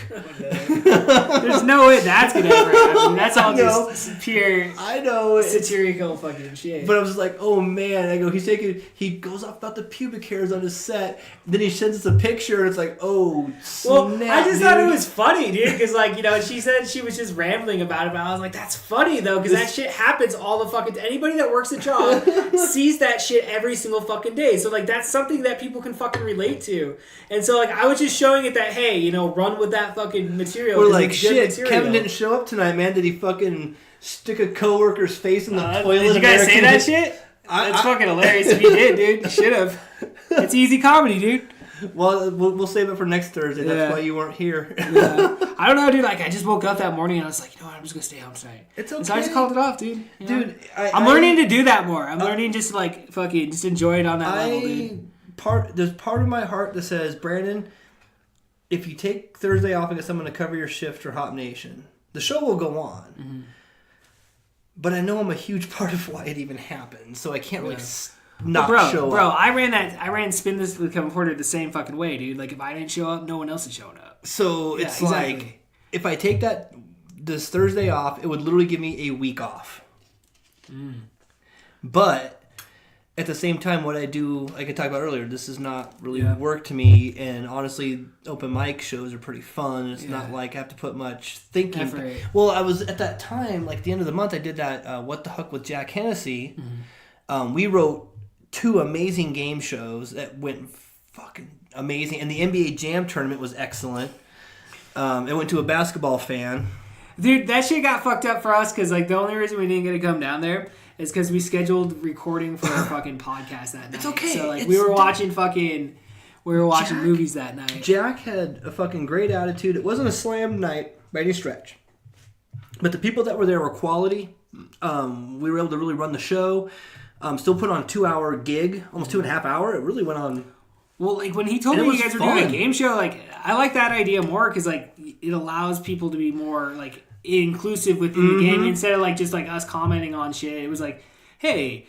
There's no way that's gonna ever happen. That's all just pure I know. satirical fucking shit. But I was like, oh man. I go, he goes off about the pubic hairs on his set. Then he sends us a picture and it's like, oh, snap, well, I just thought it dude. was funny, dude, because like, you know, she said she was just rambling about it, but I was like, that's funny though, because that shit happens all the fucking, anybody that works a job sees that shit every single fucking day. So like, that's something that people can fucking relate to. And so like, I was just showing it that, hey, you know, run with that fucking material. We're like, it's good shit, material. Kevin didn't show up tonight, man. Did he fucking stick a coworker's face in the toilet? Did you guys say that shit? That's fucking hilarious if you did, dude. You should have. It's easy comedy, dude. Well, we'll save it for next Thursday. That's why you weren't here. Yeah. I don't know, dude. Like, I just woke up that morning and I was like, you know what? I'm just gonna stay home tonight. It's okay. And so I just called it off, dude. You know? Dude, I'm learning to do that more. I'm learning just to like fucking just enjoy it on that level, dude. There's part of my heart that says, Brandon, if you take Thursday off, I guess I'm going to cover your shift for Hop Nation. The show will go on. Mm-hmm. But I know I'm a huge part of why it even happened, so I can't really not show up. Bro, I ran Spin This with Kevin Porter the same fucking way, dude. Like, if I didn't show up, no one else is showing up. So it's like, if I take this Thursday off, it would literally give me a week off. But at the same time, what I do, like I talked about earlier, this is not really work to me. And honestly, open mic shows are pretty fun. It's not like I have to put much thinking. Effort. Well, I was at that time, like the end of the month, I did that What the Huck with Jack Hennessy. Mm-hmm. We wrote 2 amazing game shows that went fucking amazing. And the NBA Jam tournament was excellent. It went to a basketball fan. Dude, that shit got fucked up for us because like the only reason we didn't get to come down there is because we scheduled recording for a fucking podcast that night. It's okay. So like we were watching movies that night. Jack had a fucking great attitude. It wasn't a slam night by any stretch, but the people that were there were quality. We were able to really run the show. Still put on a 2-hour gig, almost 2.5 hour. It really went on. Well, like when he told me you guys were doing a game show, like I like that idea more because like it allows people to be more like inclusive within the game instead of like just like us commenting on shit. It was like, hey,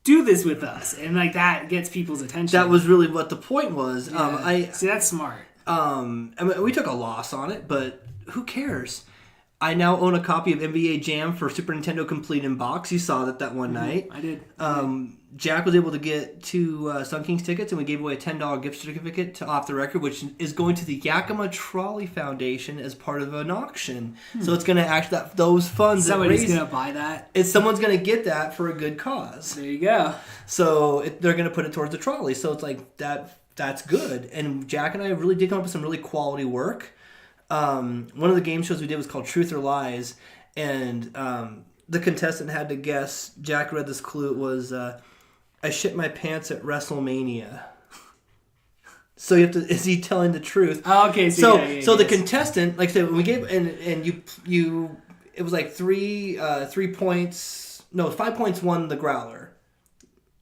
do this with us, and like that gets people's attention. That was really what the point was. Yeah. See, that's smart. I mean, we took a loss on it, but who cares? I now own a copy of NBA Jam for Super Nintendo Complete in box. You saw that one night. I did. Jack was able to get 2 Sun Kings tickets, and we gave away a $10 gift certificate to Off the Record, which is going to the Yakima Trolley Foundation as part of an auction. So it's going to actually, those funds... Somebody's going to buy that? Someone's going to get that for a good cause. There you go. So they're going to put it towards the trolley. So it's like, that's good. And Jack and I really did come up with some really quality work. One of the game shows we did was called Truth or Lies, and the contestant had to guess. Jack read this clue. It was, I shit my pants at WrestleMania. So you have to, is he telling the truth? Oh, okay. So the contestant, like I said, when we gave, and you, it was like 3 points, no, 5 points won the growler.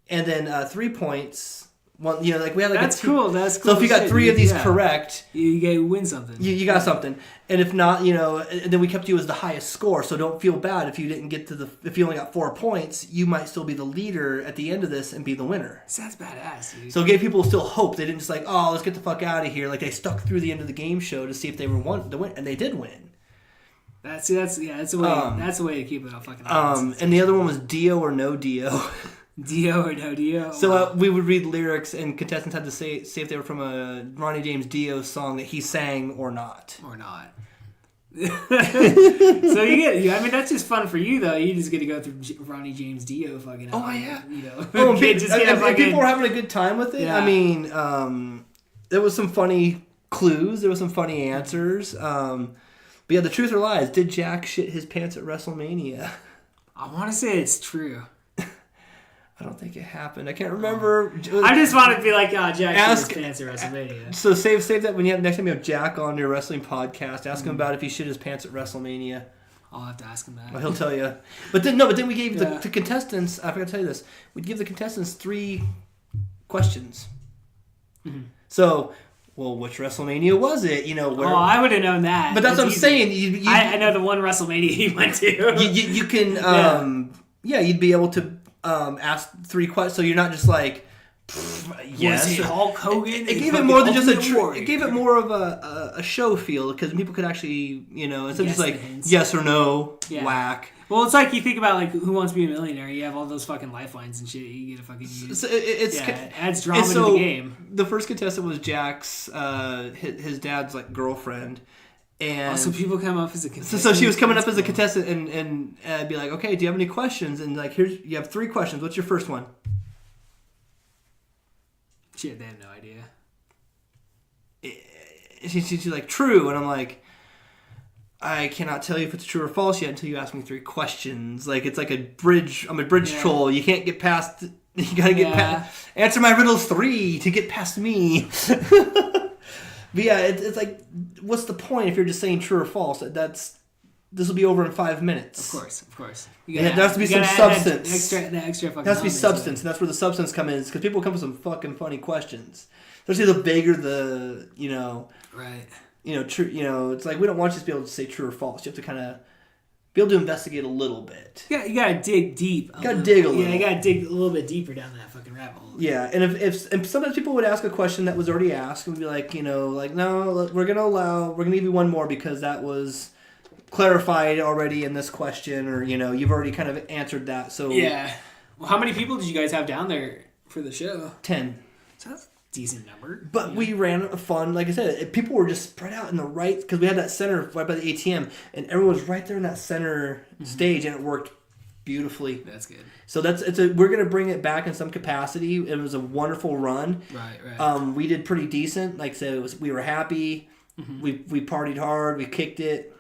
And then 3 points... Well, you know, like we had like that's cool. That's cool. So if you got 3 of these correct, you win something. You got something, and if not, you know, and then we kept you as the highest score. So don't feel bad if you didn't get to if you only got 4 points, you might still be the leader at the end of this and be the winner. So that's badass, dude. So it gave people still hope. They didn't just like, oh, let's get the fuck out of here. Like they stuck through the end of the game show to see if they were to win, and they did win. That's a way. That's a way to keep it on fucking. And the other one was Dio or no Dio. Dio or no Dio. So we would read lyrics, and contestants had to say if they were from a Ronnie James Dio song that he sang or not. Or not. So I mean, that's just fun for you though. You just get to go through Ronnie James Dio fucking. Oh yeah. You know. People were having a good time with it. Yeah. I mean, there was some funny clues. There was some funny answers. But yeah, the truth or lies. Did Jack shit his pants at WrestleMania? I want to say it's true. I don't think it happened. I can't remember. I just want to be like, Jack shit his pants at WrestleMania. So save that when you have next time you have Jack on your wrestling podcast. Ask him about if he shit his pants at WrestleMania. I'll have to ask him that. Well, he'll tell you. But then we gave the contestants. I forgot to tell you this. We give the contestants 3 questions. Mm-hmm. So, well, which WrestleMania was it? You know. I would have known that. But that's what I'm saying. I know the one WrestleMania he went to. You can. You'd be able to. Ask 3 questions, so you're not just like Yes, Was it Hulk Hogan? It gave it more than just it gave it more of a show feel because people could actually, instead of just like yes or no, whack. Well, it's like you think about like Who Wants to Be a Millionaire. You have all those fucking lifelines and shit. You get to fucking use. So it adds drama to the game. The first contestant was Jack's his dad's like girlfriend, and so people come up as a contestant. So she was coming up as a contestant and be like, okay, do you have any questions? And like, you have 3 questions. What's your first one? Shit, they have no idea. She's like, true, and I'm like, I cannot tell you if it's true or false yet until you ask me 3 questions. Like, it's like a bridge. I'm a bridge troll. You can't get past. You gotta get past. Answer my riddles 3 to get past me. But yeah, it's like, what's the point if you're just saying true or false? This will be over in 5 minutes. Of course. There has to be some substance. That extra fucking. There has to be substance, and that's where the substance comes in. Because people come with some fucking funny questions. Especially the bigger the, Right. True. It's like we don't want you to be able to say true or false. You have to kind of be able to investigate a little bit. Yeah, you gotta dig deep. You gotta dig a little. Yeah, you gotta dig a little bit deeper down that fucking rabbit hole. Yeah, and if sometimes people would ask a question that was already asked, and we'd be like, no, we're gonna give you one more because that was clarified already in this question, or you've already kind of answered that. So yeah. Well, how many people did you guys have down there for the show? 10. So that's a decent number. But we ran a fun, like I said, people were just spread out in the right, because we had that center right by the ATM, and everyone was right there in that center stage, and it worked beautifully. That's good. So we're gonna bring it back in some capacity. It was a wonderful run. Right. We did pretty decent. Like I said, we were happy. Mm-hmm. We partied hard. We kicked it.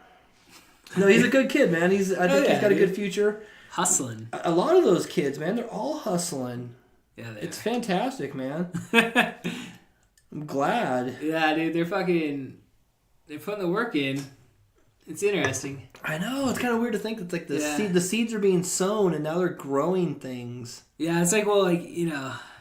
No, he's a good kid, man. I think he's got a good future. Hustling. A lot of those kids, man, they're all hustling. Yeah, it's fantastic, man. I'm glad. Yeah, dude, they're putting the work in. It's interesting. I know. It's kind of weird to think that the seeds are being sown and now they're growing things. Yeah, it's like, well, like,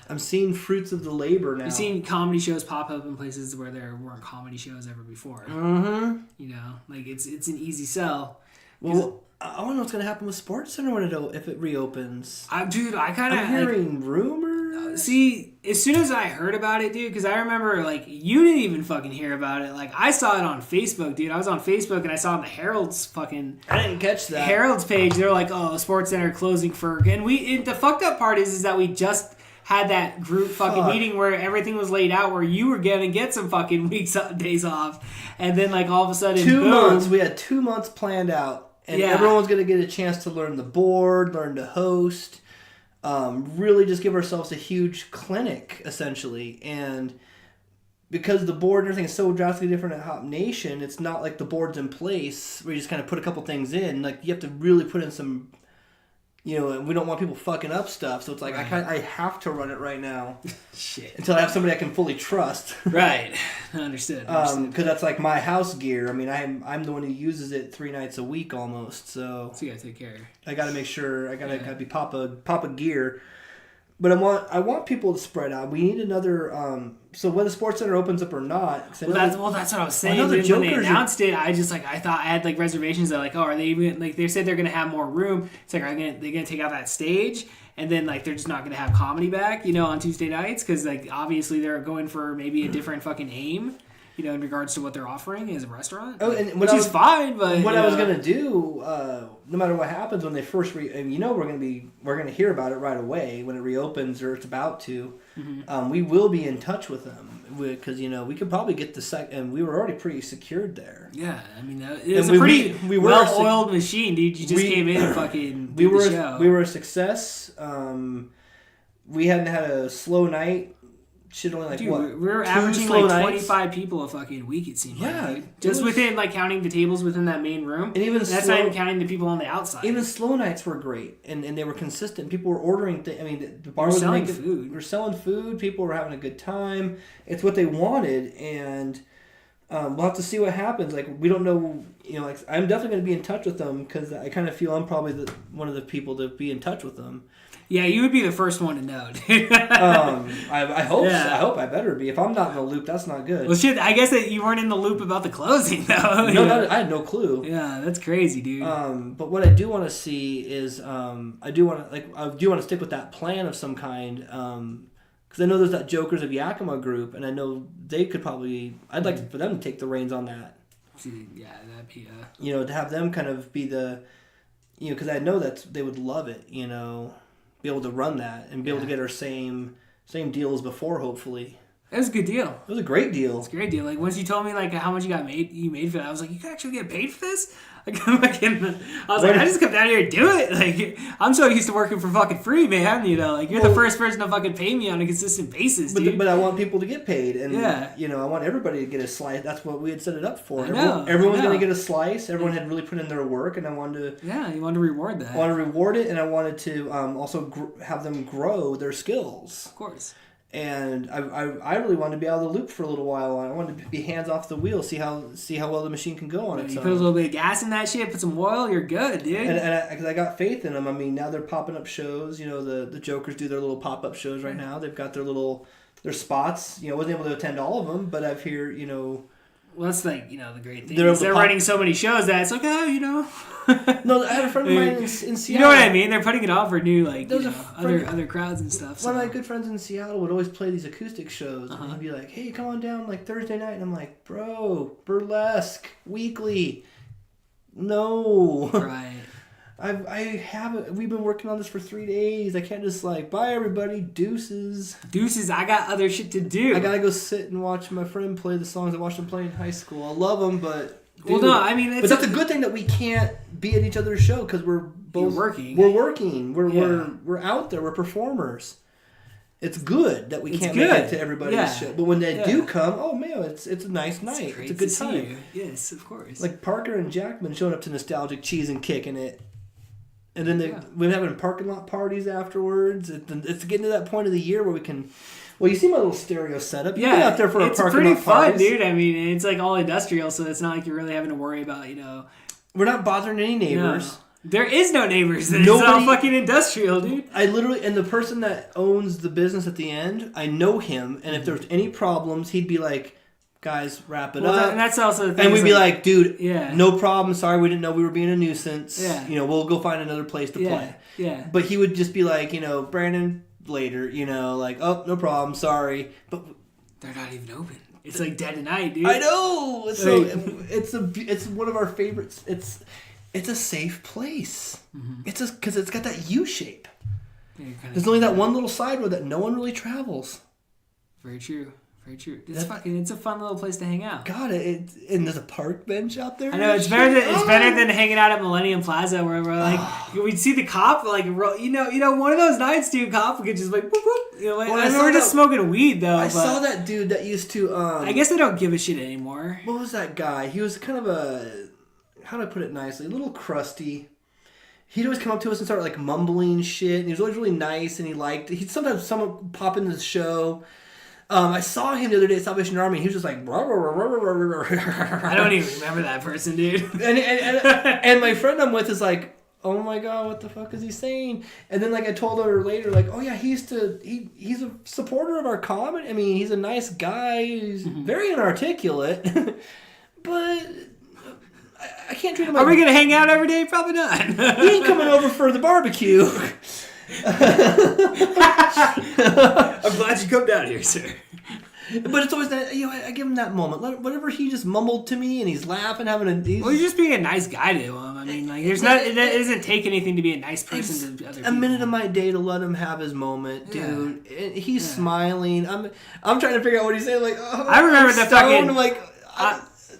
I'm seeing fruits of the labor now. You've seen comedy shows pop up in places where there weren't comedy shows ever before. Mm-hmm. Like it's an easy sell. Well, I want to know what's going to happen with SportsCenter if it reopens. I'm hearing rumors. See, as soon as I heard about it, dude, because I remember, like, you didn't even fucking hear about it. Like, I saw it on Facebook, dude. I was on Facebook, and I saw on the Herald's fucking... I didn't catch that. Herald's page, they're like, oh, SportsCenter closing for... And the fucked up part is that we just had that group fucking meeting where everything was laid out, where you were going to get some fucking days off. And then, like, all of a sudden, 2 months. We had 2 months planned out. And everyone's going to get a chance to learn the board, learn to host, really just give ourselves a huge clinic, essentially. And because the board and everything is so drastically different at Hop Nation, it's not like the board's in place where you just kind of put a couple things in. Like, you have to really put in some, and we don't want people fucking up stuff. So it's like, I have to run it right now. Shit. Until I have somebody I can fully trust. Right. Understood. Because that's like my house gear. I mean, I'm the one who uses it 3 nights a week almost. So you gotta take care. I gotta make sure. I gotta be Papa gear. But I want people to spread out. We need another. So whether SportsCenter opens up or not. That's what I was saying. When they announced it, I thought I had like reservations that like, oh, are they even like they said they're gonna have more room? It's like, they're gonna take out that stage, and then like they're just not gonna have comedy back, on Tuesday nights, because like obviously they're going for maybe a different fucking aim. In regards to what they're offering as a restaurant. Oh, and which is fine, but what I was gonna do, no matter what happens when they first we're gonna hear about it right away when it reopens or it's about to. Mm-hmm. We will be in touch with them because we could probably get and we were already pretty secured there. Yeah, I mean it was a pretty well-oiled machine, dude. You just came in and fucking did the show. We were a success. We hadn't had a slow night. Shit, only we were averaging like 25 people a fucking week, it seemed like, dude. Just within, like, counting the tables within that main room. And that's not even counting the people on the outside. Even slow nights were great, and they were consistent. People were ordering things. I mean, the bar was selling food. We're selling food. People were having a good time. It's what they wanted, and we'll have to see what happens. Like, we don't know, like, I'm definitely going to be in touch with them because I kind of feel I'm probably one of the people to be in touch with them. Yeah, you would be the first one to know, dude. I hope so. I hope I better be. If I'm not in the loop, that's not good. Well, shit, I guess that you weren't in the loop about the closing, though. No, I had no clue. Yeah, that's crazy, dude. But what I do want to see is I do want to stick with that plan of some kind. Because I know there's that Jokers of Yakima group, and I know they could probably. I'd like for them to take the reins on that. Yeah, that'd be. To have them kind of be the, because I know that they would love it. Be able to run that and be able to get our same deal as before. Hopefully, it was a good deal. It was a great deal. It's a great deal. Like once you told me like how much you made for that, I was like, you can actually get paid for this. Like, I was like, I just come down here and do it. Like, I'm so used to working for fucking free, man. Like you're the first person to fucking pay me on a consistent basis, dude. But I want people to get paid, and I want everybody to get a slice. That's what we had set it up for. Everyone's going to get a slice. Everyone had really put in their work, and I wanted to. Yeah, you wanted to reward that. I wanted to reward it, and I wanted to also have them grow their skills. Of course. And I really wanted to be out of the loop for a little while. I wanted to be hands off the wheel, see how well the machine can go on its own. You put a little bit of gas in that shit, put some oil, you're good, dude. And because I got faith in them. I mean, now they're popping up shows. The Jokers do their little pop up shows right now. They've got their spots. Wasn't able to attend all of them, but I've heard. Well, that's like the great thing. They're running so many shows that it's like No, I had a friend of mine in Seattle. You know what I mean? They're putting it on for new other crowds and stuff. One of my good friends in Seattle would always play these acoustic shows, and he'd be like, "Hey, come on down like Thursday night," and I'm like, "Bro, burlesque weekly, no." Right. I haven't. We've been working on this for 3 days. I can't just bye everybody, deuces. Deuces. I got other shit to do. I gotta go sit and watch my friend play the songs I watched him play in high school. I love them, but. Dude, well, no, I mean, but that's a good thing that we can't be at each other's show because we're both working. We're working. We're out there. We're performers. It's good that we can't make it to everybody's show, but when they do come, oh man, it's a nice night. It's a good time. Yes, of course. Like Parker and Jackman showing up to Nostalgic Cheese and kicking it. And then we're having parking lot parties afterwards. It's getting to that point of the year where we can. Well, you see my little stereo setup. You've been out there for a parking lot party. It's pretty fun, dude. I mean, it's like all industrial, so it's not like you're really having to worry about We're not bothering any neighbors. No. There is no neighbors. It's all fucking industrial, dude. I literally, and the person that owns the business at the end, I know him, and if there's any problems, he'd be like, "Guys, wrap it up." And that's also the thing. And we'd be like, "Dude, yeah, no problem. Sorry, we didn't know we were being a nuisance. Yeah. We'll go find another place to play." Yeah. But he would just be like, Brandon, later, oh, no problem, sorry. But they're not even open. It's like dead at night, dude. I know. It's one of our favorites. It's a safe place. Mm-hmm. It's just because it's got that U shape. There's only that one little side road that no one really travels. Very true. Very true. It's a fun little place to hang out. God, and there's a park bench out there. I know it's better than hanging out at Millennium Plaza where we're we'd see the cop one of those nights, dude. Cop could just like, whoop, whoop, we're just smoking weed though. I saw that dude that used to. I guess they don't give a shit anymore. What was that guy? He was kind of how do I put it nicely? A little crusty. He'd always come up to us and start like mumbling shit. And he was always really nice, and he'd sometimes someone pop into the show. I saw him the other day at Salvation Army. He was just like, I don't even remember that person, dude. and my friend I'm with is like, oh my god, what the fuck is he saying? And then I told her later, oh yeah, he's a supporter of our comedy. I mean, he's a nice guy. He's very inarticulate, but I can't treat him. Are we gonna hang out every day? Probably not. He ain't coming over for the barbecue. I'm glad you come down here, sir. But it's always that I give him that moment. Whatever he just mumbled to me, and he's laughing, having a. Well, you're just being a nice guy to him. I mean, it doesn't take anything to be a nice person to other people. A minute of my day to let him have his moment, dude. Yeah. He's smiling. I'm trying to figure out what he's saying. I remember that fucking.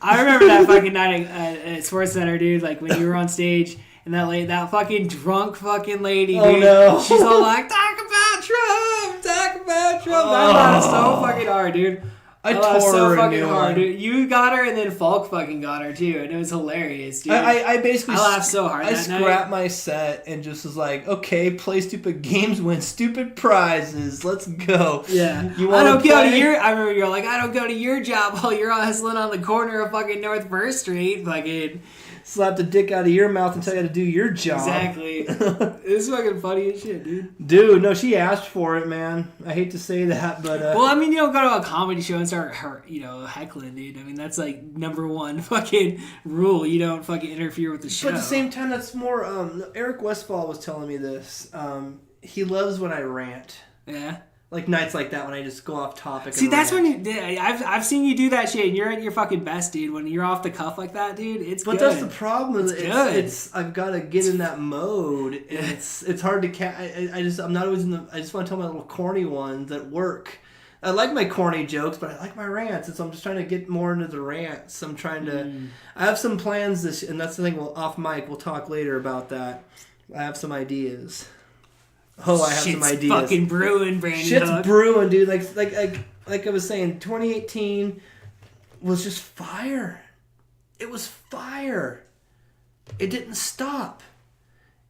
I remember that fucking night at Sports Center, dude. When you were on stage. And that fucking drunk fucking lady, dude. Oh, no. She's all like, talk about Trump. I laughed so fucking hard, dude. I laughed so fucking hard, dude. You got her, and then Falk fucking got her, too. And it was hilarious, dude. I basically... I laughed so hard I scrapped my set and just was like, okay, play stupid games, win stupid prizes. Let's go. Yeah. You want to play? I remember you're like, I don't go to your job while you're hustling on the corner of fucking North 1st Street. Fucking... slap the dick out of your mouth and tell you how to do your job. Exactly. It's fucking funny as shit, dude. Dude, no, she asked for it, man. I hate to say that, but... well, I mean, you don't go to a comedy show and start heckling, dude. I mean, that's number one fucking rule. You don't fucking interfere with the show. But at the same time, that's more... Eric Westfall was telling me this. He loves when I rant. Yeah? like nights like that when I just go off topic. See, and that's rant. when I've seen you do that shit, and you're at your fucking best, dude. When you're off the cuff like that, dude, it's But good. that's the problem. It's I've got to get in that mode, and it's hard to I'm not always in the. I just want to tell my little corny ones that work. I like my corny jokes, but I like my rants, and so I'm just trying to get more into the rants. I'm trying to. I have some plans and that's the thing. Off mic, we'll talk later about that. I have some ideas. Oh, I have some ideas. Shit's fucking brewing, Brandon. Shit's brewing, dude. Like I was saying, 2018 was just fire. It was fire. It didn't stop.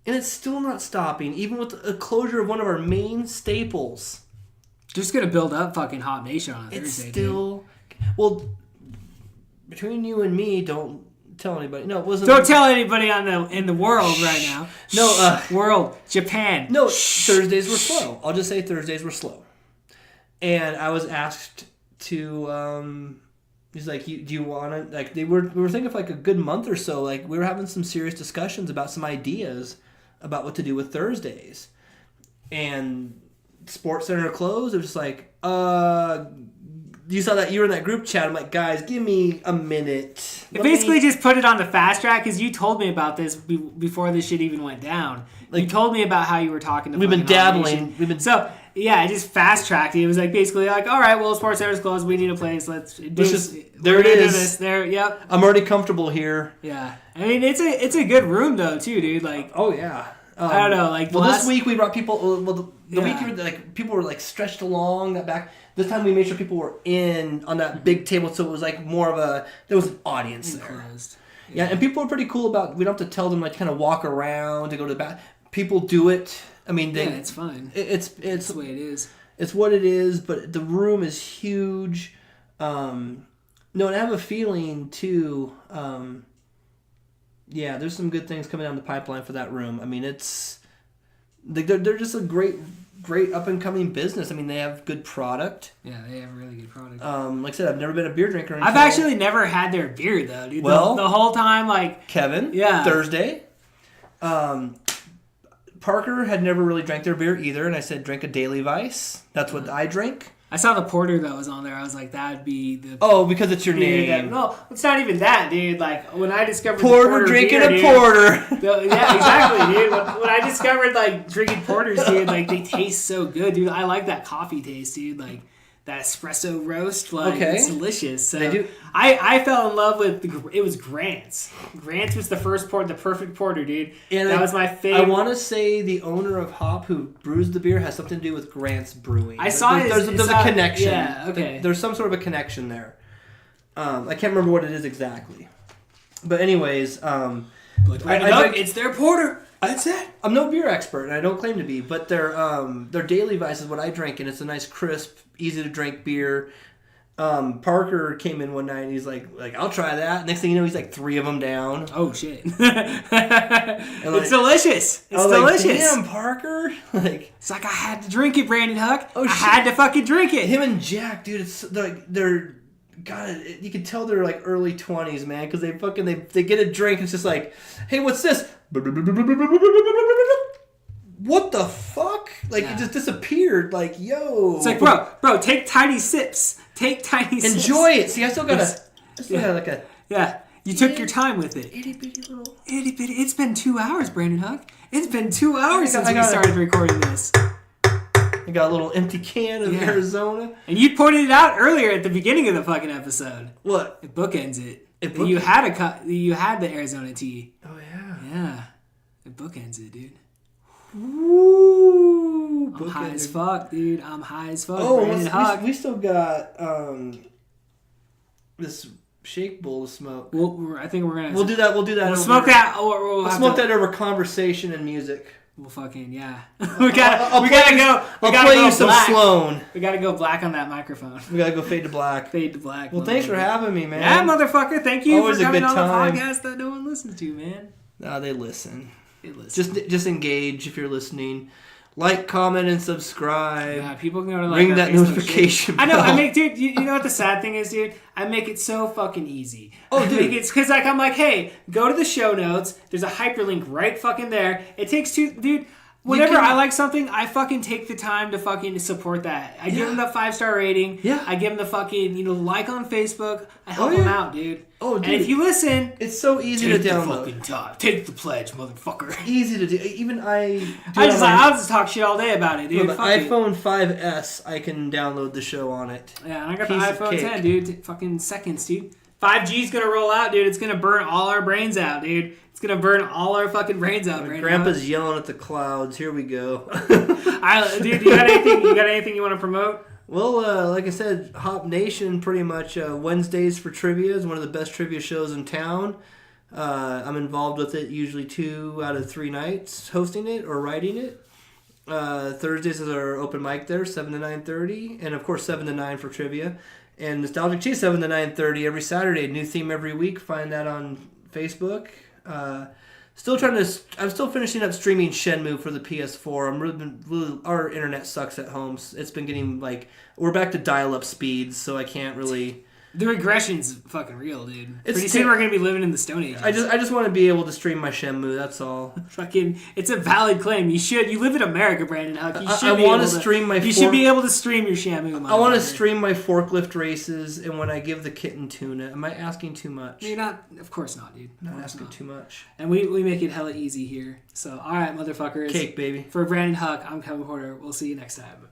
And it's still not stopping, even with the closure of one of our main staples. Just gonna build up fucking Hot Nation on It's Thursday, still... Well, between you and me, don't tell anybody. No, it wasn't... Don't tell anybody in the world right now. No, world. Japan. No, Thursdays were slow. I'll just say Thursdays were slow. And I was asked to... he's like, do you want to... Like, we were thinking of like a good month or so. Like, we were having some serious discussions about some ideas about what to do with Thursdays. And Sports Center closed. It was just like, you saw that you were in that group chat. I'm like, guys, give me a minute. Basically just put it on the fast track because you told me about this before this shit even went down. Like, you told me about how you were talking to We've been dabbling. So, yeah, I just fast tracked it. It was like basically like, all right, well, Sports Center's closed. We need a place. There it is. There, yep. I'm already comfortable here. Yeah. I mean, it's a good room, though, too, dude. Like, oh, yeah. I don't know. Like, this week we brought people. Well, the week like people were like stretched along that back. This time we made sure people were in on that big table, so it was like more of there was an audience there. Yeah, and people were pretty cool about. We don't have to tell them like kind of walk around to go to the bath. People do it. I mean, it's fine. It's the way it is. It's what it is, but the room is huge. No, and I have a feeling too. Yeah, there's some good things coming down the pipeline for that room. I mean, they're just a great up and coming business. I mean, they have good product. Yeah, they have a really good product. Like I said, I've never been a beer drinker. I've actually never had their beer though, dude. Well, the whole time, like Kevin, yeah, Thursday. Parker had never really drank their beer either, and I said, drink a Daily Vice. That's what I drink. I saw the porter that was on there. I was like, that'd be the... Oh, because it's your name. No, it's not even that, dude. Like, when I discovered porter drinking beer, a porter. Yeah, exactly, dude. When I discovered, like, drinking porters, dude, like, they taste so good, dude. I like that coffee taste, dude. Like, that espresso roast, like, it's delicious. So they do. I fell in love with, it was Grant's. Grant's was the perfect porter, dude. And that was my favorite. I want to say the owner of Hop who brews the beer has something to do with Grant's Brewing. There's a connection. Yeah, okay. There's some sort of a connection there. I can't remember what it is exactly. But anyways, it's their porter. That's it. I'm no beer expert, and I don't claim to be, but their Daily Vice is what I drink, and it's a nice, crisp, easy to drink beer. Parker came in one night and he's like I'll try that. Next thing you know, he's like 3 of them down. Oh shit! It's delicious. It's delicious. Like, damn, Parker. Like it's like I had to drink it, Brandon Huck. I had to fucking drink it. Him and Jack, dude. It's like they're. God, you can tell they're like early 20s, man, because they get a drink and it's just like, hey, what's this? What the fuck? Like it just disappeared. Like, yo. It's like, bro, take tiny sips. Take tiny sips. Enjoy it. See, I still got like a. Yeah, you took your time with it. Itty bitty little. Itty bitty. It's been 2 hours, Brandon Huck. It's been 2 hours since we started recording this. I got a little empty can of Arizona. And you pointed it out earlier at the beginning of the fucking episode. What? It bookends it. You had the Arizona tea. Oh yeah. Yeah. It bookends it, dude. Woo! I'm high as fuck, dude. I'm high as fuck. Oh, we still got this shake bowl to smoke. I think we're gonna. We'll do that. We'll smoke that. We'll smoke that over conversation and music. Well, fucking yeah. we gotta go. I'll play you some Sloan. We gotta go black on that microphone. We gotta go fade to black. Fade to black. Well, thanks for having me, man. Yeah, motherfucker. Thank you Always for coming on time. the podcast that no one listens to, man. No, they listen. Just engage if you're listening. Like, comment, and subscribe. Yeah, people can go to ring that notification bell. I know. I make, dude. You know what the sad thing is, dude? I make it so fucking easy. Oh, dude. It's because I'm like, hey, go to the show notes. There's a hyperlink right fucking there. It takes 2, dude. Whenever I like something, I fucking take the time to fucking support that. I give them the 5-star rating. Yeah. I give them the fucking, like on Facebook. I help them out, dude. Oh, dude. And if you listen... It's so easy to download. Take the fucking top. Take the pledge, motherfucker. Easy to do. Even I'll just talk shit all day about it, dude. The iPhone 5S, I can download the show on it. Yeah, and I got the iPhone 10, dude. Fucking seconds, dude. 5G's gonna roll out, dude. It's gonna burn all our brains out, dude. It's gonna burn all our fucking brains out. Grandpa's yelling at the clouds. Here we go. Dude, you got anything you want to promote? Well, like I said, Hop Nation pretty much Wednesdays for trivia is one of the best trivia shows in town. I'm involved with it usually 2 out of 3 nights, hosting it or writing it. Thursdays is our open mic there, 7 to 9:30, and of course 7 to 9 for trivia. And Nostalgic Cheese 7 to 9:30 every Saturday. New theme every week. Find that on Facebook. I'm still finishing up streaming Shenmue for the PS4. Our internet sucks at home. It's been getting we're back to dial-up speeds, so I can't really. The regression's fucking real, dude. Pretty soon we're gonna be living in the Stone Age. I just want to be able to stream my Shenmue. That's all. Fucking, it's a valid claim. You live in America, Brandon Huck. I want to stream my. You should be able to stream your Shenmue. I want to stream my forklift races, and when I give the kitten tuna, am I asking too much? You're not. Of course not, dude. Not asking too much. And we make it hella easy here. So all right, motherfuckers. Cake, baby. For Brandon Huck, I'm Kevin Porter. We'll see you next time.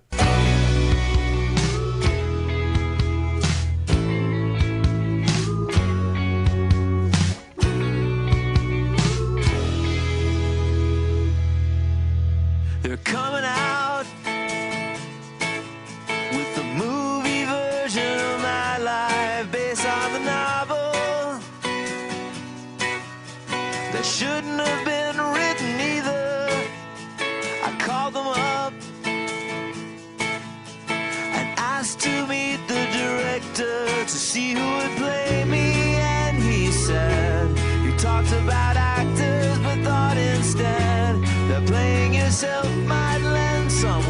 They're coming out with the movie version of my life based on the novel that shouldn't have been written either. I called them up and asked to meet the director to see who would play me, and he said, you talked about actors but thought instead that playing yourself might lend someone